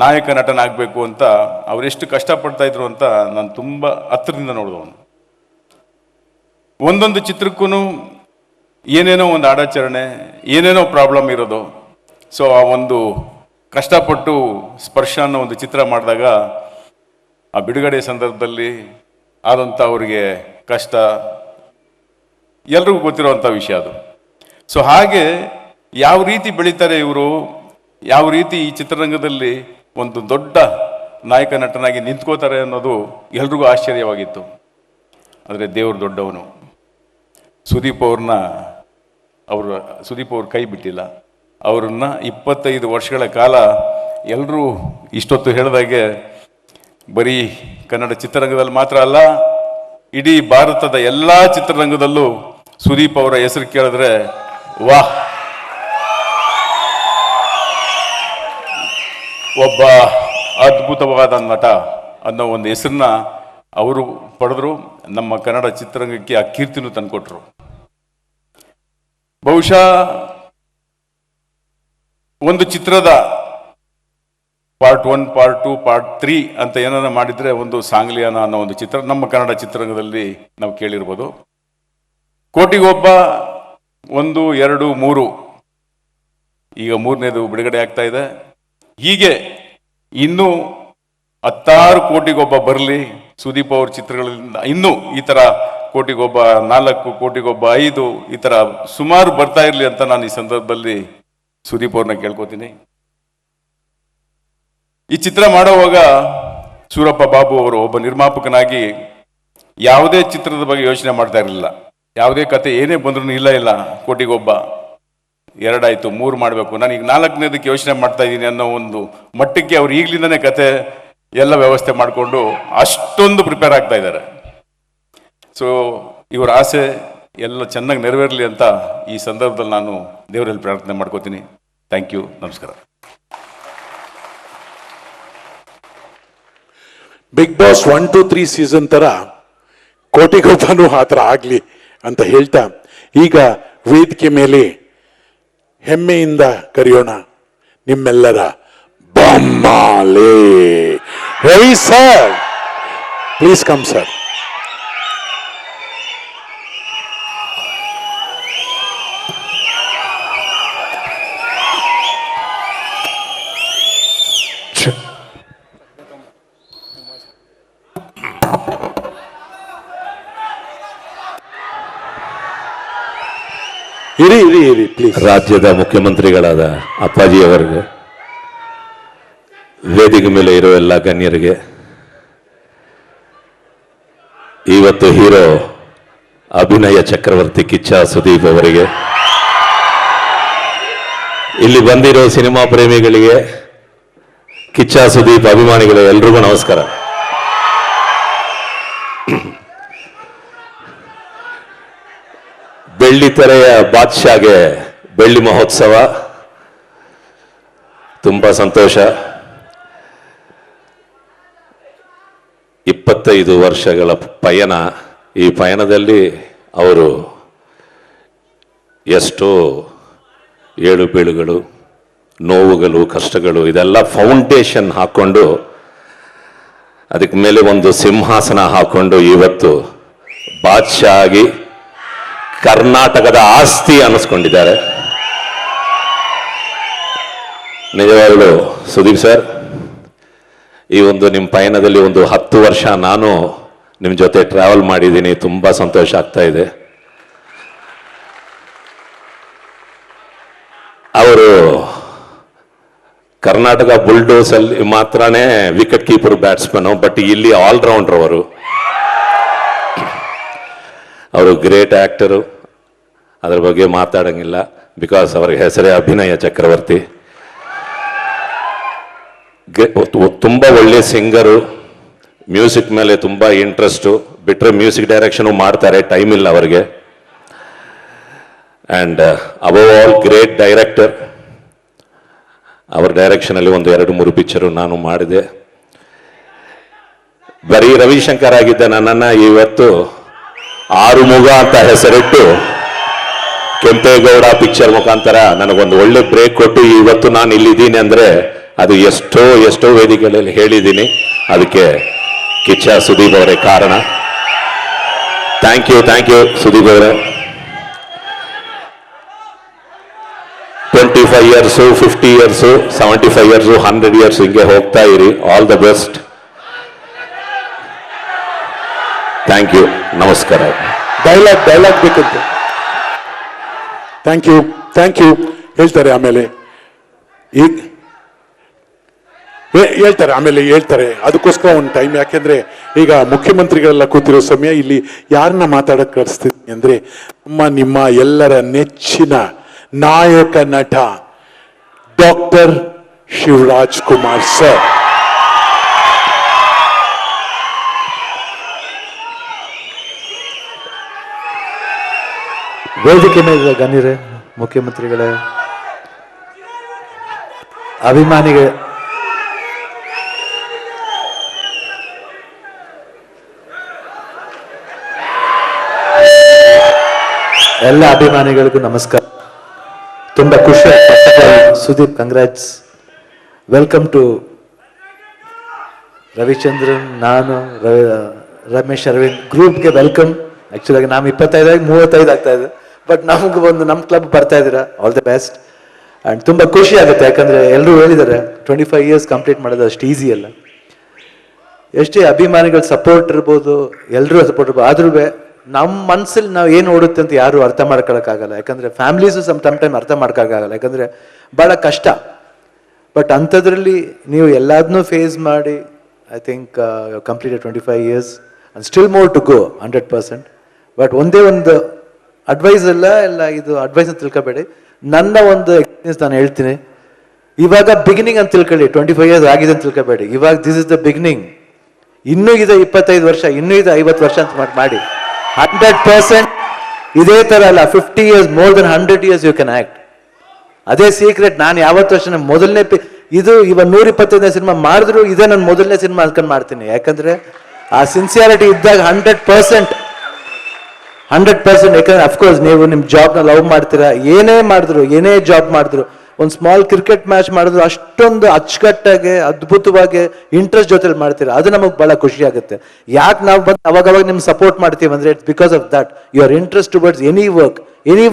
ನಾಯಕ ನಟನಾಗಬೇಕು ಅಂತ ಅವರೆಷ್ಟು ಕಷ್ಟಪಡ್ತಾ ಇದ್ರು ಅಂತ ನಾನು ತುಂಬ ಹತ್ತಿರದಿಂದ ನೋಡಿದವನು. ಒಂದೊಂದು ಚಿತ್ರಕ್ಕೂ ಏನೇನೋ ಒಂದು ಆಡಾಚರಣೆ, ಏನೇನೋ ಪ್ರಾಬ್ಲಮ್ ಇರೋದು. ಸೊ ಆ ಒಂದು ಕಷ್ಟಪಟ್ಟು ಸ್ಪರ್ಶ ಅನ್ನೋ ಒಂದು ಚಿತ್ರ ಮಾಡಿದಾಗ ಆ ಬಿಡುಗಡೆ ಸಂದರ್ಭದಲ್ಲಿ ಆದಂಥ ಅವರಿಗೆ ಕಷ್ಟ ಎಲ್ರಿಗೂ ಗೊತ್ತಿರುವಂಥ ವಿಷಯ ಅದು. ಸೊ ಹಾಗೆ ಯಾವ ರೀತಿ ಬೆಳೀತಾರೆ ಇವರು, ಯಾವ ರೀತಿ ಈ ಚಿತ್ರರಂಗದಲ್ಲಿ ಒಂದು ದೊಡ್ಡ ನಾಯಕ ನಟನಾಗಿ ನಿಂತ್ಕೋತಾರೆ ಅನ್ನೋದು ಎಲ್ರಿಗೂ ಆಶ್ಚರ್ಯವಾಗಿತ್ತು. ಆದರೆ ದೇವರು ದೊಡ್ಡವನು. ಸುದೀಪ್ ಅವ್ರ ಕೈ ಬಿಟ್ಟಿಲ್ಲ. ಅವರನ್ನ 25 ವರ್ಷಗಳ ಕಾಲ ಎಲ್ಲರೂ ಇಷ್ಟೊತ್ತು ಹೇಳಿದಾಗೆ ಬರೀ ಕನ್ನಡ ಚಿತ್ರರಂಗದಲ್ಲಿ ಮಾತ್ರ ಅಲ್ಲ, ಇಡೀ ಭಾರತದ ಎಲ್ಲ ಚಿತ್ರರಂಗದಲ್ಲೂ ಸುದೀಪ್ ಅವರ ಹೆಸರು ಕೇಳಿದ್ರೆ ವಾಹ್, ಒಬ್ಬ ಅದ್ಭುತವಾದ ನಟ ಅನ್ನೋ ಒಂದು ಹೆಸರನ್ನ ಅವರು ಪಡೆದ್ರು. ನಮ್ಮ ಕನ್ನಡ ಚಿತ್ರರಂಗಕ್ಕೆ ಆ ಕೀರ್ತಿನೂ ತಂದುಕೊಟ್ರು. ಬಹುಶಃ ಒಂದು ಚಿತ್ರದ ಪಾರ್ಟ್ 1, ಪಾರ್ಟ್ 2, ಪಾರ್ಟ್ 3 ಅಂತ ಏನಾರ ಮಾಡಿದ್ರೆ ಒಂದು ಸಾಂಗ್ಲಿಯಾನ ಅನ್ನೋ ಒಂದು ಚಿತ್ರ ನಮ್ಮ ಕನ್ನಡ ಚಿತ್ರರಂಗದಲ್ಲಿ ನಾವು ಕೇಳಿರ್ಬೋದು. ಕೋಟಿಗೊಬ್ಬ 1, 2, 3, ಈಗ 3ನೇದು ಬಿಡುಗಡೆ ಆಗ್ತಾ ಇದೆ. ಹೀಗೆ ಇನ್ನೂ 16 ಕೋಟಿಗೊಬ್ಬ ಬರಲಿ ಸುದೀಪ್ ಅವ್ರ ಚಿತ್ರಗಳಿಂದ. ಇನ್ನೂ ಈ ಥರ ಕೋಟಿಗೊಬ್ಬ 4, ಕೋಟಿಗೊಬ್ಬ 5, ಈ ಥರ ಸುಮಾರು ಬರ್ತಾ ಇರಲಿ ಅಂತ ನಾನು ಈ ಸಂದರ್ಭದಲ್ಲಿ ಸುದೀಪ್ ಅವ್ರನ್ನ ಕೇಳ್ಕೊತೀನಿ. ಈ ಚಿತ್ರ ಮಾಡುವಾಗ ಸೂರಪ್ಪ ಬಾಬು ಅವರು ಒಬ್ಬ ನಿರ್ಮಾಪಕನಾಗಿ ಯಾವುದೇ ಚಿತ್ರದ ಬಗ್ಗೆ ಯೋಚನೆ ಮಾಡ್ತಾ ಇರಲಿಲ್ಲ. ಯಾವುದೇ ಕತೆ ಏನೇ ಬಂದ್ರೂ ಇಲ್ಲ ಕೋಟಿಗೊಬ್ಬ 2 ಆಯಿತು 3 ಮಾಡಬೇಕು, ನಾನೀಗ 4ನೇದಕ್ಕೆ ಯೋಚನೆ ಮಾಡ್ತಾ ಇದ್ದೀನಿ ಅನ್ನೋ ಒಂದು ಮಟ್ಟಕ್ಕೆ ಅವ್ರು ಈಗಲಿಂದನೇ ಕತೆ ಎಲ್ಲ ವ್ಯವಸ್ಥೆ ಮಾಡಿಕೊಂಡು ಅಷ್ಟೊಂದು ಪ್ರಿಪೇರ್ ಆಗ್ತಾ ಇದ್ದಾರೆ. ಸೊ ಇವರ ಆಸೆ ಎಲ್ಲ ಚೆನ್ನಾಗಿ ನೆರವೇರಲಿ ಅಂತ ಈ ಸಂದರ್ಭದಲ್ಲಿ ನಾನು ದೇವರಲ್ಲಿ ಪ್ರಾರ್ಥನೆ ಮಾಡ್ಕೋತೀನಿ. ಥ್ಯಾಂಕ್ ಯು, ನಮಸ್ಕಾರ. ಬಿಗ್ ಬಾಸ್ 1, 2, 3 ಸೀಸನ್ ತರ ಕೋಟಿಗೊಬ್ಬನು ಆ ಥರ ಆಗ್ಲಿ ಅಂತ ಹೇಳ್ತಾ ಈಗ ವೇದಿಕೆ ಮೇಲೆ ಹೆಮ್ಮೆಯಿಂದ ಕರೆಯೋಣ ನಿಮ್ಮೆಲ್ಲರ ಬೊಮ್ಮಾಲೆ Ravi sir. Please come sir. ಇರಿ ಪ್ಲೀಸ್. ರಾಜ್ಯದ ಮುಖ್ಯಮಂತ್ರಿಗಳಾದ ಅಪ್ಪಾಜಿಯವರಿಗೆ, ವೇದಿಕೆ ಮೇಲೆ ಇರೋ ಎಲ್ಲ ಗಣ್ಯರಿಗೆ, ಇವತ್ತು ಹೀರೋ ಅಭಿನಯ ಚಕ್ರವರ್ತಿ ಕಿಚ್ಚ ಸುದೀಪ್ ಅವರಿಗೆ, ಇಲ್ಲಿ ಬಂದಿರೋ ಸಿನಿಮಾ ಪ್ರೇಮಿಗಳಿಗೆ, ಕಿಚ್ಚ ಸುದೀಪ್ ಅಭಿಮಾನಿಗಳು ಎಲ್ರಿಗೂ ನಮಸ್ಕಾರ. ಬೆಳ್ಳಿತೆರೆಯ ಬಾದ್ಶಾಗೆ ಬೆಳ್ಳಿ ಮಹೋತ್ಸವ, ತುಂಬಾ ಸಂತೋಷ. 25 ವರ್ಷಗಳ ಪಯಣ. ಈ ಪಯಣದಲ್ಲಿ ಅವರು ಎಷ್ಟೋ ಏಳು ಬೀಳುಗಳು, ನೋವುಗಳು, ಕಷ್ಟಗಳು ಇದೆಲ್ಲ ಫೌಂಡೇಶನ್ ಹಾಕೊಂಡು ಅದಕ್ಕೆ ಮೇಲೆ ಒಂದು ಸಿಂಹಾಸನ ಹಾಕೊಂಡು ಇವತ್ತು ಬಾದ್ಶಾ ಆಗಿ ಕರ್ನಾಟಕದ ಆಸ್ತಿ ಅನ್ನಿಸ್ಕೊಂಡಿದ್ದಾರೆ. ನಿಜವಾಗಲೂ ಸುದೀಪ್ ಸರ್, ಈ ಒಂದು ನಿಮ್ಮ ಪಯಣದಲ್ಲಿ ಒಂದು 10 ವರ್ಷ ನಾನು ನಿಮ್ಮ ಜೊತೆ ಟ್ರಾವೆಲ್ ಮಾಡಿದ್ದೀನಿ. ತುಂಬ ಸಂತೋಷ ಆಗ್ತಾ ಇದೆ. ಅವರು ಕರ್ನಾಟಕ ಬುಲ್ಡೋಸ್ ಅಲ್ಲಿ ಮಾತ್ರನೇ ವಿಕೆಟ್ ಕೀಪರ್ ಬ್ಯಾಟ್ಸ್ಮನ್, ಬಟ್ ಇಲ್ಲಿ ಆಲ್ರೌಂಡರ್ ಅವರು ಗ್ರೇಟ್ ಆಕ್ಟರು. ಅದರ ಬಗ್ಗೆ ಮಾತಾಡಂಗಿಲ್ಲ, ಬಿಕಾಸ್ ಅವ್ರಿಗೆ ಹೆಸರೇ ಅಭಿನಯ ಚಕ್ರವರ್ತಿ. ತುಂಬ ಒಳ್ಳೆ ಸಿಂಗರು, ಮ್ಯೂಸಿಕ್ ಮೇಲೆ ತುಂಬ ಇಂಟ್ರೆಸ್ಟು, ಬಿಟ್ಟರೆ ಮ್ಯೂಸಿಕ್ ಡೈರೆಕ್ಷನು ಮಾಡ್ತಾರೆ, ಟೈಮ್ ಇಲ್ಲ ಅವರಿಗೆ. And above all great director. ಅವ್ರ ಡೈರೆಕ್ಷನಲ್ಲಿ 1-2-3 ಪಿಕ್ಚರು ನಾನು ಮಾಡಿದೆ. ಬರೀ ರವಿಶಂಕರ್ ಆಗಿದ್ದ ನನ್ನನ್ನು ಇವತ್ತು ಆರುಮುಗ ಅಂತ ಹೆಸರಿಟ್ಟು ಕೆಂಪೇಗೌಡ ಪಿಕ್ಚರ್ ಮುಖಾಂತರ ನನಗೊಂದು ಒಳ್ಳೆ ಬ್ರೇಕ್ ಕೊಟ್ಟು ಇವತ್ತು ನಾನು ಇಲ್ಲಿದ್ದೀನಿ ಅಂದರೆ ಅದು ಎಷ್ಟೋ ವೇದಿಕೆಗಳಲ್ಲಿ ಹೇಳಿದ್ದೀನಿ. ಅದಕ್ಕೆ ಕಿಚ್ಚ ಸುದೀಪ್ ಅವರೇ ಕಾರಣ. ಥ್ಯಾಂಕ್ ಯು ಸುದೀಪ್ ಅವರೇ. 25 ಇಯರ್ಸು, 50 ಇಯರ್ಸು, 75 ಇಯರ್ಸು, 100 ಇಯರ್ಸ್ ಹಿಂಗೆ ಹೋಗ್ತಾ ಇರಿ. All the best. Thank you. ನಮಸ್ಕಾರ. ಡೈಲಾಗ್ ಬೇಕಂತ. ಥ್ಯಾಂಕ್ ಯು ಹೇಳ್ತಾರೆ. ಆಮೇಲೆ ಈಗ ಹೇಳ್ತಾರೆ. ಅದಕ್ಕೋಸ್ಕರ ಒಂದು ಟೈಮ್, ಯಾಕೆಂದ್ರೆ ಈಗ ಮುಖ್ಯಮಂತ್ರಿಗಳೆಲ್ಲ ಕೂತಿರೋ ಸಮಯ. ಇಲ್ಲಿ ಯಾರನ್ನ ಮಾತಾಡಕ್ ಕಳಿಸ್ತೀನಿ ಅಂದ್ರೆ ನಿಮ್ಮ ಎಲ್ಲರ ನೆಚ್ಚಿನ ನಾಯಕ ನಟ ಡಾಕ್ಟರ್ ಶಿವರಾಜ್ ಕುಮಾರ್ ಸರ್. ವೇದಿಕೆ ಮೇಲೆ ಗಣ್ಯರೇ, ಮುಖ್ಯಮಂತ್ರಿಗಳೇ, ಅಭಿಮಾನಿಗಳೇ, ಎಲ್ಲ ಅಭಿಮಾನಿಗಳಿಗೂ ನಮಸ್ಕಾರ. ತುಂಬಾ ಖುಷಿ. Sudeep, congrats. Welcome to Ravichandran, ನಾನು ರಮೇಶ್ ಅರವಿಂದ್ ಗ್ರೂಪ್ಗೆ ವೆಲ್ಕಮ್. ಆಕ್ಚುಲಿ ನಾವು 25 35 ಆಗ್ತಾ ಇದೆ, ಬಟ್ ನಮ್ಗೆ ನಮ್ಮ ಕ್ಲಬ್ ಬರ್ತಾ ಇದ್ದೀರಾ. All the best. ಆ್ಯಂಡ್ ತುಂಬ ಖುಷಿ ಆಗುತ್ತೆ, ಯಾಕಂದರೆ ಎಲ್ಲರೂ ಹೇಳಿದ್ದಾರೆ 25 ಇಯರ್ಸ್ ಕಂಪ್ಲೀಟ್ ಮಾಡೋದು ಅಷ್ಟು ಈಸಿ ಅಲ್ಲ. ಎಷ್ಟೇ ಅಭಿಮಾನಿಗಳ ಸಪೋರ್ಟ್ ಇರ್ಬೋದು, ಎಲ್ಲರೂ ಸಪೋರ್ಟ್ ಇರ್ಬೋದು, ಆದ್ರೂ ನಮ್ಮ ಮನಸ್ಸಲ್ಲಿ ನಾವು ಏನು ಓಡುತ್ತೆ ಅಂತ ಯಾರು ಅರ್ಥ ಮಾಡ್ಕೊಳಕ್ಕಾಗಲ್ಲ. ಯಾಕಂದರೆ ಫ್ಯಾಮಿಲೀಸು ಟೈಮ್ ಅರ್ಥ ಮಾಡ್ಕೊಳಕ್ಕಾಗಲ್ಲ, ಯಾಕಂದರೆ ಭಾಳ ಕಷ್ಟ. ಬಟ್ ಅಂಥದ್ರಲ್ಲಿ ನೀವು ಎಲ್ಲದನ್ನೂ ಫೇಸ್ ಮಾಡಿ, I think completed 25 years and still more to go 100%. But ಒಂದೇ ಒಂದು ಅಡ್ವೈಸ್ ಎಲ್ಲ ಇದು ಅಡ್ವೈಸ್ ಅಂತ ತಿಳ್ಕೊಬೇಡಿ. ನನ್ನ ಒಂದು ಎಕ್ಸ್ಪೀರಿಯನ್ಸ್ ನಾನು ಹೇಳ್ತೀನಿ. ಇವಾಗ ಬಿಗಿನಿಂಗ್ ಅಂತ ತಿಳ್ಕೊಳ್ಳಿ. 25 ಇಯರ್ಸ್ ಆಗಿದೆ ಅಂತ ತಿಳ್ಕೊಬೇಡಿ. ಇವಾಗ ದಿಸ್ ಇಸ್ ದ ಬಿಗಿನಿಂಗ್. ಇನ್ನೂ ಇದೆ 25 ವರ್ಷ, ಇನ್ನೂ ಇದೆ 50 ವರ್ಷ ಅಂತ ಮಾಡಿ 100% ಇದೇ ಥರ ಅಲ್ಲ. 50 years, more than 100 years you can act. ಅದೇ ಸೀಕ್ರೆಟ್. ನಾನು ಯಾವತ್ತು ವರ್ಷ ಮೊದಲನೇ ಇದು ಇವಾಗ 125ನೇ ಸಿನಿಮಾ ಮಾಡಿದ್ರು ಇದೇ ನನ್ನ ಮೊದಲನೇ ಸಿನಿಮಾ ಅನ್ಕೊಂಡು ಮಾಡ್ತೀನಿ. ಯಾಕಂದರೆ ಆ ಸಿನ್ಸಿಯಾರಿಟಿ ಇದ್ದಾಗ 100%. ಯಾಕಂದ್ರೆ ಅಫ್ಕೋರ್ಸ್ ನೀವು ನಿಮ್ಮ ಜಾಬ್ನ ಲವ್ ಮಾಡ್ತೀರಾ. ಏನೇ ಮಾಡಿದ್ರು, ಏನೇ ಜಾಬ್ ಮಾಡಿದ್ರು, ಒಂದು ಸ್ಮಾಲ್ ಕ್ರಿಕೆಟ್ ಮ್ಯಾಚ್ ಮಾಡಿದ್ರು ಅಷ್ಟೊಂದು ಅಚ್ಚುಕಟ್ಟಾಗಿ ಅದ್ಭುತವಾಗಿ ಇಂಟ್ರೆಸ್ಟ್ ಜೊತೆಲಿ ಮಾಡ್ತೀರಾ. ಅದು ನಮಗೆ ಭಾಳ ಖುಷಿ ಆಗುತ್ತೆ. ಯಾಕೆ ನಾವು ಬಂದು ಅವಾಗ ನಿಮ್ಗೆ ಸಪೋರ್ಟ್ ಮಾಡ್ತೀವಿ ಅಂದರೆ it's because of that your interest towards any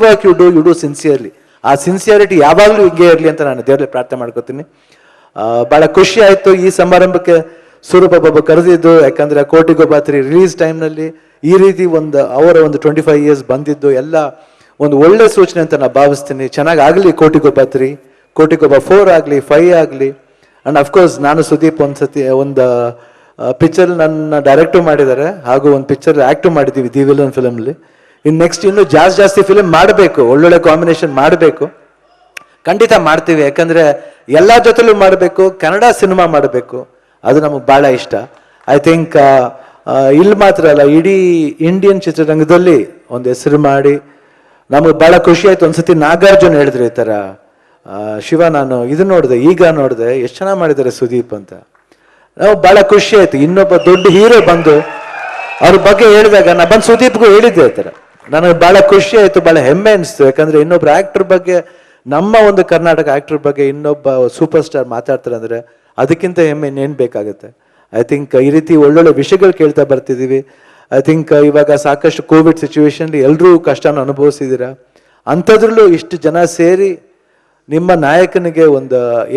work you do sincerely. ಆ ಸಿನ್ಸಿಯಾರಿಟಿ ಯಾವಾಗಲೂ ಹಿಂಗೆ ಇರಲಿ ಅಂತ ನಾನು ದೇವರಲ್ಲಿ ಪ್ರಾರ್ಥನೆ ಮಾಡ್ಕೋತೀನಿ. ಭಾಳ ಖುಷಿ ಆಯಿತು ಈ ಸಮಾರಂಭಕ್ಕೆ ಸ್ವರೂಪ ಬಾಬು ಕರೆದಿದ್ದು. ಯಾಕಂದರೆ ಕೋಟಿಗೊಬ್ಬ 3 ರಿಲೀಸ್ ಟೈಮ್ನಲ್ಲಿ ಈ ರೀತಿ ಅವರ 25 ಇಯರ್ಸ್ ಬಂದಿದ್ದು ಎಲ್ಲ ಒಂದು ಒಳ್ಳೆ ಸೂಚನೆ ಅಂತ ನಾನು ಭಾವಿಸ್ತೀನಿ. ಚೆನ್ನಾಗಿ ಆಗಲಿ ಕೋಟಿಗೊಬ್ಬ 3, ಕೋಟಿಗೊಬ್ಬ 4 ಆಗಲಿ, 5 ಆಗಲಿ. ಆ್ಯಂಡ್ ಅಫ್ಕೋರ್ಸ್ ನಾನು ಸುದೀಪ್ ಒಂದು ಪಿಕ್ಚರ್ ನನ್ನ ಡೈರೆಕ್ಟು ಮಾಡಿದ್ದಾರೆ, ಹಾಗೂ ಒಂದು ಪಿಕ್ಚರ್ ಆ್ಯಕ್ಟು ಮಾಡಿದ್ದೀವಿ ದಿ ವಿಲನ್ ಫಿಲಮ್ಲಿ. ಇನ್ನು ನೆಕ್ಸ್ಟ್ ಇನ್ನೂ ಜಾಸ್ತಿ ಫಿಲಮ್ ಮಾಡಬೇಕು, ಒಳ್ಳೊಳ್ಳೆ ಕಾಂಬಿನೇಷನ್ ಮಾಡಬೇಕು. ಖಂಡಿತ ಮಾಡ್ತೀವಿ. ಯಾಕಂದರೆ ಎಲ್ಲ ಜೊತೆಲೂ ಮಾಡಬೇಕು, ಕನ್ನಡ ಸಿನಿಮಾ ಮಾಡಬೇಕು. ಅದು ನಮಗೆ ಭಾಳ ಇಷ್ಟ. ಐ ಥಿಂಕ್ ಇಲ್ಲಿ ಮಾತ್ರ ಅಲ್ಲ, ಇಡೀ ಇಂಡಿಯನ್ ಚಿತ್ರರಂಗದಲ್ಲಿ ಒಂದು ಹೆಸರು ಮಾಡಿ ನಮಗೆ ಭಾಳ ಖುಷಿ ಆಯಿತು. ಒಂದ್ಸತಿ ನಾಗಾರ್ಜುನ್ ಹೇಳಿದ್ರು ಈ ಥರ, ಶಿವ ನಾನು ಇದು ನೋಡಿದೆ, ಈಗ ನೋಡಿದೆ, ಎಷ್ಟು ಚೆನ್ನಾಗಿ ಮಾಡಿದ್ದಾರೆ ಸುದೀಪ್ ಅಂತ. ನಾವು ಭಾಳ ಖುಷಿ ಆಯಿತು. ಇನ್ನೊಬ್ಬ ದೊಡ್ಡ ಹೀರೋ ಬಂದು ಅವ್ರ ಬಗ್ಗೆ ಹೇಳಿದಾಗ ನಾನು ಬಂದು ಸುದೀಪ್ಗೂ ಹೇಳಿದ್ದೆ ಆ ಥರ. ನನಗೆ ಭಾಳ ಖುಷಿ ಆಯಿತು, ಭಾಳ ಹೆಮ್ಮೆ ಅನಿಸ್ತು. ಯಾಕಂದರೆ ಇನ್ನೊಬ್ರು ಆ್ಯಕ್ಟ್ರ್ ಬಗ್ಗೆ, ನಮ್ಮ ಒಂದು ಕರ್ನಾಟಕ ಆ್ಯಕ್ಟ್ರ್ ಬಗ್ಗೆ ಇನ್ನೊಬ್ಬ ಸೂಪರ್ ಸ್ಟಾರ್ ಮಾತಾಡ್ತಾರೆ ಅಂದರೆ ಅದಕ್ಕಿಂತ ಹೆಮ್ಮೆ ಇನ್ನೇನು ಬೇಕಾಗುತ್ತೆ. ಐ ಥಿಂಕ್ ಈ ರೀತಿ ಒಳ್ಳೊಳ್ಳೆ ವಿಷಯಗಳು ಕೇಳ್ತಾ ಬರ್ತಿದ್ದೀವಿ. ಐ ಥಿಂಕ್ ಇವಾಗ ಸಾಕಷ್ಟು ಕೋವಿಡ್ ಸಿಚುವೇಶನ್ಲಿ ಎಲ್ಲರೂ ಕಷ್ಟನ ಅನುಭವಿಸಿದ್ದೀರಾ. ಅಂಥದ್ರಲ್ಲೂ ಇಷ್ಟು ಜನ ಸೇರಿ ನಿಮ್ಮ ನಾಯಕನಿಗೆ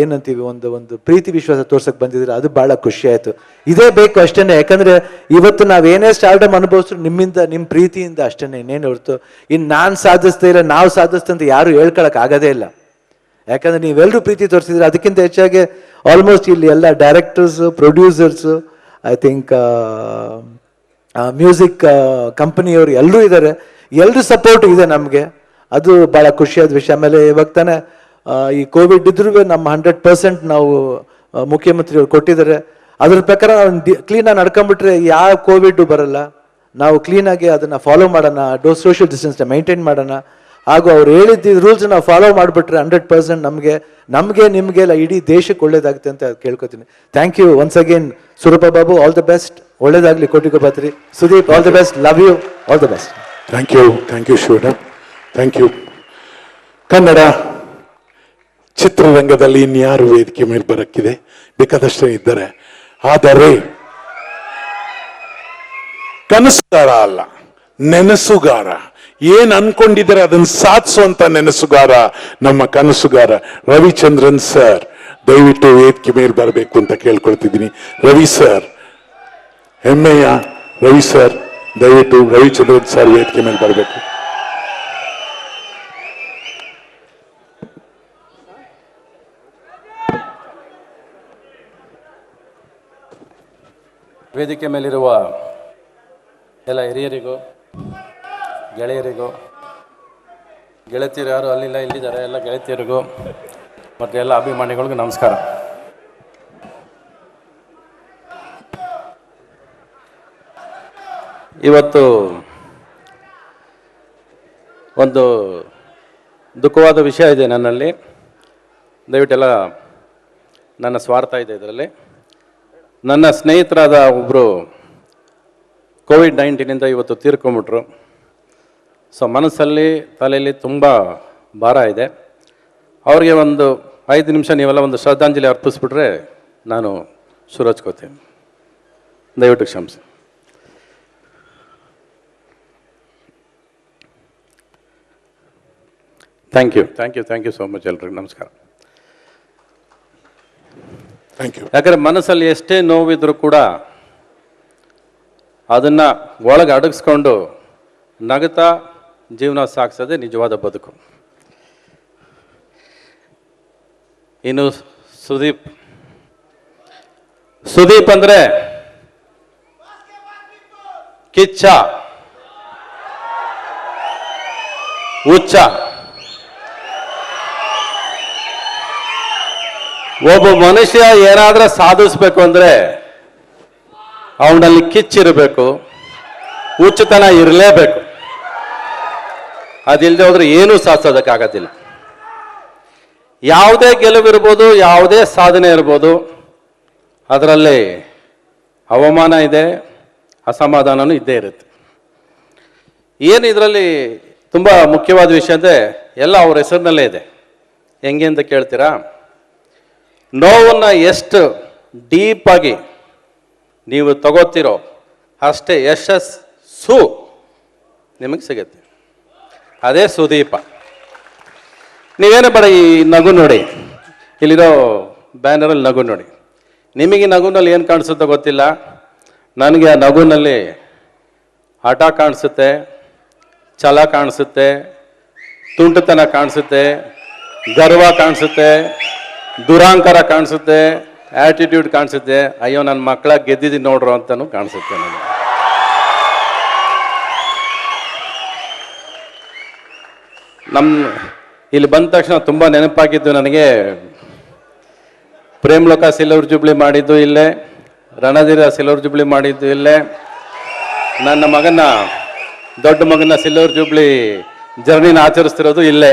ಏನಂತೀವಿ ಒಂದು ಪ್ರೀತಿ ವಿಶ್ವಾಸ ತೋರ್ಸಕ್ಕೆ ಬಂದಿದ್ದೀರಾ. ಅದು ಭಾಳ ಖುಷಿ ಆಯಿತು. ಇದೇ ಬೇಕು ಅಷ್ಟೇ. ಯಾಕಂದರೆ ಇವತ್ತು ನಾವೇನೇ ಸ್ಟಾರ್ಡಮ್ ಅನುಭವಿಸ್ರು ನಿಮ್ಮ ಪ್ರೀತಿಯಿಂದ ಅಷ್ಟೇ, ಇನ್ನೇನು ಹೊರತು ಇನ್ನು ನಾನು ಸಾಧಿಸ್ತಾ ಇಲ್ಲ, ನಾವು ಸಾಧಿಸ್ತಾ ಅಂತ ಯಾರು ಹೇಳ್ಕೊಳಕ್ಕೆ ಆಗೋದೇ ಇಲ್ಲ. ಯಾಕಂದರೆ ನೀವೆಲ್ಲರೂ ಪ್ರೀತಿ ತೋರಿಸಿದ್ರೆ. ಅದಕ್ಕಿಂತ ಹೆಚ್ಚಾಗಿ ಆಲ್ಮೋಸ್ಟ್ ಇಲ್ಲಿ ಎಲ್ಲ directors, producers, I think music ಕಂಪನಿಯವರು ಎಲ್ಲರೂ ಇದ್ದಾರೆ. ಎಲ್ಲರೂ ಸಪೋರ್ಟ್ ಇದೆ ನಮಗೆ. ಅದು ಭಾಳ ಖುಷಿಯಾದ ವಿಷಯ. ಆಮೇಲೆ ಇವಾಗ ತಾನೇ ಈ ಕೋವಿಡ್ ಇದ್ರೂ ನಮ್ಮ 100% ನಾವು ಮುಖ್ಯಮಂತ್ರಿಯವರು ಕೊಟ್ಟಿದ್ದಾರೆ. ಅದ್ರ ಪ್ರಕಾರ ಕ್ಲೀನಾಗಿ ನಡ್ಕೊಂಡ್ಬಿಟ್ರೆ ಯಾವ ಕೋವಿಡ್ ಬರಲ್ಲ. ನಾವು ಕ್ಲೀನಾಗಿ ಅದನ್ನು ಫಾಲೋ ಮಾಡೋಣ, ಸೋಷಿಯಲ್ ಡಿಸ್ಟೆನ್ಸ್ನ ಮೇಂಟೈನ್ ಮಾಡೋಣ. ಹಾಗೂ ಅವ್ರು ಹೇಳಿದ್ದು ರೂಲ್ಸ್ ನಾವು ಫಾಲೋ ಮಾಡಿಬಿಟ್ರೆ 100% ನಮಗೆ ನಿಮಗೆ ಎಲ್ಲ ಇಡೀ ದೇಶಕ್ಕೆ ಒಳ್ಳೇದಾಗುತ್ತೆ ಅಂತ ಕೇಳ್ಕೊತೀನಿ. ಥ್ಯಾಂಕ್ ಯು ಒನ್ಸ್ ಅಗೇನ್ ಸ್ವರೂಪ ಬಾಬು. All the best. ಒಳ್ಳೇದಾಗಲಿ Kotigobba 3. Sudeep, all the best. Love you. All the best. Thank you Shivanna. Thank you. Kannada ಚಿತ್ರರಂಗದಲ್ಲಿ ಇನ್ಯಾರು ವೇದಿಕೆ ಮೇಲೆ ಬರಕ್ಕಿದೆ, ಬೇಕಾದಷ್ಟೇ ಇದ್ದಾರೆ. ಆದರೆ ಕನಸು ಥರ ಅಲ್ಲ, ನೆನಸುಗಾರ. ಏನ್ ಅನ್ಕೊಂಡಿದ್ದಾರೆ ಅದನ್ನ ಸಾಧಿಸುವಂತ ನೆನಸುಗಾರ, ನಮ್ಮ ಕನಸುಗಾರ ರವಿಚಂದ್ರನ್ ಸರ್. ದಯವಿಟ್ಟು ವೇದಿಕೆ ಮೇಲೆ ಬರಬೇಕು ಅಂತ ಕೇಳ್ಕೊಳ್ತಿದ್ದೀನಿ. ರವಿ ಸರ್, ಹೆಮ್ಮೆಯ ರವಿ ಸರ್, ದಯವಿಟ್ಟು ರವಿಚಂದ್ರನ್ ಸರ್ ವೇದಿಕೆ ಮೇಲೆ ಬರಬೇಕು. ವೇದಿಕೆ ಮೇಲಿರುವ ಎಲ್ಲ ಹಿರಿಯರಿಗೂ, ಗೆಳೆಯರಿಗೂ, ಗೆಳತಿಯರು ಯಾರು ಅಲ್ಲಿಲ್ಲ ಇಲ್ಲಿದ್ದಾರೆ, ಎಲ್ಲ ಗೆಳತಿಯರಿಗೂ ಮತ್ತು ಎಲ್ಲ ಅಭಿಮಾನಿಗಳಿಗೂ ನಮಸ್ಕಾರ. ಇವತ್ತು ಒಂದು ದುಃಖವಾದ ವಿಷಯ ಇದೆ ನನ್ನಲ್ಲಿ. ದಯವಿಟ್ಟೆಲ್ಲ ನನ್ನ ಸ್ವಾರ್ಥ ಇದೆ ಇದರಲ್ಲಿ. ನನ್ನ ಸ್ನೇಹಿತರಾದ ಒಬ್ಬರು ಕೋವಿಡ್-19 ಇವತ್ತು ತೀರ್ಕೊಂಬಿಟ್ರು. ಸೊ ಮನಸ್ಸಲ್ಲಿ ತಲೆಯಲ್ಲಿ ತುಂಬ ಭಾರ ಇದೆ. ಅವ್ರಿಗೆ ಒಂದು 5 ನಿಮಿಷ ನೀವೆಲ್ಲ ಒಂದು ಶ್ರದ್ಧಾಂಜಲಿ ಅರ್ಪಿಸ್ಬಿಟ್ರೆ ನಾನು ಶುರು ಹಚ್ಕೋತೀನಿ. ದಯವಿಟ್ಟು ಕ್ಷಮಿಸಿ. ಥ್ಯಾಂಕ್ ಯು ಸೋ ಮಚ್ ಎಲ್ರಿಗೂ ನಮಸ್ಕಾರ. ಯಾಕಂದರೆ ಮನಸ್ಸಲ್ಲಿ ಎಷ್ಟೇ ನೋವಿದ್ರೂ ಕೂಡ ಅದನ್ನು ಒಳಗೆ ಅಡಗಿಸ್ಕೊಂಡು ನಗುತ್ತಾ ಜೀವನ ಸಾಗಿಸೋದೇ ನಿಜವಾದ ಬದುಕು. ಇನ್ನು ಸುದೀಪ್ ಅಂದರೆ ಕಿಚ್ಚ, ಹುಚ್ಚ. ಒಬ್ಬ ಮನುಷ್ಯ ಏನಾದರೂ ಸಾಧಿಸ್ಬೇಕು ಅಂದರೆ ಅವನಲ್ಲಿ ಕಿಚ್ಚಿರಬೇಕು, ಹುಚ್ಚುತನ ಇರಲೇಬೇಕು. ಅದಿಲ್ಲದೆ ಹೋದ್ರೆ ಏನೂ ಸಾಧಿಸೋದಕ್ಕಾಗೋದಿಲ್ಲ. ಯಾವುದೇ ಗೆಲುವಿರ್ಬೋದು, ಯಾವುದೇ ಸಾಧನೆ ಇರ್ಬೋದು, ಅದರಲ್ಲಿ ಅವಮಾನ ಇದೆ, ಅಸಮಾಧಾನವೂ ಇದ್ದೇ ಇರುತ್ತೆ. ಏನು ಇದರಲ್ಲಿ ತುಂಬ ಮುಖ್ಯವಾದ ವಿಷಯ ಅಂದರೆ ಎಲ್ಲ ಅವ್ರ ಹೆಸರಿನಲ್ಲೇ ಇದೆ. ಹೆಂಗೆ ಅಂತ ಕೇಳ್ತೀರಾ? ನೋವನ್ನು ಎಷ್ಟು ಡೀಪಾಗಿ ನೀವು ತಗೋತೀರೋ ಅಷ್ಟೇ ಯಶಸ್ಸು ನಿಮಗೆ ಸಿಗುತ್ತೆ. ಅದೇ ಸುದೀಪ. ನೀವೇನು ಬೇಡ, ಈ ನಗು ನೋಡಿ, ಇಲ್ಲಿರೋ ಬ್ಯಾನರಲ್ಲಿ ನಗು ನೋಡಿ. ನಿಮಗೆ ನಗುನಲ್ಲಿ ಏನು ಕಾಣಿಸುತ್ತೋ ಗೊತ್ತಿಲ್ಲ, ನನಗೆ ಆ ನಗುನಲ್ಲಿ ಹಠ ಕಾಣಿಸುತ್ತೆ, ಛಲ ಕಾಣಿಸುತ್ತೆ, ತುಂಟತನ ಕಾಣಿಸುತ್ತೆ, ಗರ್ವ ಕಾಣಿಸುತ್ತೆ, ದುರಾಂಕಾರ ಕಾಣಿಸುತ್ತೆ, ಆ್ಯಟಿಟ್ಯೂಡ್ ಕಾಣಿಸುತ್ತೆ. ಅಯ್ಯೋ ನನ್ನ ಮಕ್ಕಳ ಗೆದ್ದಿದ್ದೀನಿ ನೋಡ್ರು ಅಂತಲೂ ಕಾಣಿಸುತ್ತೆ ನನಗೆ. ಇಲ್ಲಿ ಬಂದ ತಕ್ಷಣ ತುಂಬ ನೆನಪಾಗಿದ್ದು ನನಗೆ, ಪ್ರೇಮ್ಲೋಕ ಸಿಲ್ವರ್ ಜುಬ್ಲಿ ಮಾಡಿದ್ದು ಇಲ್ಲೇ, ರಣಧೀರ ಸಿಲ್ವರ್ ಜುಬ್ಲಿ ಮಾಡಿದ್ದು ಇಲ್ಲೇ, ನನ್ನ ಮಗನ ದೊಡ್ಡ ಮಗನ ಸಿಲ್ವರ್ ಜುಬ್ಲಿ ಜರ್ನಿನ ಆಚರಿಸ್ತಿರೋದು ಇಲ್ಲೇ.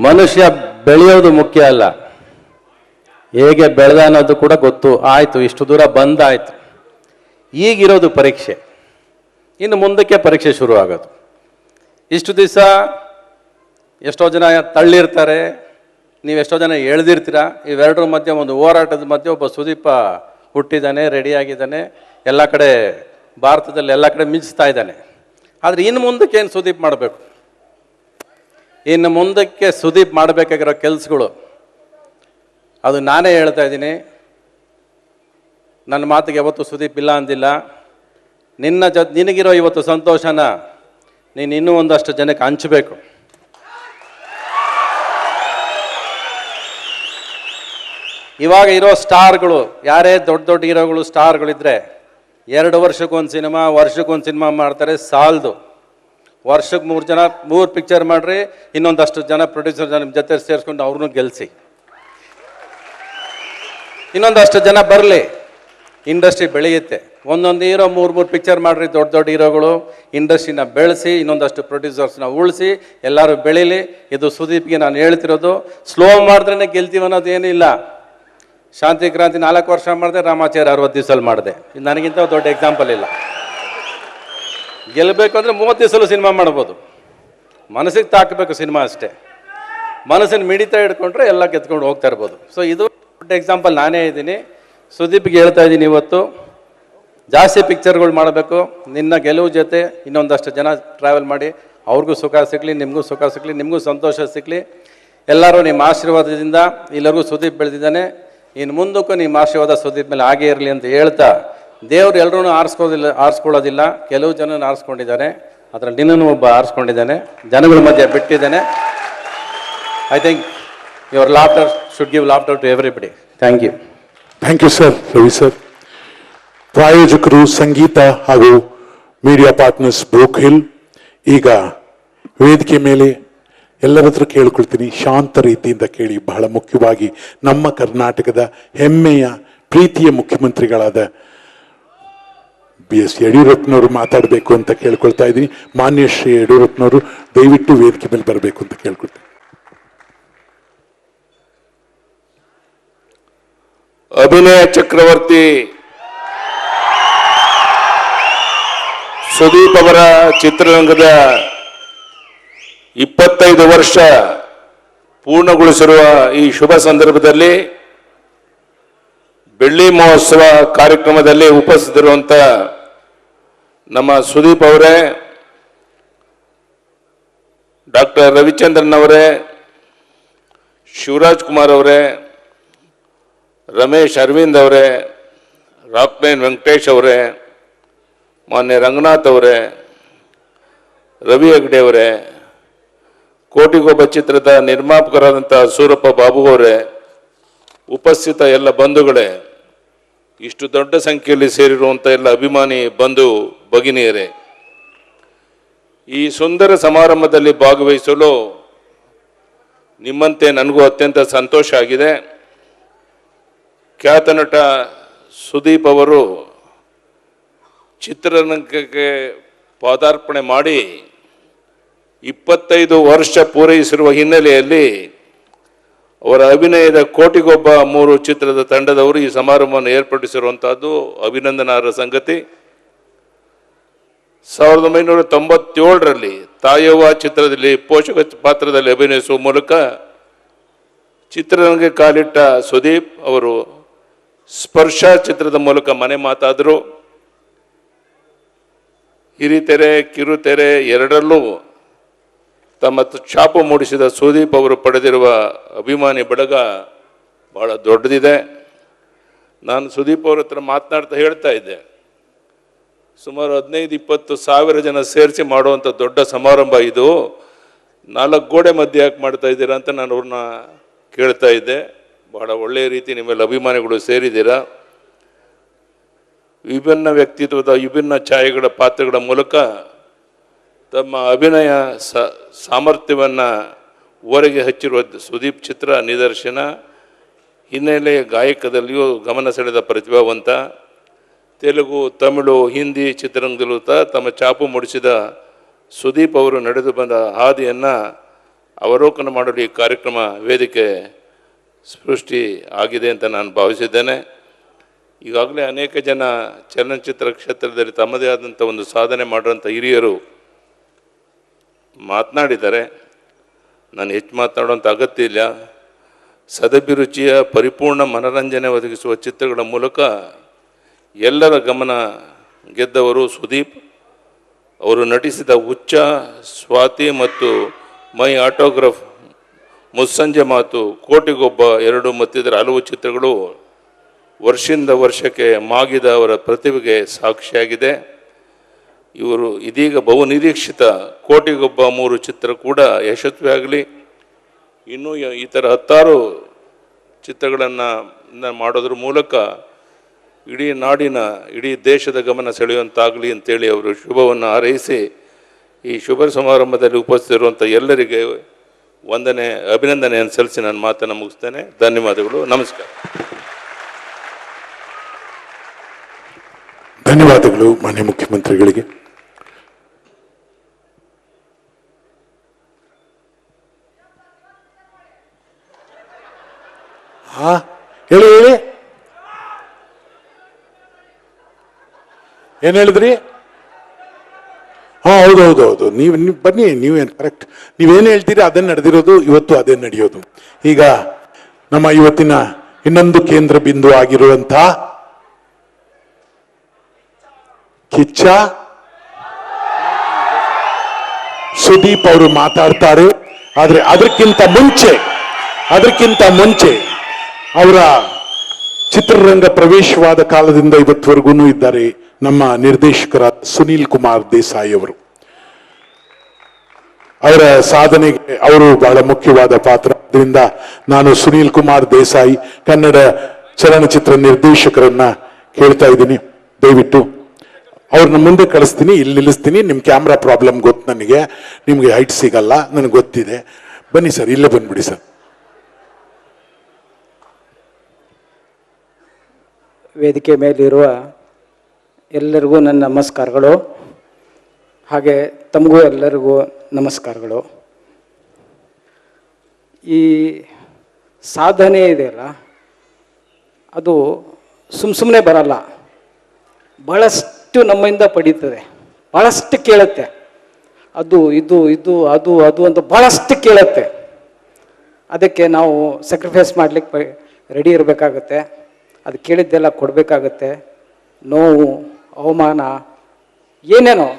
ಮನುಷ್ಯ ಬೆಳೆಯೋದು ಮುಖ್ಯ ಅಲ್ಲ, ಹೇಗೆ ಬೆಳೆದ ಅನ್ನೋದು ಕೂಡ ಗೊತ್ತು. ಆಯಿತು, ಇಷ್ಟು ದೂರ ಬಂದಾಯಿತು. ಈಗಿರೋದು ಪರೀಕ್ಷೆ, ಇನ್ನು ಮುಂದಕ್ಕೆ ಪರೀಕ್ಷೆ ಶುರು ಆಗೋದು. ಇಷ್ಟು ದಿವಸ ಎಷ್ಟೋ ಜನ ತಳ್ಳಿರ್ತಾರೆ, ನೀವು ಎಷ್ಟೋ ಜನ ಎಳೆದಿರ್ತೀರ. ಇವೆರಡರ ಮಧ್ಯೆ ಒಂದು ಹೋರಾಟದ ಮಧ್ಯೆ ಒಬ್ಬ ಸುದೀಪ ಹುಟ್ಟಿದ್ದಾನೆ, ರೆಡಿಯಾಗಿದ್ದಾನೆ, ಎಲ್ಲ ಕಡೆ ಭಾರತದಲ್ಲಿ ಎಲ್ಲ ಕಡೆ ಮಿಂಚ್ತಾ ಇದ್ದಾನೆ. ಆದರೆ ಇನ್ನು ಮುಂದಕ್ಕೆ ಏನು ಸುದೀಪ್ ಮಾಡಬೇಕು? ಇನ್ನು ಮುಂದಕ್ಕೆ ಸುದೀಪ್ ಮಾಡಬೇಕಾಗಿರೋ ಕೆಲಸಗಳು ಅದು ನಾನೇ ಹೇಳ್ತಾ ಇದ್ದೀನಿ. ನನ್ನ ಮಾತಿಗೆ ಯಾವತ್ತು ಸುದೀಪ್ ಇಲ್ಲ ಅಂದಿಲ್ಲ. ನಿನಗಿರೋ ಇವತ್ತು ಸಂತೋಷನ ನೀನು ಇನ್ನೂ ಒಂದಷ್ಟು ಜನಕ್ಕೆ ಹಂಚಬೇಕು. ಇವಾಗ ಇರೋ ಸ್ಟಾರ್ಗಳು ಯಾರೇ ದೊಡ್ಡ ದೊಡ್ಡ ಹೀರೋಗಳು ಸ್ಟಾರ್ಗಳಿದ್ರೆ 2 ವರ್ಷಕ್ಕೊಂದು ಸಿನಿಮಾ, ವರ್ಷಕ್ಕೊಂದು ಸಿನಿಮಾ ಮಾಡ್ತಾರೆ, ಸಾಲದು. ವರ್ಷಕ್ಕೆ 3 ಪಿಕ್ಚರ್ ಮಾಡ್ರಿ, ಇನ್ನೊಂದಷ್ಟು ಜನ ಪ್ರೊಡ್ಯೂಸರ್ ನಿಮ್ಮ ಜೊತೆ ಸೇರಿಸ್ಕೊಂಡು ಅವ್ರನ್ನೂ ಗೆಲ್ಲಿಸಿ. ಇನ್ನೊಂದಷ್ಟು ಜನ ಬರಲಿ, ಇಂಡಸ್ಟ್ರಿ ಬೆಳೆಯುತ್ತೆ. ಒಂದೊಂದು ಹೀರೋ 3 ಪಿಕ್ಚರ್ ಮಾಡ್ರಿ, ದೊಡ್ಡ ದೊಡ್ಡ ಹೀರೋಗಳು. ಇಂಡಸ್ಟ್ರಿನ ಬೆಳೆಸಿ, ಇನ್ನೊಂದಷ್ಟು ಪ್ರೊಡ್ಯೂಸರ್ಸ್ನ ಉಳಿಸಿ, ಎಲ್ಲರೂ ಬೆಳೀಲಿ. ಇದು ಸುದೀಪ್ಗೆ ನಾನು ಹೇಳ್ತಿರೋದು. ಸ್ಲೋ ಮಾಡಿದ್ರೇ ಗೆಲ್ತೀವಿ ಅನ್ನೋದೇನಿಲ್ಲ. ಶಾಂತಿ ಕ್ರಾಂತಿ 4 ವರ್ಷ ಮಾಡಿದೆ, ರಾಮಾಚಾರ್ಯ 60 ದಿವಸಲ್ಲಿ ಮಾಡಿದೆ. ಇದು ನನಗಿಂತ ದೊಡ್ಡ ಎಕ್ಸಾಂಪಲ್ ಇಲ್ಲ. ಗೆಲ್ಲಬೇಕು ಅಂದರೆ 30 ದಿವಸಲ್ಲೂ ಸಿನಿಮಾ ಮಾಡ್ಬೋದು, ಮನಸ್ಸಿಗೆ ತಾಕಬೇಕು ಸಿನಿಮಾ ಅಷ್ಟೇ. ಮನಸ್ಸನ್ನು ಮಿಡಿತಾ ಹಿಡ್ಕೊಂಡ್ರೆ ಎಲ್ಲ ಗೆದ್ಕೊಂಡು ಹೋಗ್ತಾ ಇರ್ಬೋದು. ಸೊ ಇದು ದೊಡ್ಡ ಎಕ್ಸಾಂಪಲ್ ನಾನೇ ಇದ್ದೀನಿ. ಸುದೀಪ್ಗೆ ಹೇಳ್ತಾ ಇದ್ದೀನಿ, ಇವತ್ತು ಜಾಸ್ತಿ ಪಿಕ್ಚರ್ಗಳು ಮಾಡಬೇಕು. ನಿನ್ನ ಗೆಲುವು ಜೊತೆ ಇನ್ನೊಂದಷ್ಟು ಜನ ಟ್ರಾವೆಲ್ ಮಾಡಿ ಅವ್ರಿಗೂ ಸುಖ ಸಿಗಲಿ, ನಿಮಗೂ ಸುಖ ಸಿಗಲಿ, ನಿಮಗೂ ಸಂತೋಷ ಸಿಗಲಿ. ಎಲ್ಲರೂ ನಿಮ್ಮ ಆಶೀರ್ವಾದದಿಂದ ಎಲ್ಲರಿಗೂ ಸುದೀಪ್ ಬೆಳೆದಿದ್ದಾನೆ. ಇನ್ನು ಮುಂದಕ್ಕೂ ನಿಮ್ಮ ಆಶೀರ್ವಾದ ಸುದೀಪ್ ಮೇಲೆ ಹಾಗೇ ಇರಲಿ ಅಂತ ಹೇಳ್ತಾ, ದೇವ್ರು ಎಲ್ಲರೂ ಆರಿಸ್ಕೊಳ್ಳೋದಿಲ್ಲ, ಕೆಲವು ಜನ ಆರಿಸ್ಕೊಂಡಿದ್ದಾರೆ. ಅದರಲ್ಲಿ ನಿನ್ನನ್ನು ಒಬ್ಬ ಆರಿಸ್ಕೊಂಡಿದ್ದಾನೆ, ಜನಗಳ ಮಧ್ಯೆ ಬಿಟ್ಟಿದ್ದಾನೆ. I think your laughter should give laughter to everybody. Thank you. Thank you sir. Ravi sir. ಪ್ರಾಯೋಜಕರು ಸಂಗೀತ ಹಾಗೂ ಮೀಡಿಯಾ ಪಾರ್ಟ್ನರ್ಸ್ ಬ್ರೂಕ್ ಹಿಲ್. ಈಗ ವೇದಿಕೆ ಮೇಲೆ ಎಲ್ಲರ ಹತ್ರ ಕೇಳ್ಕೊಳ್ತೀನಿ, ಶಾಂತ ರೀತಿಯಿಂದ ಕೇಳಿ. ಬಹಳ ಮುಖ್ಯವಾಗಿ ನಮ್ಮ ಕರ್ನಾಟಕದ ಹೆಮ್ಮೆಯ ಪ್ರೀತಿಯ ಮುಖ್ಯಮಂತ್ರಿಗಳಾದ BS ಯಡಿಯೂರಪ್ಪನವರು ಮಾತಾಡಬೇಕು ಅಂತ ಕೇಳ್ಕೊಳ್ತಾ ಇದ್ದೀನಿ. ಮಾನ್ಯ ಶ್ರೀ ಯಡಿಯೂರಪ್ಪನವರು ದಯವಿಟ್ಟು ವೇದಿಕೆ ಮೇಲೆ ಬರಬೇಕು ಅಂತ ಕೇಳ್ಕೊಳ್ತೀನಿ. ಅಭಿನಯ ಚಕ್ರವರ್ತಿ ಸುದೀಪ್ ಅವರ ಚಿತ್ರರಂಗದ 25 ವರ್ಷ ಪೂರ್ಣಗೊಳಿಸಿರುವ ಈ ಶುಭ ಸಂದರ್ಭದಲ್ಲಿ ಬೆಳ್ಳಿ ಮಹೋತ್ಸವ ಕಾರ್ಯಕ್ರಮದಲ್ಲಿ ಉಪಸ್ಥಿತರಿರುವಂತ ನಮ್ಮ ಸುದೀಪ್ ಅವರೇ, ಡಾಕ್ಟರ್ ರವಿಚಂದ್ರನ್ ಅವರೇ, ಶಿವರಾಜ್ ಕುಮಾರ್ ಅವರೇ, ರಮೇಶ್ ಅರವಿಂದ್ ಅವರೇ, ರಾಕ್ಲೈನ್ ವೆಂಕಟೇಶ್ ಅವರೇ, ಮಾನ್ಯ ರಂಗನಾಥ್ ಅವರೇ, ರವಿ ಹೆಗ್ಡೆ ಅವರೇ, ಕೋಟಿಗೊಬ್ಬ ಚಿತ್ರದ ನಿರ್ಮಾಪಕರಾದಂಥ ಸೂರಪ್ಪ ಬಾಬು ಅವರೇ, ಉಪಸ್ಥಿತ ಎಲ್ಲ ಬಂಧುಗಳೇ, ಇಷ್ಟು ದೊಡ್ಡ ಸಂಖ್ಯೆಯಲ್ಲಿ ಸೇರಿರುವಂಥ ಎಲ್ಲ ಅಭಿಮಾನಿ ಬಂಧು ಭಗಿನಿಯರೇ, ಈ ಸುಂದರ ಸಮಾರಂಭದಲ್ಲಿ ಭಾಗವಹಿಸಲು ನಿಮ್ಮಂತೆ ನನಗೂ ಅತ್ಯಂತ ಸಂತೋಷ ಆಗಿದೆ. ಖ್ಯಾತ ನಟ ಸುದೀಪ್ ಅವರು ಚಿತ್ರರಂಗಕ್ಕೆ ಪಾದಾರ್ಪಣೆ ಮಾಡಿ 25 ವರ್ಷ ಪೂರೈಸಿರುವ ಹಿನ್ನೆಲೆಯಲ್ಲಿ ಅವರ ಅಭಿನಯದ ಕೋಟಿಗೊಬ್ಬ 3 ಚಿತ್ರದ ತಂಡದವರು ಈ ಸಮಾರಂಭವನ್ನು ಏರ್ಪಡಿಸಿರುವಂತಹದ್ದು ಅಭಿನಂದನಾರ್ಹ ಸಂಗತಿ. 1997ರಲ್ಲಿ ತಾಯವ್ವ ಚಿತ್ರದಲ್ಲಿ ಪೋಷಕ ಪಾತ್ರದಲ್ಲಿ ಅಭಿನಯಿಸುವ ಮೂಲಕ ಚಿತ್ರರಂಗಕ್ಕೆ ಕಾಲಿಟ್ಟ ಸುದೀಪ್ ಅವರು ಸ್ಪರ್ಶ ಚಿತ್ರದ ಮೂಲಕ ಮನೆ ಮಾತಾದರು. ಹಿರಿತೆರೆ ಕಿರುತೆರೆ ಎರಡರಲ್ಲೂ ತಮ್ಮ ಛಾಪು ಮೂಡಿಸಿದ ಸುದೀಪ್ ಅವರು ಪಡೆದಿರುವ ಅಭಿಮಾನಿ ಬಳಗ ಬಹಳ ದೊಡ್ಡದಿದೆ. ನಾನು ಸುದೀಪ್ ಅವ್ರ ಹತ್ರ ಮಾತನಾಡ್ತಾ ಹೇಳ್ತಾ ಇದ್ದೆ, ಸುಮಾರು 15-20 ಸಾವಿರ ಜನ ಸೇರಿಸಿ ಮಾಡುವಂಥ ದೊಡ್ಡ ಸಮಾರಂಭ ಇದು, 4 ಗೋಡೆ ಮಧ್ಯೆ ಯಾಕೆ ಮಾಡ್ತಾ ಇದ್ದೀರಾ ಅಂತ ನಾನು ಅವ್ರನ್ನ ಕೇಳ್ತಾ ಇದ್ದೆ. ಬಹಳ ಒಳ್ಳೆಯ ರೀತಿ ನಿಮ್ಮೆಲ್ಲ ಅಭಿಮಾನಿಗಳು ಸೇರಿದ್ದೀರಾ. ವಿಭಿನ್ನ ವ್ಯಕ್ತಿತ್ವದ ವಿಭಿನ್ನ ಛಾಯೆಗಳ ಪಾತ್ರಗಳ ಮೂಲಕ ತಮ್ಮ ಅಭಿನಯ ಸಾಮರ್ಥ್ಯವನ್ನು ಹೊರಗೆ ಹಚ್ಚಿರುವ ಸುದೀಪ್ ಚಿತ್ರ ನಿದರ್ಶನ. ಹಿನ್ನೆಲೆಯ ಗಾಯಕದಲ್ಲಿಯೂ ಗಮನ ಸೆಳೆದ ಪ್ರತಿಭಾವಂತ. ತೆಲುಗು, ತಮಿಳು, ಹಿಂದಿ ಚಿತ್ರರಂಗದಲ್ಲೂ ತಮ್ಮ ಛಾಪು ಮೂಡಿಸಿದ ಸುದೀಪ್ ಅವರು ನಡೆದು ಬಂದ ಹಾದಿಯನ್ನು ಅವಲೋಕನ ಮಾಡಲು ಈ ಕಾರ್ಯಕ್ರಮ ವೇದಿಕೆ ಸೃಷ್ಟಿ ಆಗಿದೆ ಅಂತ ನಾನು ಭಾವಿಸಿದ್ದೇನೆ. ಈಗಾಗಲೇ ಅನೇಕ ಜನ ಚಲನಚಿತ್ರ ಕ್ಷೇತ್ರದಲ್ಲಿ ತಮ್ಮದೇ ಆದಂಥ ಒಂದು ಸಾಧನೆ ಮಾಡುವಂಥ ಹಿರಿಯರು ಮಾತನಾಡಿದ್ದಾರೆ. ನಾನು ಹೆಚ್ಚು ಮಾತನಾಡುವಂಥ ಅಗತ್ಯ ಇಲ್ಲ. ಸದಭಿರುಚಿಯ ಪರಿಪೂರ್ಣ ಮನರಂಜನೆ ಒದಗಿಸುವ ಚಿತ್ರಗಳ ಮೂಲಕ ಎಲ್ಲರ ಗಮನ ಗೆದ್ದವರು ಸುದೀಪ್. ಅವರು ನಟಿಸಿದ ಹುಚ್ಚ, ಸ್ವಾತಿ ಮತ್ತು ಮೈ ಆಟೋಗ್ರಾಫ್, ಮುಸ್ಸಂಜೆ ಮಾತು, ಕೋಟಿಗೊಬ್ಬ 2 ಮತ್ತಿತರ ಹಲವು ಚಿತ್ರಗಳು ವರ್ಷದಿಂದ ವರ್ಷಕ್ಕೆ ಮಾಗಿದ ಅವರ ಪ್ರತಿಭೆಗೆ ಸಾಕ್ಷಿಯಾಗಿದೆ. ಇವರು ಇದೀಗ ಬಹುನಿರೀಕ್ಷಿತ ಕೋಟಿಗೊಬ್ಬ 3 ಚಿತ್ರ ಕೂಡ ಯಶಸ್ವಿಯಾಗಲಿ. ಇನ್ನೂ ಈ ಥರ 10 ಚಿತ್ರಗಳನ್ನು ಮಾಡೋದ್ರ ಮೂಲಕ ಇಡೀ ನಾಡಿನ, ಇಡೀ ದೇಶದ ಗಮನ ಸೆಳೆಯುವಂತಾಗಲಿ ಅಂತೇಳಿ ಅವರು ಶುಭವನ್ನು ಹಾರೈಸಿ ಈ ಶುಭ ಸಮಾರಂಭದಲ್ಲಿ ಉಪಸ್ಥಿತಿರುವಂಥ ಎಲ್ಲರಿಗೆ ವಂದನೆ, ಅಭಿನಂದನೆಯನ್ನು ಸಲ್ಲಿಸಿ ನಾನು ಮಾತನ್ನು ಮುಗಿಸ್ತೇನೆ. ಧನ್ಯವಾದಗಳು. ನಮಸ್ಕಾರ. ಧನ್ಯವಾದಗಳು ಮಾನ್ಯ ಮುಖ್ಯಮಂತ್ರಿಗಳಿಗೆ. ಹೇಳಿ ಹೇಳಿ, ಏನ್ ಹೇಳಿದ್ರಿ? ಹೌದೌದೌದು, ನೀವು ಬನ್ನಿ, ನೀವೇನು ಕರೆಕ್ಟ್, ನೀವೇನು ಹೇಳ್ತೀರಿ ಅದನ್ನ ನಡೆದಿರೋದು, ಇವತ್ತು ಅದೇ ನಡೆಯೋದು. ಈಗ ನಮ್ಮ ಇವತ್ತಿನ ಇನ್ನೊಂದು ಕೇಂದ್ರ ಬಿಂದು ಆಗಿರುವಂತ ಕಿಚ್ಚ ಸುದೀಪ್ ಅವರು ಮಾತಾಡ್ತಾರೆ. ಆದ್ರೆ ಅದಕ್ಕಿಂತ ಮುಂಚೆ ಅವರ ಚಿತ್ರರಂಗ ಪ್ರವೇಶವಾದ ಕಾಲದಿಂದ ಇವತ್ತುವರೆಗೂ ಇದ್ದಾರೆ ನಮ್ಮ ನಿರ್ದೇಶಕರಾದ ಸುನೀಲ್ ಕುಮಾರ್ ದೇಸಾಯಿ ಅವರು. ಅವರ ಸಾಧನೆಗೆ ಅವರು ಬಹಳ ಮುಖ್ಯವಾದ ಪಾತ್ರ. ಅದರಿಂದ ನಾನು ಸುನೀಲ್ ಕುಮಾರ್ ದೇಸಾಯಿ ಕನ್ನಡ ಚಲನಚಿತ್ರ ನಿರ್ದೇಶಕರನ್ನ ಕೇಳ್ತಾ ಇದ್ದೀನಿ, ದಯವಿಟ್ಟು ಅವ್ರನ್ನ ಮುಂದೆ ಕಳಿಸ್ತೀನಿ, ಇಲ್ಲಿ ನಿಲ್ಲಿಸ್ತೀನಿ. ನಿಮ್ ಕ್ಯಾಮ್ರಾ ಪ್ರಾಬ್ಲಮ್ ಗೊತ್ತು ನನಗೆ, ನಿಮ್ಗೆ ಹೈಟ್ ಸಿಗಲ್ಲ ನನಗೆ ಗೊತ್ತಿದೆ. ಬನ್ನಿ ಸರ್, ಇಲ್ಲೇ ಬಂದ್ಬಿಡಿ ಸರ್. ವೇದಿಕೆ ಮೇಲಿರುವ ಎಲ್ಲರಿಗೂ ನನ್ನ ನಮಸ್ಕಾರಗಳು, ಹಾಗೆ ತಮಗೂ ಎಲ್ಲರಿಗೂ ನಮಸ್ಕಾರಗಳು. ಈ ಸಾಧನೆ ಇದೆಯಲ್ಲ, ಅದು ಸುಮ್ಮನೆ ಬರಲ್ಲ, ಭಾಳಷ್ಟು ನಮ್ಮಿಂದ ಪಡೀತದೆ, ಭಾಳಷ್ಟು ಕೇಳುತ್ತೆ. ಅದು ಇದು ಇದು ಅದು ಅದು ಅಂತ ಭಾಳಷ್ಟು ಕೇಳುತ್ತೆ. ಅದಕ್ಕೆ ನಾವು ಸ್ಯಾಕ್ರಿಫೈಸ್ ಮಾಡಲಿಕ್ಕೆ ರೆಡಿ ಇರಬೇಕಾಗತ್ತೆ. ಅದು ಕೇಳಿದ್ದೆಲ್ಲ ಕೊಡಬೇಕಾಗತ್ತೆ. ನೋವು, ಅವಮಾನ, ಏನೇನೋ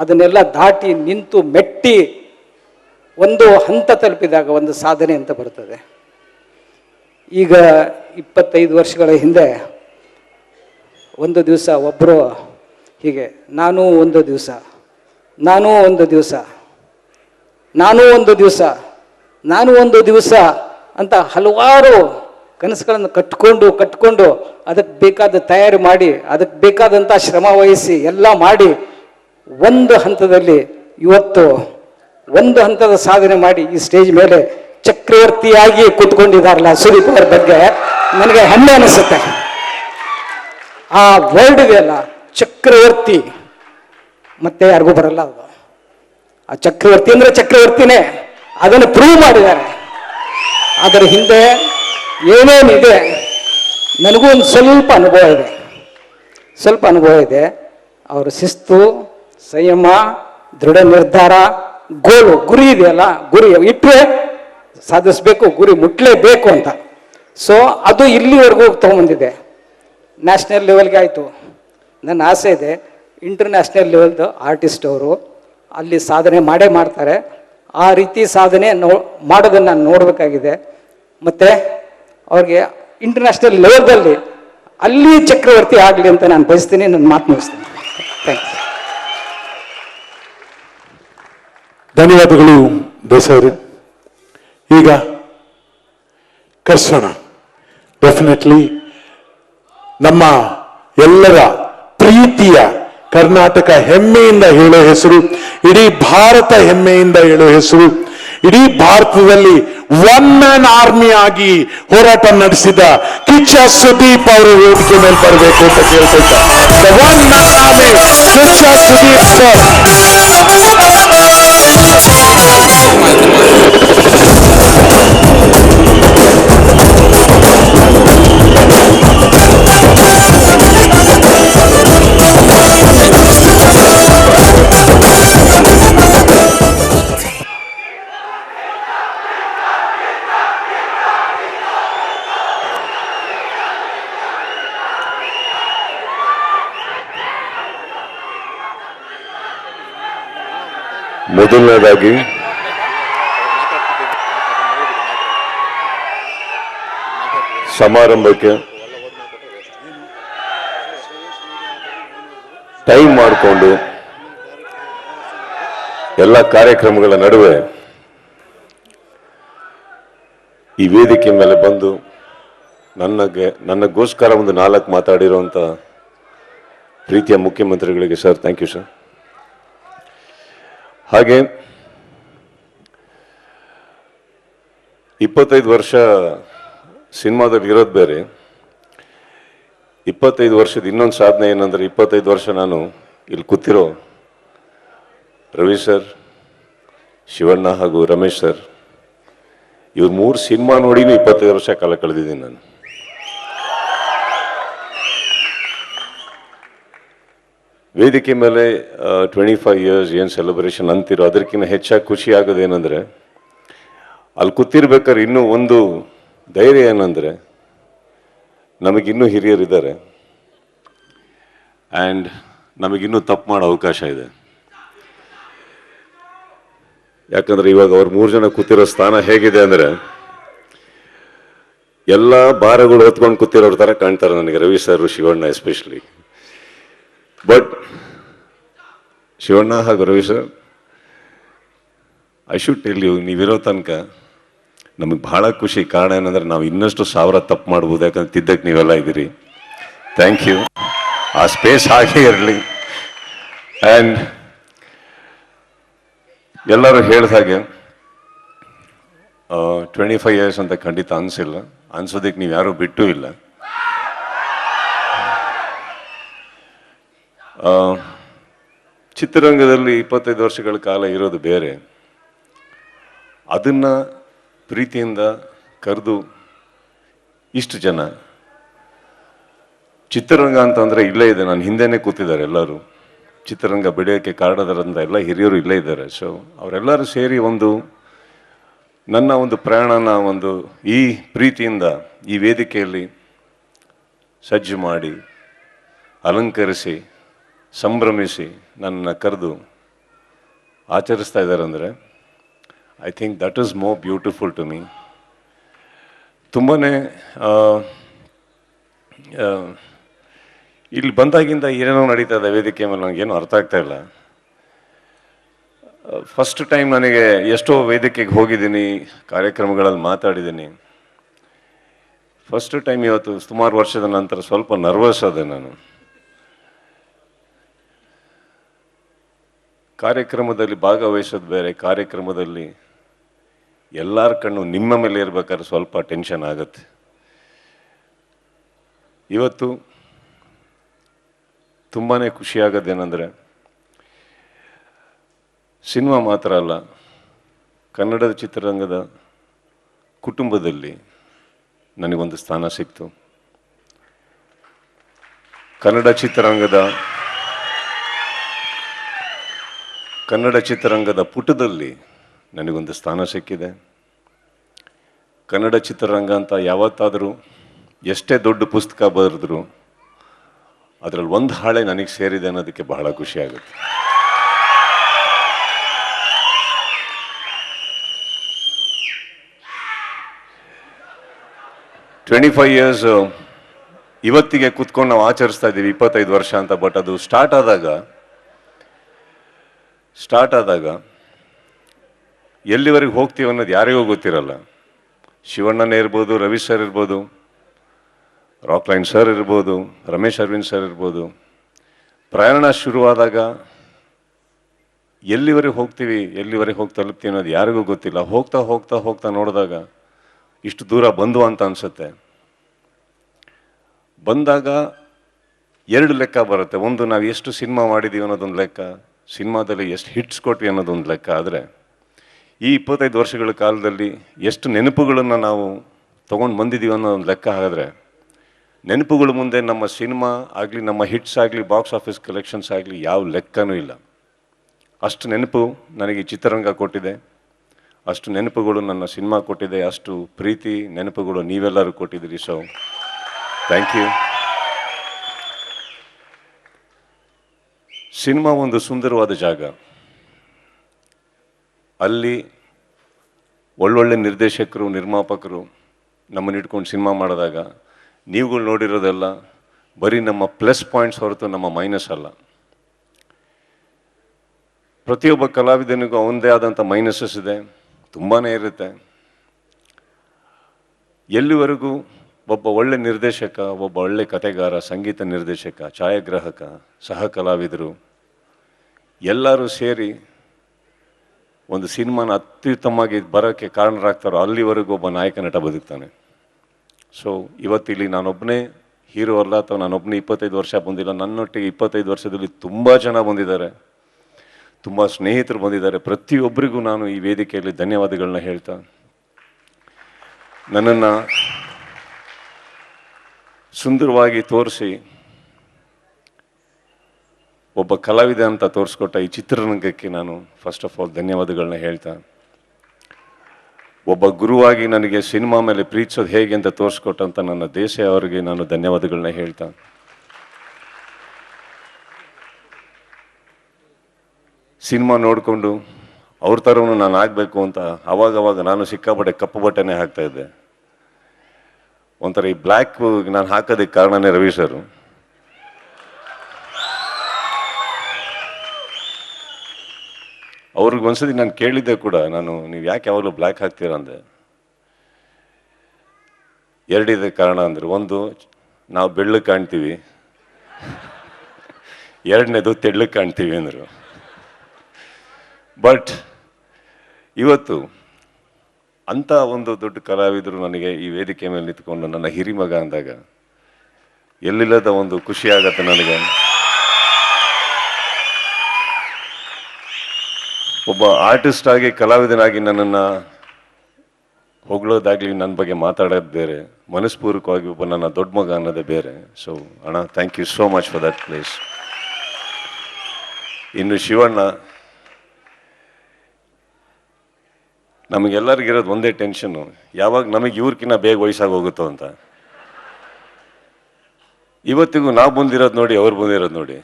ಅದನ್ನೆಲ್ಲ ದಾಟಿ ನಿಂತು ಮೆಟ್ಟಿ ಒಂದು ಹಂತ ತಲುಪಿದಾಗ ಒಂದು ಸಾಧನೆ ಅಂತ ಬರ್ತದೆ. ಈಗ 25 ವರ್ಷಗಳ ಹಿಂದೆ ಒಂದು ದಿವಸ ಒಬ್ಬರು ಹೀಗೆ ನಾನು ಒಂದು ದಿವಸ ಅಂತ ಹಲವಾರು ಕನಸುಗಳನ್ನು ಕಟ್ಕೊಂಡು ಅದಕ್ಕೆ ಬೇಕಾದ ತಯಾರಿ ಮಾಡಿ, ಅದಕ್ಕೆ ಬೇಕಾದಂಥ ಶ್ರಮ ವಹಿಸಿ ಎಲ್ಲ ಮಾಡಿ ಒಂದು ಹಂತದಲ್ಲಿ ಇವತ್ತು ಒಂದು ಹಂತದ ಸಾಧನೆ ಮಾಡಿ ಈ ಸ್ಟೇಜ್ ಮೇಲೆ ಚಕ್ರವರ್ತಿಯಾಗಿ ಕೂತ್ಕೊಂಡಿದ್ದಾರಲ್ಲ ಸುದೀಪ್ ಅವ್ರ ಬಗ್ಗೆ ನನಗೆ ಹೆಮ್ಮೆ ಅನಿಸುತ್ತೆ. ಆ ವರ್ಡ್ ಇದೆಯಲ್ಲ ಚಕ್ರವರ್ತಿ, ಮತ್ತೆ ಯಾರಿಗೂ ಬರಲ್ಲ ಅದು. ಆ ಚಕ್ರವರ್ತಿ ಅಂದ್ರೆ ಚಕ್ರವರ್ತಿನೇ, ಅದನ್ನು ಪ್ರೂವ್ ಮಾಡಿದ್ದಾರೆ. ಅದರ ಹಿಂದೆ ಏನೇನಿದೆ ನನಗೂ ಒಂದು ಸ್ವಲ್ಪ ಅನುಭವ ಇದೆ. ಅವರ ಶಿಸ್ತು, ಸಂಯಮ, ದೃಢ ನಿರ್ಧಾರ, ಗುರಿ ಇದೆಯಲ್ಲ, ಗುರಿ ಇಟ್ಟರೆ ಸಾಧಿಸ್ಬೇಕು, ಗುರಿ ಮುಟ್ಲೇಬೇಕು ಅಂತ. ಸೊ ಅದು ಇಲ್ಲಿವರೆಗೂ ತಗೊಂಬಂದಿದೆ. ನ್ಯಾಷನಲ್ ಲೆವೆಲ್ಗೆ ಆಯಿತು. ನನ್ನ ಆಸೆ ಇದೆ ಇಂಟರ್ನ್ಯಾಷನಲ್ ಲೆವೆಲ್ದು ಆರ್ಟಿಸ್ಟ್ ಅವರು ಅಲ್ಲಿ ಸಾಧನೆ ಮಾಡ್ತಾರೆ. ಆ ರೀತಿ ಸಾಧನೆ ಮಾಡೋದನ್ನು ನಾನು ನೋಡಬೇಕಾಗಿದೆ. ಮತ್ತು ಅವ್ರಿಗೆ ಇಂಟರ್ನ್ಯಾಷನಲ್ ಲೆವೆಲ್ದಲ್ಲಿ ಅಲ್ಲಿ ಚಕ್ರವರ್ತಿ ಆಗಲಿ ಅಂತ ನಾನು ಬಯಸ್ತೀನಿ. ನನ್ನ ಮಾತು ಮುಗಿಸ್ತೀನಿ. ಥ್ಯಾಂಕ್ಸ್. ಧನ್ಯವಾದಗಳು ದೇಸಾಯಿ. ಈಗ ಕರ್ಸೋಣ. ಡೆಫಿನೆಟ್ಲಿ ನಮ್ಮ ಎಲ್ಲರ ಪ್ರೀತಿಯ ಕರ್ನಾಟಕ ಹೆಮ್ಮೆಯಿಂದ ಹೇಳೋ ಹೆಸರು, ಇಡೀ ಭಾರತ ಹೆಮ್ಮೆಯಿಂದ ಹೇಳೋ ಹೆಸರು, ಇಡೀ ಭಾರತದಲ್ಲಿ ಒನ್ ಮ್ಯಾನ್ ಆರ್ಮಿ ಆಗಿ ಹೋರಾಟ ನಡೆಸಿದ ಕಿಚ್ಚ ಸುದೀಪ್ ಅವರು ವೇದಿಕೆ ಮೇಲೆ ಬರಬೇಕು ಅಂತ ಕೇಳ್ಕೊಳ್ತಾ, one man army Kiccha Sudeep sir. ಮೊದಲನೇದಾಗಿ ಸಮಾರಂಭಕ್ಕೆ ಟೈಮ್ ಮಾಡಿಕೊಂಡು ಎಲ್ಲ ಕಾರ್ಯಕ್ರಮಗಳ ನಡುವೆ ಈ ವೇದಿಕೆ ಮೇಲೆ ಬಂದು ನನಗೋಸ್ಕರ ಒಂದು 4 ಮಾತಾಡಿರುವಂಥ ಪ್ರೀತಿಯ ಮುಖ್ಯಮಂತ್ರಿಗಳಿಗೆ ಸರ್, ಥ್ಯಾಂಕ್ ಯು ಸರ್. ಹಾಗೆ 25 ವರ್ಷ ಸಿನಿಮಾದಲ್ಲಿ ಇರೋದು ಬೇರೆ, 25 ವರ್ಷದ ಇನ್ನೊಂದು ಸಾಧನೆ ಏನಂದ್ರೆ 25 ವರ್ಷ ನಾನು ಇಲ್ಲಿ ಕೂತಿರೋ ರವಿ ಸರ್, ಶಿವಣ್ಣ ಹಾಗೂ ರಮೇಶ್ ಸರ್, ಇವ್ರು 3 ಸಿನಿಮಾ ನೋಡಿನೂ 25 ವರ್ಷ ಕಾಲ ಕಳೆದಿದ್ದೀನಿ ನಾನು. ವೇದಿಕೆ ಮೇಲೆ 25 ಇಯರ್ಸ್ ಏನು ಸೆಲೆಬ್ರೇಷನ್ ಅಂತಿರೋ ಅದಕ್ಕಿಂತ ಹೆಚ್ಚಾಗಿ ಖುಷಿ ಆಗೋದೇನೆಂದರೆ ಅಲ್ಲಿ ಕೂತಿರ್ಬೇಕಾದ್ರೆ ಇನ್ನೂ ಒಂದು ಧೈರ್ಯ ಏನಂದರೆ ನಮಗಿನ್ನೂ ಹಿರಿಯರಿದ್ದಾರೆ ಆ್ಯಂಡ್ ನಮಗಿನ್ನೂ ತಪ್ಪು ಮಾಡೋ ಅವಕಾಶ ಇದೆ. ಯಾಕಂದರೆ ಇವಾಗ ಅವ್ರು 3 ಜನ ಕೂತಿರೋ ಸ್ಥಾನ ಹೇಗಿದೆ ಅಂದರೆ ಎಲ್ಲ ಭಾರಗಳು ಹೊತ್ಕೊಂಡು ಕೂತಿರೋರ ಥರ ಕಾಣ್ತಾರೆ ನನಗೆ, Ravi sir, Shivanna especially. But Shivanna ಹಾಗೂ Ravi sir, I should tell you, ನೀವಿರೋ ತನಕ ನಮಗೆ ಭಾಳ ಖುಷಿ. ಕಾರಣ ಏನಂದರೆ ನಾವು ಇನ್ನಷ್ಟು 1000 ತಪ್ಪು ಮಾಡ್ಬೋದು, ಯಾಕಂದ್ರೆ ತಿದ್ದಕ್ಕೆ ನೀವೆಲ್ಲ ಇದ್ದೀರಿ. Thank you. ಆ ಸ್ಪೇಸ್ ಹಾಗೆ ಇರಲಿ. ಆ್ಯಂಡ್ ಎಲ್ಲರೂ ಹೇಳಿದ ಹಾಗೆ 25 ಇಯರ್ಸ್ ಅಂತ ಖಂಡಿತ ಅನಿಸಿಲ್ಲ, ಅನ್ಸೋದಕ್ಕೆ ನೀವು ಯಾರೂ ಬಿಟ್ಟೂ ಇಲ್ಲ. ಚಿತ್ರರಂಗದಲ್ಲಿ 25 ವರ್ಷಗಳ ಕಾಲ ಇರೋದು ಬೇರೆ, ಅದನ್ನು ಪ್ರೀತಿಯಿಂದ ಕರೆದು ಇಷ್ಟು ಜನ ಚಿತ್ರರಂಗ ಅಂತಂದರೆ ಇಲ್ಲೇ ಇದೆ, ನಾನು ಹಿಂದೆನೇ ಕೂತಿದ್ದಾರೆ ಎಲ್ಲರೂ. ಚಿತ್ರರಂಗ ಬೆಳೆಯೋಕ್ಕೆ ಕಾರಣದರಂತ ಎಲ್ಲ ಹಿರಿಯರು ಇಲ್ಲೇ ಇದ್ದಾರೆ. ಸೊ ಅವರೆಲ್ಲರೂ ಸೇರಿ ನನ್ನ ಒಂದು ಪ್ರಯಾಣನ ಈ ಪ್ರೀತಿಯಿಂದ ಈ ವೇದಿಕೆಯಲ್ಲಿ ಸಜ್ಜು ಮಾಡಿ, ಅಲಂಕರಿಸಿ, ಸಂಭ್ರಮಿಸಿ ನನ್ನ ಕರೆದು ಆಚರಿಸ್ತಾ ಇದ್ದಾರೆ ಅಂದರೆ I think that is more beautiful to me. ತುಂಬಾ ಇಲ್ಲಿ ಬಂದಾಗಿಂದ ಏನೇನೋ ನಡೀತಾ ಇದೆ ವೇದಿಕೆ ಮೇಲೆ, ನನಗೇನು ಅರ್ಥ ಆಗ್ತಾ ಇಲ್ಲ. ಫಸ್ಟ್ ಟೈಮ್ ನನಗೆ ಎಷ್ಟೋ ವೇದಿಕೆಗೆ ಹೋಗಿದ್ದೀನಿ, ಕಾರ್ಯಕ್ರಮಗಳಲ್ಲಿ ಮಾತಾಡಿದ್ದೀನಿ. ಫಸ್ಟ್ ಟೈಮ್ ಇವತ್ತು ಸುಮಾರು ವರ್ಷದ ನಂತರ ಸ್ವಲ್ಪ ನರ್ವಸ್ ಆದೆ ನಾನು. ಕಾರ್ಯಕ್ರಮದಲ್ಲಿ ಭಾಗವಹಿಸೋದು ಬೇರೆ, ಕಾರ್ಯಕ್ರಮದಲ್ಲಿ ಎಲ್ಲರ ಕಣ್ಣು ನಿಮ್ಮ ಮೇಲೆ ಇರ್ಬೇಕಾದ್ರೆ ಸ್ವಲ್ಪ ಟೆನ್ಷನ್ ಆಗುತ್ತೆ. ಇವತ್ತು ತುಂಬಾ ಖುಷಿಯಾಗೋದೇನೆಂದರೆ ಸಿನಿಮಾ ಮಾತ್ರ ಅಲ್ಲ, ಕನ್ನಡದ ಚಿತ್ರರಂಗದ ಕುಟುಂಬದಲ್ಲಿ ನನಗೊಂದು ಸ್ಥಾನ ಸಿಕ್ತು. ಕನ್ನಡ ಚಿತ್ರರಂಗದ ಪುಟದಲ್ಲಿ ನನಗೊಂದು ಸ್ಥಾನ ಸಿಕ್ಕಿದೆ. ಕನ್ನಡ ಚಿತ್ರರಂಗ ಅಂತ ಯಾವತ್ತಾದರೂ ಎಷ್ಟೇ ದೊಡ್ಡ ಪುಸ್ತಕ ಬರೆದ್ರು ಅದರಲ್ಲಿ ಒಂದು ಹಾಳೆ ನನಗೆ ಸೇರಿದೆ ಅನ್ನೋದಕ್ಕೆ ಬಹಳ ಖುಷಿ ಆಗುತ್ತೆ. $25 years ಇವತ್ತಿಗೆ ಕೂತ್ಕೊಂಡು ನಾವು ಆಚರಿಸ್ತಾ ಇದ್ದೀವಿ, 25 ವರ್ಷ ಅಂತ. ಬಟ್ ಅದು ಸ್ಟಾರ್ಟ್ ಆದಾಗ ಎಲ್ಲಿವರೆಗೆ ಹೋಗ್ತೀವಿ ಅನ್ನೋದು ಯಾರಿಗೂ ಗೊತ್ತಿರಲ್ಲ. ಶಿವಣ್ಣನೇ ಇರ್ಬೋದು, ರವಿ ಸರ್ ಇರ್ಬೋದು, ರಾಕ್ಲೈನ್ ಸರ್ ಇರ್ಬೋದು, ರಮೇಶ್ ಅರವಿಂದ್ ಸರ್ ಇರ್ಬೋದು. ಪ್ರಯಾಣ ಶುರುವಾದಾಗ ಎಲ್ಲಿವರೆಗೆ ಹೋಗ್ತೀವಿ, ಎಲ್ಲಿವರೆಗೆ ಹೋಗಿ ತಲುಪ್ತೀವಿ ಅನ್ನೋದು ಯಾರಿಗೂ ಗೊತ್ತಿಲ್ಲ. ಹೋಗ್ತಾ ಹೋಗ್ತಾ ಹೋಗ್ತಾ ನೋಡಿದಾಗ ಇಷ್ಟು ದೂರ ಬಂದು ಅಂತ ಅನಿಸುತ್ತೆ. ಬಂದಾಗ 2 ಲೆಕ್ಕ ಬರುತ್ತೆ. ಒಂದು, ನಾವು ಎಷ್ಟು ಸಿನಿಮಾ ಮಾಡಿದ್ದೀವಿ ಅನ್ನೋದೊಂದು ಲೆಕ್ಕ, ಸಿನಿಮಾದಲ್ಲಿ ಎಷ್ಟು ಹಿಟ್ಸ್ ಕೊಟ್ವಿ ಅನ್ನೋದೊಂದು ಲೆಕ್ಕ. ಆದರೆ ಈ 25 ವರ್ಷಗಳ ಕಾಲದಲ್ಲಿ ಎಷ್ಟು ನೆನಪುಗಳನ್ನು ನಾವು ತೊಗೊಂಡು ಬಂದಿದ್ದೀವಿ ಅನ್ನೋ ಒಂದು ಲೆಕ್ಕ ಹಾಕಿದ್ರೆ, ನೆನಪುಗಳ ಮುಂದೆ ನಮ್ಮ ಸಿನಿಮಾ ಆಗಲಿ, ನಮ್ಮ ಹಿಟ್ಸ್ ಆಗಲಿ, ಬಾಕ್ಸ್ ಆಫೀಸ್ ಕಲೆಕ್ಷನ್ಸ್ ಆಗಲಿ ಯಾವ ಲೆಕ್ಕನೂ ಇಲ್ಲ. ಅಷ್ಟು ನೆನಪು ನನಗೆ ಚಿತ್ರರಂಗ ಕೊಟ್ಟಿದೆ, ಅಷ್ಟು ನೆನಪುಗಳು ನನ್ನ ಸಿನಿಮಾ ಕೊಟ್ಟಿದೆ, ಅಷ್ಟು ಪ್ರೀತಿ ನೆನಪುಗಳು ನೀವೆಲ್ಲರೂ ಕೊಟ್ಟಿದ್ದೀರಿ. So thank you. ಸಿನಿಮಾ ಒಂದು ಸುಂದರವಾದ ಜಾಗ. ಅಲ್ಲಿ ಒಳ್ಳೊಳ್ಳೆ ನಿರ್ದೇಶಕರು, ನಿರ್ಮಾಪಕರು ನಮ್ಮನ್ನು ಇಟ್ಕೊಂಡು ಸಿನಿಮಾ ಮಾಡಿದಾಗ ನೀವುಗಳು ನೋಡಿರೋದೆಲ್ಲ ಬರೀ ನಮ್ಮ ಪ್ಲಸ್ ಪಾಯಿಂಟ್ಸ್ ಹೊರತು ನಮ್ಮ ಮೈನಸ್ ಅಲ್ಲ. ಪ್ರತಿಯೊಬ್ಬ ಕಲಾವಿದನಿಗೂ ಅವನದೇ ಆದಂಥ ಮೈನಸಸ್ ಇದೆ, ತುಂಬಾ ಇರುತ್ತೆ. ಎಲ್ಲಿವರೆಗೂ ಒಬ್ಬ ಒಳ್ಳೆ ನಿರ್ದೇಶಕ, ಒಬ್ಬ ಒಳ್ಳೆ ಕಥೆಗಾರ, ಸಂಗೀತ ನಿರ್ದೇಶಕ, ಛಾಯಾಗ್ರಾಹಕ, ಸಹ ಕಲಾವಿದರು ಎಲ್ಲರೂ ಸೇರಿ ಒಂದು ಸಿನಿಮಾನ ಅತ್ಯುತ್ತಮವಾಗಿ ಬರೋಕ್ಕೆ ಕಾರಣರಾಗ್ತಾರೋ ಅಲ್ಲಿವರೆಗೂ ಒಬ್ಬ ನಾಯಕ ನಟ ಬದುಕ್ತಾನೆ. ಸೊ ಇವತ್ತಿಲ್ಲಿ ನಾನೊಬ್ಬನೇ ಹೀರೋ ಅಲ್ಲ, ಅಥವಾ ನಾನೊಬ್ಬನೇ 25 ವರ್ಷ ಬಂದಿಲ್ಲ. ನನ್ನೊಟ್ಟಿಗೆ 25 ವರ್ಷದಲ್ಲಿ ತುಂಬ ಜನ ಬಂದಿದ್ದಾರೆ, ತುಂಬ ಸ್ನೇಹಿತರು ಬಂದಿದ್ದಾರೆ. ಪ್ರತಿಯೊಬ್ಬರಿಗೂ ನಾನು ಈ ವೇದಿಕೆಯಲ್ಲಿ ಧನ್ಯವಾದಗಳನ್ನ ಹೇಳ್ತಾ, ನನ್ನನ್ನು ಸುಂದರವಾಗಿ ತೋರಿಸಿ ಒಬ್ಬ ಕಲಾವಿದ ಅಂತ ತೋರಿಸ್ಕೊಟ್ಟ ಈ ಚಿತ್ರರಂಗಕ್ಕೆ ನಾನು ಫಸ್ಟ್ ಆಫ್ ಆಲ್ ಧನ್ಯವಾದಗಳನ್ನ ಹೇಳ್ತಾ, ಒಬ್ಬ ಗುರುವಾಗಿ ನನಗೆ ಸಿನಿಮಾ ಮೇಲೆ ಪ್ರೀತಿಸೋದು ಹೇಗೆ ಅಂತ ತೋರಿಸ್ಕೊಟ್ಟಂತ ನನ್ನ ದೇಶ ಅವರಿಗೆ ನಾನು ಧನ್ಯವಾದಗಳನ್ನ ಹೇಳ್ತಾ, ಸಿನಿಮಾ ನೋಡಿಕೊಂಡು ಅವ್ರ ಥರವೂ ನಾನು ಆಗಬೇಕು ಅಂತ ಅವಾಗವಾಗ ನಾನು ಸಿಕ್ಕಾಪಟ್ಟೆ ಕಪ್ಪು ಬಟ್ಟೆನೇ ಹಾಕ್ತಾ ಇದ್ದೆ. ಒಂಥರ ಈ ಬ್ಲ್ಯಾಕ್ ನಾನು ಹಾಕೋದಕ್ಕೆ ಕಾರಣನೇ ರವಿ ಸರ್. ಅವ್ರಿಗೆ ಒಂದ್ಸತಿ ನಾನು ಕೇಳಿದ್ದೆ ಕೂಡ, ನೀವು ಯಾಕೆ ಯಾವಾಗಲೂ ಬ್ಲ್ಯಾಕ್ ಹಾಕ್ತೀರಾ ಅಂದೆ. ಎರಡಿದೆ ಕಾರಣ ಅಂದರು. ಒಂದು, ನಾವು ಬೆಳ್ಳಗೆ ಕಾಣ್ತೀವಿ, ಎರಡನೇದು ತೆಳ್ಳಗೆ ಕಾಣ್ತೀವಿ ಅಂದರು. ಬಟ್ ಇವತ್ತು ಅಂಥ ಒಂದು ದೊಡ್ಡ ಕಲಾವಿದರು ನನಗೆ ಈ ವೇದಿಕೆ ಮೇಲೆ ನಿಂತ್ಕೊಂಡು ನನ್ನ ಹಿರಿಮಗ ಅಂದಾಗ ಎಲ್ಲಿಲ್ಲದ ಒಂದು ಖುಷಿ ಆಗತ್ತೆ ನನಗೆ. ಒಬ್ಬ ಆರ್ಟಿಸ್ಟ್ ಆಗಿ ಕಲಾವಿದನಾಗಿ ನನ್ನನ್ನು ಹೊಗಳೋದಾಗ್ಲಿ, ನನ್ನ ಬಗ್ಗೆ ಮಾತಾಡೋದು ಬೇರೆ, ಮನಸ್ಪೂರ್ವಕವಾಗಿ ಒಬ್ಬ ನನ್ನ ದೊಡ್ಡ ಮಗ ಅನ್ನೋದೇ ಬೇರೆ. ಸೊ ಅಣ್ಣ, thank you so much for that place. ಇನ್ನು ಶಿವಣ್ಣ, ನಮಗೆಲ್ಲರಿಗಿರೋದು ಒಂದೇ ಟೆನ್ಷನ್ನು, ಯಾವಾಗ ನಮಗೆ ಇವ್ರಕಿನ್ನ ಬೇಗ ವಯಸ್ಸಾಗಿ ಹೋಗುತ್ತೋ ಅಂತ. ಇವತ್ತಿಗೂ ನಾವು ಬಂದಿರೋದು ನೋಡಿ, ಅವ್ರು ಬಂದಿರೋದು ನೋಡಿ.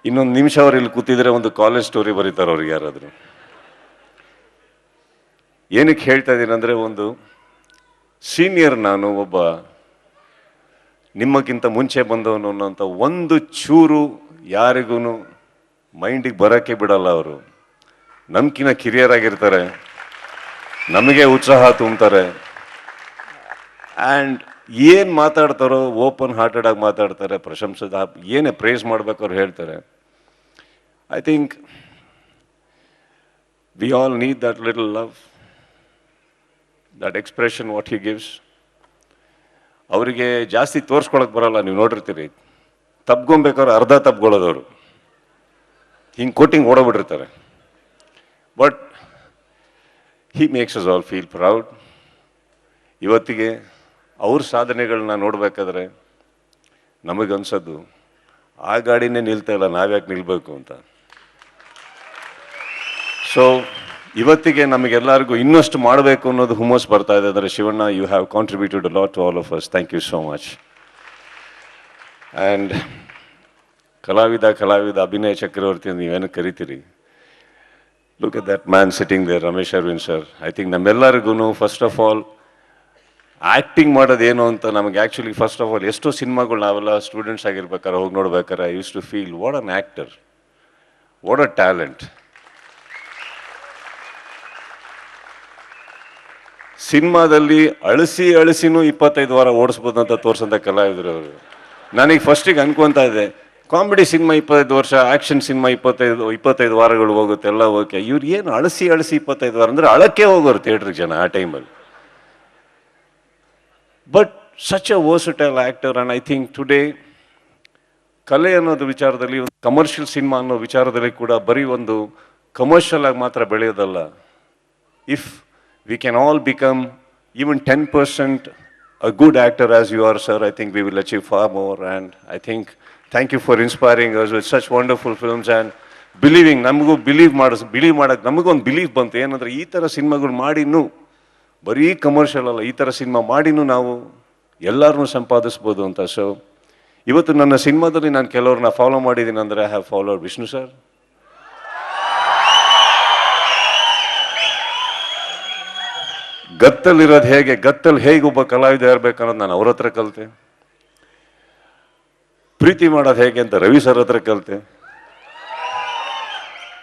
ಇನ್ನೊಂದು ನಿಮಿಷ ಅವ್ರು ಇಲ್ಲಿ ಕೂತಿದ್ರೆ ಒಂದು ಕಾಲೇಜ್ ಸ್ಟೋರಿ ಬರೀತಾರೆ ಅವ್ರಿಗೆ ಯಾರಾದರೂ. ಏನಕ್ಕೆ ಹೇಳ್ತಾ ಇದ್ದೀನಿ ಅಂದರೆ, ಒಂದು ಸೀನಿಯರ್ ನಾನು, ಒಬ್ಬ ನಿಮ್ಮಕ್ಕಿಂತ ಮುಂಚೆ ಬಂದವನು ಅನ್ನೋಂಥ ಒಂದು ಚೂರು ಯಾರಿಗೂ ಮೈಂಡಿಗೆ ಬರೋಕ್ಕೆ ಬಿಡಲ್ಲ ಅವರು. ನಮ್ಕಿನ್ನ ಕಿರಿಯರ್ ಆಗಿರ್ತಾರೆ, ನಮಗೆ ಉತ್ಸಾಹ ತುಂಬ್ತಾರೆ. ಆ್ಯಂಡ್ ಏನು ಮಾತಾಡ್ತಾರೋ ಓಪನ್ ಹಾರ್ಟೆಡ್ ಆಗಿ ಮಾತಾಡ್ತಾರೆ, ಪ್ರಶಂಸದ ಏನೇ ಪ್ರೇಸ್ ಮಾಡ್ಬೇಕು ಅವ್ರು ಹೇಳ್ತಾರೆ. I think we all need that little love, that expression what he gives. ಅವರಿಗೆ ಜಾಸ್ತಿ ತೋರಿಸ್ಕೊಳಕ್ಕೆ ಬರಲ್ಲ, ನೀವು ನೋಡಿರ್ತೀರಿ. ತಪ್ಕೊಬೇಕಾದ್ರೆ ಅರ್ಧ ತಪ್ಕೊಳ್ಳೋದವರು, ಹಿಂಗೆ ಕೊಟ್ಟಿಂಗ್ ಓಡೋಗ್ಬಿಟ್ಟಿರ್ತಾರೆ. But he makes us all feel proud. ಇವತ್ತಿಗೆ ಅವ್ರ ಸಾಧನೆಗಳನ್ನ ನೋಡಬೇಕಾದ್ರೆ ನಮಗನ್ಸೋದು, ಆ ಗಾಡಿನೇ ನಿಲ್ತಾ ಇಲ್ಲ, ನಾವ್ಯಾಕೆ ನಿಲ್ಬೇಕು ಅಂತ. ಸೊ ಇವತ್ತಿಗೆ ನಮಗೆಲ್ಲರಿಗೂ ಇನ್ನಷ್ಟು ಮಾಡಬೇಕು ಅನ್ನೋದು ಹುಮ್ಮಸ್ ಬರ್ತಾ ಇದೆ. ಅಂದರೆ Shivanna, you have contributed a lot to all of us. Thank you so much. And ಕಲಾವಿದ ಅಭಿನಯ ಚಕ್ರವರ್ತಿ ನೀವೇನು ಕರಿತೀರಿ, look at that man sitting there, Ramesh Arvind sir. I think ನಮ್ಮೆಲ್ಲರಿಗೂ ಫಸ್ಟ್ ಆಫ್ ಆಲ್ ಆ್ಯಕ್ಟಿಂಗ್ ಮಾಡೋದೇನು ಅಂತ ನಮಗೆ ಆ್ಯಕ್ಚುಲಿ ಫಸ್ಟ್ ಆಫ್ ಆಲ್ ಎಷ್ಟೋ ಸಿನಿಮಾಗಳು ನಾವೆಲ್ಲ ಸ್ಟೂಡೆಂಟ್ಸ್ ಆಗಿರ್ಬೇಕಾದ್ರೆ ಹೋಗಿ ನೋಡ್ಬೇಕಾರೆ I used to feel what an actor, what a talent. ಸಿನಿಮಾದಲ್ಲಿ ಅಳಿಸಿನೂ 25 ವಾರ ಓಡಿಸ್ಬೋದು ಅಂತ ತೋರಿಸಂತ ಕಲಾವಿದರು ಅವರು. ನನಗೆ ಫಸ್ಟಿಗೆ ಅನ್ಕೊತಾ ಇದೆ, ಕಾಮಿಡಿ ಸಿನಿಮಾ 25 ವರ್ಷ, ಆ್ಯಕ್ಷನ್ ಸಿನಿಮಾ 25 ವಾರಗಳು ಹೋಗುತ್ತೆ, ಎಲ್ಲ ಓಕೆ. ಇವ್ರು ಏನು ಅಳಿಸಿ 25 ವಾರ ಅಂದರೆ ಅಳಕ್ಕೆ ಹೋಗೋರು ಥಿಯೇಟ್ರಿಗೆ ಜನ ಆ ಟೈಮಲ್ಲಿ. But such a versatile actor. And I think today ಕಲೆ ಅನ್ನೋದು ವಿಚಾರದಲ್ಲಿ, ಒಂದು ಕಮರ್ಷಿಯಲ್ ಸಿನಿಮಾ ಅನ್ನೋ ವಿಚಾರದಲ್ಲಿ ಕೂಡ ಬರೀ ಒಂದು ಕಮರ್ಷಿಯಲ್ ಆಗಿ ಮಾತ್ರ ಬೆಳೆಯೋದಲ್ಲ. If we can all become even 10% a good actor as you are, sir, I think we will achieve far more. And I think thank you for inspiring us with such wonderful films and believing. ನಮಗೂ believe ಮಾಡೋಕ್ಕೆ ನಮಗೊಂದು believe ಬಂತು, ಏನಂದರೆ ಈ ಥರ ಸಿನಿಮಾಗಳು ಮಾಡಿನೂ ಬರೀ ಕಮರ್ಷಿಯಲ್ ಅಲ್ಲ, ಈ ಥರ ಸಿನಿಮಾ ಮಾಡಿನೂ ನಾವು ಎಲ್ಲರನ್ನೂ ಸಂಪಾದಿಸ್ಬೋದು ಅಂತ. ಸೊ ಇವತ್ತು ನನ್ನ ಸಿನಿಮಾದಲ್ಲಿ ನಾನು ಕೆಲವ್ರನ್ನ ಫಾಲೋ ಮಾಡಿದ್ದೀನಿ. ಅಂದರೆ I have followed Vishnu sir, ಗತ್ತಲ್ಲಿರೋದು ಹೇಗೆ, ಗತ್ತಲ್ಲಿ ಹೇಗೆ ಒಬ್ಬ ಕಲಾವಿದ ಇರಬೇಕು ಅನ್ನೋದು ನಾನು ಅವ್ರ ಹತ್ರ ಕಲಿತೆ. ಪ್ರೀತಿ ಮಾಡೋದು ಹೇಗೆ ಅಂತ ರವಿ ಸರ್ ಹತ್ರ ಕಲಿತೆ.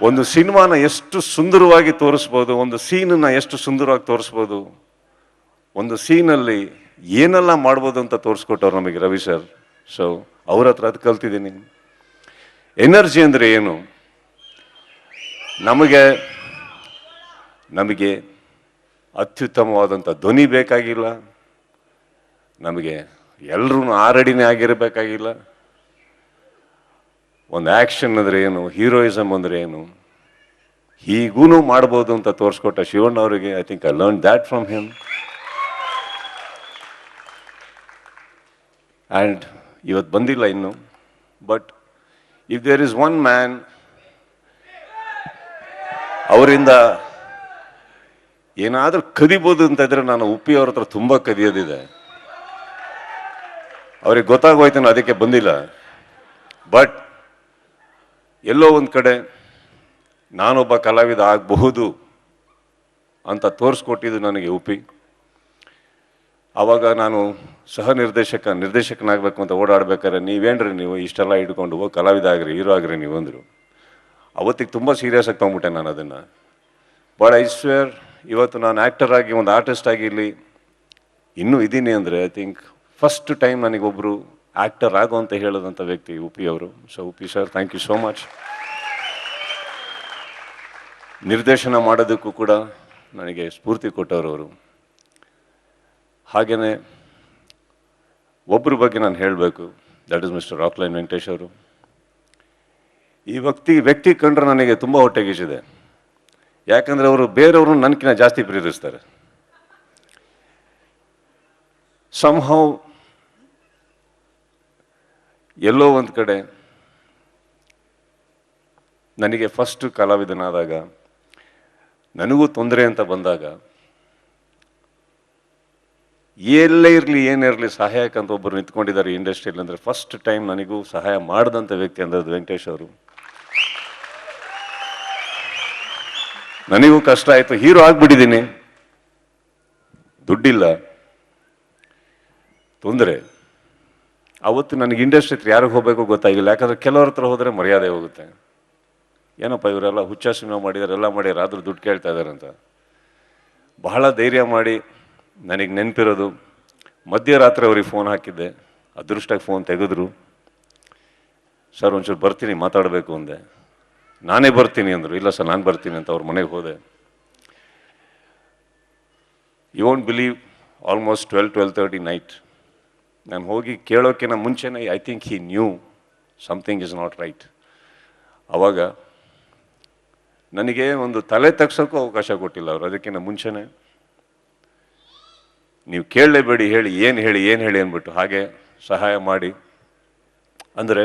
ಒಂದು ಸಿನಿಮಾನ ಎಷ್ಟು ಸುಂದರವಾಗಿ ತೋರಿಸ್ಬೋದು, ಒಂದು ಸೀನನ್ನು ಎಷ್ಟು ಸುಂದರವಾಗಿ ತೋರಿಸ್ಬೋದು, ಒಂದು ಸೀನಲ್ಲಿ ಏನೆಲ್ಲ ಮಾಡ್ಬೋದು ಅಂತ ತೋರಿಸ್ಕೊಟ್ಟವ್ರು ನಮಗೆ ರವಿ ಸರ್. ಸೊ ಅವ್ರ ಹತ್ರ ಅದು ಕಲ್ತಿದ್ದೀನಿ. ಎನರ್ಜಿ ಅಂದರೆ ಏನು, ನಮಗೆ ಅತ್ಯುತ್ತಮವಾದಂಥ ಧ್ವನಿ ಬೇಕಾಗಿಲ್ಲ, ನಮಗೆ ಎಲ್ಲರೂ ಆರಡಿನೇ ಆಗಿರಬೇಕಾಗಿಲ್ಲ. ಒಂದು ಆ್ಯಕ್ಷನ್ ಅಂದರೆ ಏನು, ಹೀರೋಯಿಸಮ್ ಅಂದರೆ ಏನು, ಹೀಗೂ ಮಾಡ್ಬೋದು ಅಂತ ತೋರಿಸ್ಕೊಟ್ಟ ಶಿವಣ್ಣ ಅವರಿಗೆ. I think I learn that from him. And ಇವತ್ತು ಬಂದಿಲ್ಲ ಇನ್ನು, but if there is one man ಅವರಿಂದ ಏನಾದರೂ ಕದಿಬೋದು ಅಂತ ಇದ್ರೆ ನಾನು ಉಪ್ಪಿ ಅವ್ರ ಹತ್ರ ತುಂಬ ಕದಿಯೋದಿದೆ. ಅವ್ರಿಗೆ ಗೊತ್ತಾಗೋಯ್ತು ಅದಕ್ಕೆ ಬಂದಿಲ್ಲ. ಬಟ್ ಎಲ್ಲೋ ಒಂದು ಕಡೆ ನಾನೊಬ್ಬ ಕಲಾವಿದ ಆಗಬಹುದು ಅಂತ ತೋರಿಸ್ಕೊಟ್ಟಿದ್ದು ನನಗೆ ಉಪ್ಪಿ. ಆವಾಗ ನಾನು ನಿರ್ದೇಶಕನಾಗಬೇಕು ಅಂತ ಓಡಾಡ್ಬೇಕಾದ್ರೆ ನೀವೇನ್ರಿ ನೀವು ಇಷ್ಟೆಲ್ಲ ಹಿಡ್ಕೊಂಡು ಕಲಾವಿದ ಆಗ್ರಿ, ಹೀರೋ ಆಗ್ರಿ ನೀವು ಅಂದರು. ಅವತ್ತಿಗೆ ತುಂಬ ಸೀರಿಯಸ್ ಆಗಿ ತೊಗೊಂಬಿಟ್ಟೆ ನಾನು ಅದನ್ನು. ಬಟ್ ಐ ಸ್ವೇರ್ ಇವತ್ತು ನಾನು ಆ್ಯಕ್ಟರ್ ಆಗಿ ಒಂದು ಆರ್ಟಿಸ್ಟ್ ಆಗಿ ಇಲ್ಲಿ ಇನ್ನೂ ಇದ್ದೀನಿ ಅಂದರೆ ಐ ಥಿಂಕ್ ಫಸ್ಟ್ ಟೈಮ್ ನನಗೊಬ್ಬರು ಆ್ಯಕ್ಟರ್ ಆಗೋ ಅಂತ ಹೇಳೋದಂಥ ವ್ಯಕ್ತಿ ಉಪ್ಪಿ ಅವರು. So Uppi sir, thank you so much. ನಿರ್ದೇಶನ ಮಾಡೋದಕ್ಕೂ ಕೂಡ ನನಗೆ ಸ್ಫೂರ್ತಿ ಕೊಟ್ಟವರು ಅವರು. ಹಾಗೆಯೇ ಒಬ್ಬರ ಬಗ್ಗೆ ನಾನು ಹೇಳಬೇಕು, that is mister Rockline Venkatesh ಅವರು. ಈ ವ್ಯಕ್ತಿ ಕಂಡ್ರೆ ನನಗೆ ತುಂಬ ಹೊಟ್ಟೆಗೀಸಿದೆ. ಯಾಕಂದರೆ ಅವರು ಬೇರೆಯವ್ರನ್ನ ನನಗಿಂತ ಜಾಸ್ತಿ ಪ್ರೀತಿಸ್ತಾರೆ. ಸಂಹೌ ಎಲ್ಲೋ ಒಂದು ಕಡೆ ನನಗೆ ಫಸ್ಟ್ ಕಲಾವಿದನಾದಾಗ ನನಗೂ ತೊಂದರೆ ಅಂತ ಬಂದಾಗ ಎಲ್ಲೇ ಇರಲಿ ಏನೇ ಇರಲಿ ಸಹಾಯಕ್ಕಂತ ಒಬ್ಬರು ನಿಂತ್ಕೊಂಡಿದ್ದಾರೆ ಇಂಡಸ್ಟ್ರಿಯಲ್ಲಿ ಅಂದರೆ ಫಸ್ಟ್ ಟೈಮ್ ನನಗೂ ಸಹಾಯ ಮಾಡಿದಂಥ ವ್ಯಕ್ತಿ ಅಂದರೆ ವೆಂಕಟೇಶ್ ಅವರು. ನನಗೂ ಕಷ್ಟ ಆಯಿತು, ಹೀರೋ ಆಗಿಬಿಟ್ಟಿದ್ದೀನಿ, ದುಡ್ಡಿಲ್ಲ, ತೊಂದರೆ. ಅವತ್ತು ನನಗೆ ಇಂಡಸ್ಟ್ರಿ ಹತ್ರ ಯಾರಿಗೆ ಹೋಗಬೇಕು ಗೊತ್ತಾಗಿಲ್ಲ. ಯಾಕಂದರೆ ಕೆಲವ್ರ ಹತ್ರ ಹೋದರೆ ಮರ್ಯಾದೆ ಹೋಗುತ್ತೆ. ಏನಪ್ಪ ಇವರೆಲ್ಲ ಹುಚ್ಚ ಸಿನಿಮಾ ಮಾಡಿದ್ದಾರೆ, ಎಲ್ಲ ಮಾಡ್ಯಾರ, ಆದರೂ ದುಡ್ಡು ಕೇಳ್ತಾ ಇದ್ದಾರೆ ಅಂತ. ಬಹಳ ಧೈರ್ಯ ಮಾಡಿ ನನಗೆ ನೆನಪಿರೋದು, ಮಧ್ಯರಾತ್ರಿ ಅವ್ರಿಗೆ ಫೋನ್ ಹಾಕಿದ್ದೆ, ಅದೃಷ್ಟಕ್ಕೆ ಫೋನ್ ತೆಗೆದ್ರು. ಸರ್ ಒಂಚೂರು ಬರ್ತೀನಿ ಮಾತಾಡಬೇಕು ಅಂದೆ. ನಾನೇ ಬರ್ತೀನಿ ಅಂದರು. ಇಲ್ಲ ಸರ್ ನಾನು ಬರ್ತೀನಿ ಅಂತ ಅವ್ರ ಮನೆಗೆ ಹೋದೆ. You won't believe, almost 12:30 night. ನಾನು ಹೋಗಿ ಕೇಳೋಕ್ಕಿಂತ ಮುಂಚೆನೇ I think he knew something is not right. ಆವಾಗ ನನಗೆ ಒಂದು ತಲೆ ತಗ್ಸೋಕ್ಕೂ ಅವಕಾಶ ಕೊಟ್ಟಿಲ್ಲ ಅವರು. ಅದಕ್ಕಿಂತ ಮುಂಚೆನೇ ನೀವು ಕೇಳಲೇಬೇಡಿ, ಏನು ಹೇಳಿ ಅಂದ್ಬಿಟ್ಟು ಹಾಗೆ ಸಹಾಯ ಮಾಡಿ. ಅಂದರೆ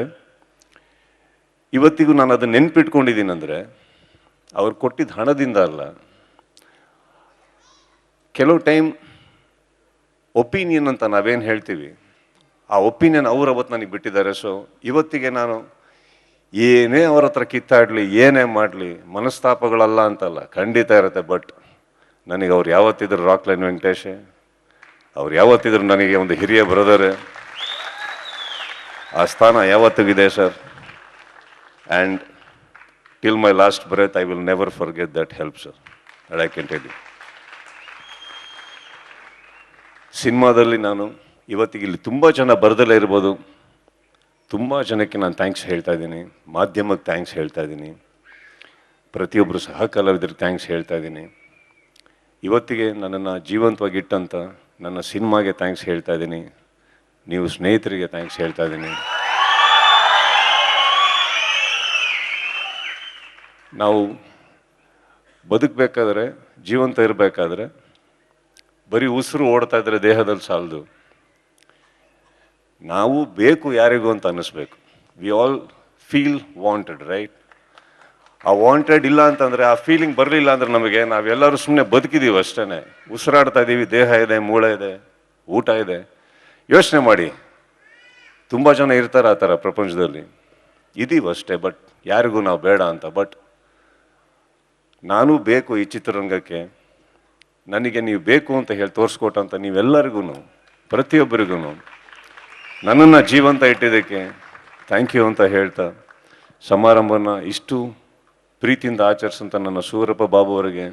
ಇವತ್ತಿಗೂ ನಾನು ಅದನ್ನು ನೆನ್ಪಿಟ್ಕೊಂಡಿದ್ದೀನಿ. ಅಂದರೆ ಅವ್ರು ಕೊಟ್ಟಿದ್ದ ಹಣದಿಂದ ಅಲ್ಲ, ಕೆಲವು ಟೈಮ್ ಒಪಿನಿಯನ್ ಅಂತ ನಾವೇನು ಹೇಳ್ತೀವಿ, ಆ ಒಪಿನಿಯನ್ ಅವ್ರು ಅವತ್ತು ನನಗೆ ಬಿಟ್ಟಿದ್ದಾರೆ. ಸೊ ಇವತ್ತಿಗೆ ನಾನು ಏನೇ ಅವ್ರ ಹತ್ರ ಕಿತ್ತಾಡಲಿ, ಏನೇ ಮಾಡಲಿ, ಮನಸ್ತಾಪಗಳಲ್ಲ ಅಂತಲ್ಲ, ಖಂಡಿತ ಇರುತ್ತೆ. ಬಟ್ ನನಗೆ ಅವ್ರು ಯಾವತ್ತಿದ್ರು ರಾಕ್ಲೈನ್ ವೆಂಕಟೇಶ್, ಅವ್ರು ಯಾವತ್ತಿದ್ರು ನನಗೆ ಒಂದು ಹಿರಿಯ ಬ್ರದರ್. ಆ ಸ್ಥಾನ ಯಾವತ್ತಿಗಿದೆ sir. And till my last breath I will never forget that help sir. I can tell you. ಸಿನಿಮಾದಲ್ಲಿ ನಾನು ಇವತ್ತಿಗೆ ಇಲ್ಲಿ ತುಂಬ ಜನ ಬರದಲ್ಲೇ ಇರ್ಬೋದು, ತುಂಬ ಜನಕ್ಕೆ ನಾನು ಥ್ಯಾಂಕ್ಸ್ ಹೇಳ್ತಾ ಇದ್ದೀನಿ, ಮಾಧ್ಯಮಕ್ಕೆ ಥ್ಯಾಂಕ್ಸ್ ಹೇಳ್ತಾ ಇದ್ದೀನಿ, ಪ್ರತಿಯೊಬ್ಬರು ಸಹ ಕಲಾವಿದರಿಗೆ ಥ್ಯಾಂಕ್ಸ್ ಹೇಳ್ತಾ ಇದ್ದೀನಿ. ಇವತ್ತಿಗೆ ನನ್ನನ್ನು ಜೀವಂತವಾಗಿ ಇಟ್ಟಂಥ ನನ್ನ ಸಿನಿಮಾಗೆ ಥ್ಯಾಂಕ್ಸ್ ಹೇಳ್ತಾ ಇದ್ದೀನಿ, ನೀವು ಸ್ನೇಹಿತರಿಗೆ ಥ್ಯಾಂಕ್ಸ್ ಹೇಳ್ತಾ ಇದ್ದೀನಿ. ನಾವು ಬದುಕಬೇಕಾದ್ರೆ, ಜೀವಂತ ಇರಬೇಕಾದ್ರೆ ಬರೀ ಉಸಿರು ಓಡ್ತಾ ಇದ್ರೆ ದೇಹದಲ್ಲಿ ಸಾಲದು. ನಾವು ಬೇಕು ಯಾರಿಗೂ ಅಂತ ಅನ್ನಿಸ್ಬೇಕು. We all feel wanted, right? ಆ ವಾಂಟೆಡ್ ಇಲ್ಲ ಅಂತಂದರೆ, ಆ ಫೀಲಿಂಗ್ ಬರಲಿಲ್ಲ ಅಂದರೆ ನಮಗೆ, ನಾವೆಲ್ಲರೂ ಸುಮ್ಮನೆ ಬದುಕಿದ್ದೀವಿ ಅಷ್ಟೇ, ಉಸಿರಾಡ್ತಾ ಇದ್ದೀವಿ, ದೇಹ ಇದೆ, ಮೂಳೆ ಇದೆ, ಊಟ ಇದೆ. ಯೋಚನೆ ಮಾಡಿ, ತುಂಬ ಜನ ಇರ್ತಾರೆ ಆ ಥರ ಪ್ರಪಂಚದಲ್ಲಿ, ಇದೀವಿ ಅಷ್ಟೇ. ಬಟ್ ಯಾರಿಗೂ ನಾವು ಬೇಡ ಅಂತ. ಬಟ್ ನಾನು ಬೇಕು ಈ ಚಿತ್ರರಂಗಕ್ಕೆ, ನನಗೆ ನೀವು ಬೇಕು ಅಂತ ಹೇಳಿ ತೋರಿಸ್ಕೊಟ್ಟಂತ ನೀವೆಲ್ಲರಿಗೂ, ಪ್ರತಿಯೊಬ್ಬರಿಗೂ ನನ್ನನ್ನು ಜೀವಂತ ಇಟ್ಟಿದ್ದಕ್ಕೆ ಥ್ಯಾಂಕ್ ಯು ಅಂತ ಹೇಳ್ತಾ, ಸಮಾರಂಭನ ಇಷ್ಟು ಪ್ರೀತಿಯಿಂದ ಆಚರಿಸಂತ ನನ್ನ ಸೂರಪ್ಪ ಬಾಬು ಅವರಿಗೆ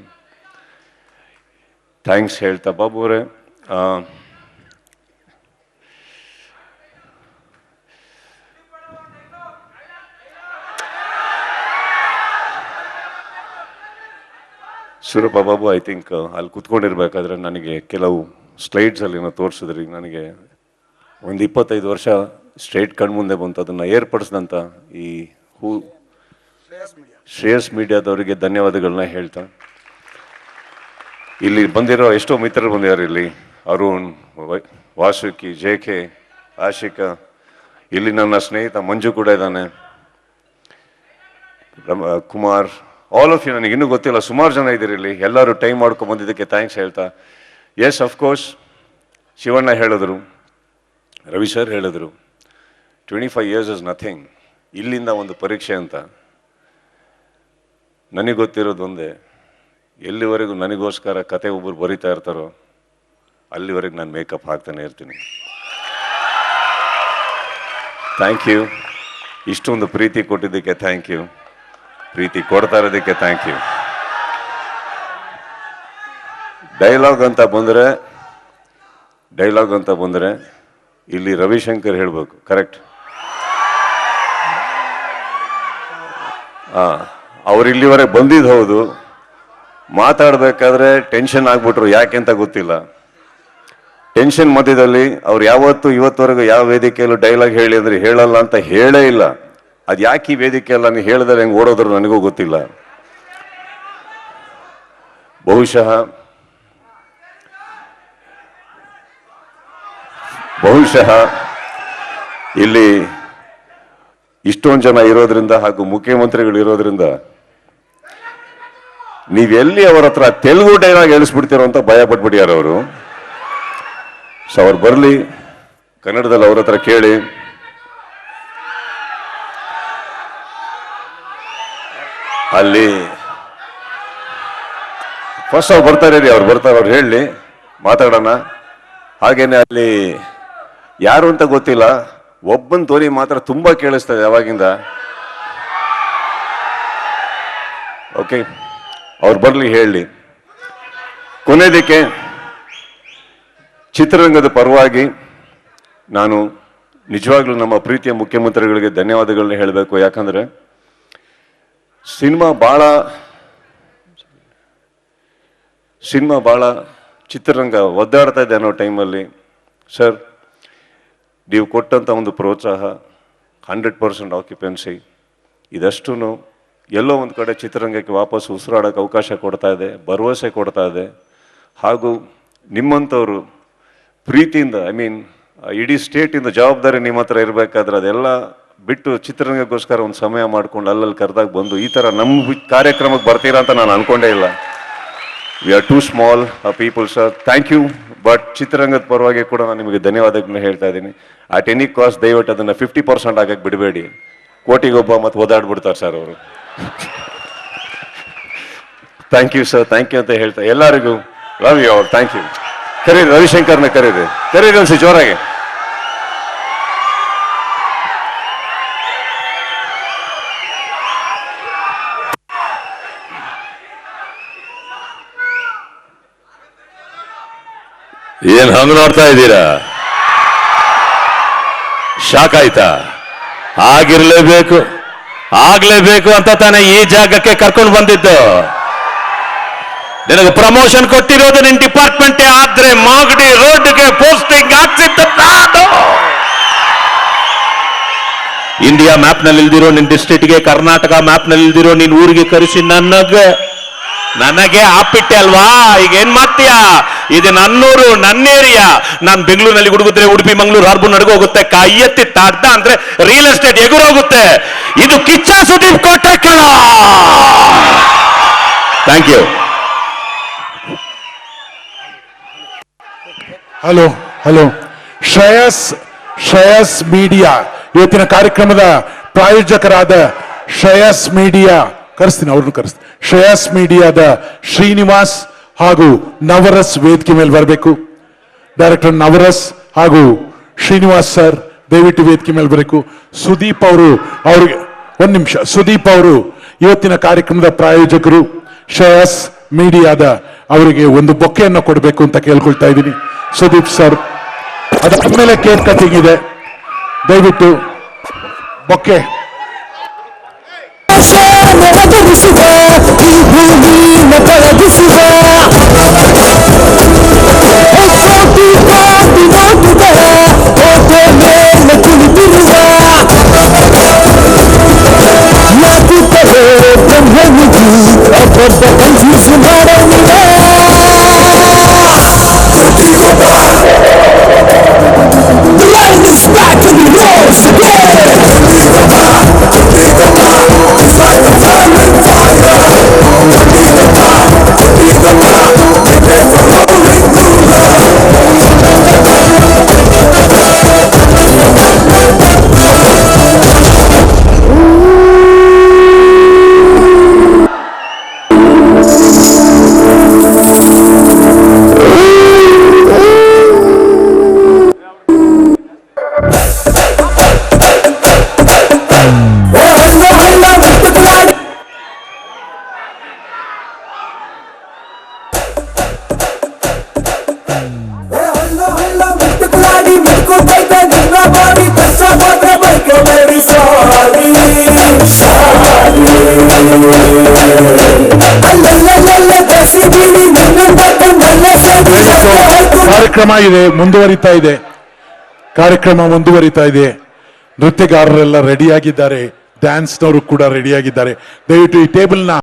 ಥ್ಯಾಂಕ್ಸ್ ಹೇಳ್ತಾ, ಬಾಬು ಅವರೇ ಸೂರಪ್ಪ ಬಾಬು ಐ ಥಿಂಕ್ ಅಲ್ಲಿ ಕುತ್ಕೊಂಡಿರ್ಬೇಕಾದ್ರೆ ನನಗೆ ಕೆಲವು ಸ್ಲೈಡ್ಸಲ್ಲಿ ಏನೋ ತೋರಿಸಿದ್ರಿ. ನನಗೆ ಒಂದು 25 ವರ್ಷ ಸ್ಟ್ರೈಟ್ ಕಣ್ಮುಂದೆ ಬಂತು. ಅದನ್ನು ಏರ್ಪಡಿಸಿದಂಥ ಈ ಶ್ರೇಯಸ್ ಮೀಡಿಯಾದವರಿಗೆ ಧನ್ಯವಾದಗಳನ್ನ ಹೇಳ್ತಾ, ಇಲ್ಲಿ ಬಂದಿರೋ ಎಷ್ಟೋ ಮಿತ್ರರು ಬಂದಿದ್ದಾರೆ. ಇಲ್ಲಿ ಅರುಣ್, ವಾಸುಕಿ, JK, ಆಶಿಕಾ, ಇಲ್ಲಿ ನನ್ನ ಸ್ನೇಹಿತ ಮಂಜು ಕೂಡ ಇದ್ದಾನೆ, ಕುಮಾರ್, ಆಲ್ ಆಫ್ ಯು. ನನಗೆ ಇನ್ನೂ ಗೊತ್ತಿಲ್ಲ, ಸುಮಾರು ಜನ ಇದ್ದೀರಿ ಇಲ್ಲಿ. ಎಲ್ಲರೂ ಟೈಮ್ ಮಾಡ್ಕೊಂಡು ಬಂದಿದ್ದಕ್ಕೆ ಥ್ಯಾಂಕ್ಸ್ ಹೇಳ್ತಾ, ಎಸ್ ಅಫ್ಕೋರ್ಸ್ ಶಿವಣ್ಣ ಹೇಳಿದ್ರು, ರವಿ ಸರ್ ಹೇಳಿದ್ರು, 25 years ಇಸ್ ನಥಿಂಗ್, ಇಲ್ಲಿಂದ ಒಂದು ಪರೀಕ್ಷೆ ಅಂತ. ನನಗೆ ಗೊತ್ತಿರೋದು ಒಂದೇ, ಎಲ್ಲಿವರೆಗೂ ನನಗೋಸ್ಕರ ಕತೆ ಒಬ್ಬರು ಬರೀತಾ ಇರ್ತಾರೋ ಅಲ್ಲಿವರೆಗೆ ನಾನು ಮೇಕಪ್ ಹಾಕ್ತಾನೆ ಇರ್ತೀನಿ. Thank you. ಇಷ್ಟೊಂದು ಪ್ರೀತಿ ಕೊಟ್ಟಿದ್ದಕ್ಕೆ ಥ್ಯಾಂಕ್ ಯು. ಪ್ರೀತಿ ಕೊಡ್ತಾ ಇರೋದಕ್ಕೆ ಥ್ಯಾಂಕ್ ಯು. ಡೈಲಾಗ್ ಅಂತ ಬಂದರೆ ಇಲ್ಲಿ ರವಿಶಂಕರ್ ಹೇಳಬೇಕು, ಕರೆಕ್ಟ್? ಅವ್ರು ಇಲ್ಲಿವರೆಗೆ ಬಂದಿದ್ದು ಹೌದು, ಮಾತಾಡಬೇಕಾದ್ರೆ ಟೆನ್ಷನ್ ಆಗ್ಬಿಟ್ರು, ಯಾಕೆ ಅಂತ ಗೊತ್ತಿಲ್ಲ. ಟೆನ್ಷನ್ ಮಧ್ಯದಲ್ಲಿ ಅವ್ರು ಯಾವತ್ತು ಇವತ್ತವರೆಗೂ ಯಾವ ವೇದಿಕೆಯಲ್ಲೂ ಡೈಲಾಗ್ ಹೇಳಿ ಅಂದ್ರೆ ಹೇಳಲ್ಲ ಅಂತ ಹೇಳೇ ಇಲ್ಲ. ಅದು ಯಾಕೆ ಈ ವೇದಿಕೆಯಲ್ಲ ನೀವು ಹೇಳಿದ್ರೆ ಹೆಂಗೆ ಓಡೋದ್ರು ನನಗೂ ಗೊತ್ತಿಲ್ಲ. ಬಹುಶಃ ಇಲ್ಲಿ ಇಷ್ಟೊಂದು ಜನ ಇರೋದ್ರಿಂದ ಹಾಗೂ ಮುಖ್ಯಮಂತ್ರಿಗಳು ಇರೋದ್ರಿಂದ ನೀವೆಲ್ಲಿ ಅವರ ಹತ್ರ ತೆಲುಗು ಡೈಲಾಗ್ ಹೇಳಿಸ್ಬಿಡ್ತೀರೋ ಅಂತ ಭಯ ಪಟ್ಬಿಟ್ಟಿದ್ದಾರೆ ಅವರು. ಸೊ ಅವ್ರು ಬರಲಿ, ಕನ್ನಡದಲ್ಲಿ ಅವ್ರ ಹತ್ರ ಕೇಳಿ. ಅಲ್ಲಿ ಫಸ್ಟ್ ಅವ್ರು ಬರ್ತಾರೆ, ಅವ್ರು ಹೇಳಿ ಮಾತಾಡೋಣ. ಹಾಗೇನೆ ಅಲ್ಲಿ ಯಾರು ಅಂತ ಗೊತ್ತಿಲ್ಲ, ಒಬ್ಬನ ಧ್ವನಿ ಮಾತ್ರ ತುಂಬಾ ಕೇಳಿಸ್ತದೆ ಯಾವಾಗಿಂದ. ಓಕೆ, ಅವ್ರು ಬರಲಿ ಹೇಳಿ. ಕೊನೆಯದಕ್ಕೆ ಚಿತ್ರರಂಗದ ಪರವಾಗಿ ನಾನು ನಿಜವಾಗ್ಲೂ ನಮ್ಮ ಪ್ರೀತಿಯ ಮುಖ್ಯಮಂತ್ರಿಗಳಿಗೆ ಧನ್ಯವಾದಗಳನ್ನ ಹೇಳಬೇಕು. ಯಾಕಂದ್ರೆ ಸಿನಿಮಾ ಭಾಳ ಚಿತ್ರರಂಗ ಒದ್ದಾಡ್ತಾ ಇದೆ ಅನ್ನೋ ಟೈಮಲ್ಲಿ ಸರ್ ನೀವು ಕೊಟ್ಟಂಥ ಒಂದು ಪ್ರೋತ್ಸಾಹ, 100% ಆಕ್ಯುಪೆನ್ಸಿ, ಇದಷ್ಟು ಎಲ್ಲೋ ಒಂದು ಕಡೆ ಚಿತ್ರರಂಗಕ್ಕೆ ವಾಪಸ್ ಉಸಿರಾಡೋಕ್ಕೆ ಅವಕಾಶ ಕೊಡ್ತಾ ಇದೆ, ಭರವಸೆ ಕೊಡ್ತಾ ಇದೆ. ಹಾಗೂ ನಿಮ್ಮಂಥವ್ರು ಪ್ರೀತಿಯಿಂದ, ಇಡೀ ಸ್ಟೇಟಿಂದ ಜವಾಬ್ದಾರಿ ನಿಮ್ಮ ಹತ್ರ ಇರಬೇಕಾದ್ರೆ ಅದೆಲ್ಲ ಬಿಟ್ಟು ಚಿತ್ರರಂಗಕ್ಕೋಸ್ಕರ ಒಂದು ಸಮಯ ಮಾಡ್ಕೊಂಡು ಅಲ್ಲಲ್ಲಿ ಕರೆದಾಗ ಬಂದು ಈ ಥರ ನಮ್ಮ ಕಾರ್ಯಕ್ರಮಕ್ಕೆ ಬರ್ತೀರಾ ಅಂತ ನಾನು ಅನ್ಕೊಂಡೇ ಇಲ್ಲ. We are too small people sir, thank you. But ಚಿತ್ರರಂಗದ ಪರವಾಗಿ ಕೂಡ ನಾನು ನಿಮಗೆ ಧನ್ಯವಾದಗಳನ್ನ ಹೇಳ್ತಾ ಇದ್ದೀನಿ. ಅಟ್ ಎನಿ ಕಾಸ್ಟ್ ದಯವಿಟ್ಟು ಅದನ್ನು 50% ಆಗಕ್ಕೆ ಬಿಡಬೇಡಿ. ಕೋಟಿಗೊಬ್ಬ ಮತ್ತು ಓದಾಡ್ಬಿಡ್ತಾರೆ ಸರ್ ಅವರು. Thank you sir, thank you ಅಂತ ಹೇಳ್ತಾ ಎಲ್ಲರಿಗೂ love you all, thank you. ಕರೀರಿ ರವಿಶಂಕರ್ನ, ಕರೀರಿ ಅನ್ಸಿ ಜೋರಾಗಿ. ಏನ್ ಹಂಗ ನೋಡ್ತಾ ಇದ್ದೀರಾ? ಶಾಕ್ ಆಯ್ತಾ? ಆಗ್ಲೇಬೇಕು ಅಂತ ತಾನೇ ಈ ಜಾಗಕ್ಕೆ ಕರ್ಕೊಂಡು ಬಂದಿದ್ದು. ನಿನಗೆ ಪ್ರಮೋಷನ್ ಕೊಟ್ಟಿರೋದು ನಿನ್ ಡಿಪಾರ್ಟ್ಮೆಂಟೇ ಆದ್ರೆ ಮಾಗಡಿ ರೋಡ್ಗೆ ಪೋಸ್ಟಿಂಗ್ ಆಗ್ತಿದ್ದ ನಾನು. ಇಂಡಿಯಾ ಮ್ಯಾಪ್ ನಲ್ಲಿ ಇಲ್ದಿರೋ ನಿನ್ ಡಿಸ್ಟ್ರಿಕ್ಟ್ಗೆ, ಕರ್ನಾಟಕ ಮ್ಯಾಪ್ ನಲ್ಲಿ ಇಲ್ದಿರೋ ನಿನ್ ಊರಿಗೆ ಕರೆಸಿ ನನಗೆ ಆಪಿಟ್ಟೆ ಅಲ್ವಾ? ಈಗ ಏನ್ ಮಾಡ್ತೀಯಾ? ಇದು ನನ್ನೂರು, ನನ್ನ ಏರಿಯಾ. ನಾನು ಬೆಂಗಳೂರಿನಲ್ಲಿ ಹುಡುಗಿದ್ರೆ ಉಡುಪಿ ಮಂಗಳೂರು ಹಾರ್ಬರ್ ನಡುಗೆ ಹೋಗುತ್ತೆ, ಕೈ ಎತ್ತಿ ತಾಡ್ದ ಅಂದ್ರೆ ರಿಯಲ್ ಎಸ್ಟೇಟ್ ಎಗುರೋಗುತ್ತೆ. ಇದು ಕಿಚ್ಚ ಸುದೀಪ್ ಕೋಟೆ ಕಣ. Thank you. Hello Shreyas media ಇವತ್ತಿನ ಕಾರ್ಯಕ್ರಮದ ಪ್ರಾಯೋಜಕರಾದ ಶ್ರೇಯಸ್ ಮೀಡಿಯಾ ಶ್ರೇಯಸ್ ಮೀಡಿಯಾದ ಶ್ರೀನಿವಾಸ್ ಹಾಗೂ ನವರಸ್ ವೇದಿಕೆ ಮೇಲೆ ಬರಬೇಕು. ಡೈರೆಕ್ಟರ್ ನವರಸ್ ಹಾಗೂ ಶ್ರೀನಿವಾಸ್ ಸರ್ ದಯವಿಟ್ಟು ವೇದಿಕೆ ಮೇಲೆ ಬರಬೇಕು. ಸುದೀಪ್ ಅವ್ರಿಗೆ ಒಂದು ನಿಮಿಷ. ಸುದೀಪ್ ಅವರು ಇವತ್ತಿನ ಕಾರ್ಯಕ್ರಮದ ಪ್ರಾಯೋಜಕರು, ಶ್ರೇಯಸ್ ಮೀಡಿಯಾದ ಅವರಿಗೆ ಒಂದು ಬೊಕ್ಕೆಯನ್ನು ಕೊಡಬೇಕು ಅಂತ ಕೇಳ್ಕೊಳ್ತಾ ಇದ್ದೀನಿ. ಸುದೀಪ್ ಸರ್, ಅದಾದ್ಮೇಲೆ ಕೇಕ್ ಕಟಿಂಗ್ ಇದೆ, ದಯವಿಟ್ಟು bouquet. The light is back in the walls again. ಕಾರ್ಯಕ್ರಮ ಇದೆ, ಮುಂದುವರಿತಾ ಇದೆ. ಕಾರ್ಯಕ್ರಮ ಮುಂದುವರಿತಾ ಇದೆ. ನೃತ್ಯಗಾರರೆಲ್ಲ ರೆಡಿಯಾಗಿದ್ದಾರೆ, ಡ್ಯಾನ್ಸ್ನವರು ಕೂಡ ರೆಡಿಯಾಗಿದ್ದಾರೆ. ದಯವಿಟ್ಟು ಈ ಟೇಬಲ್ನ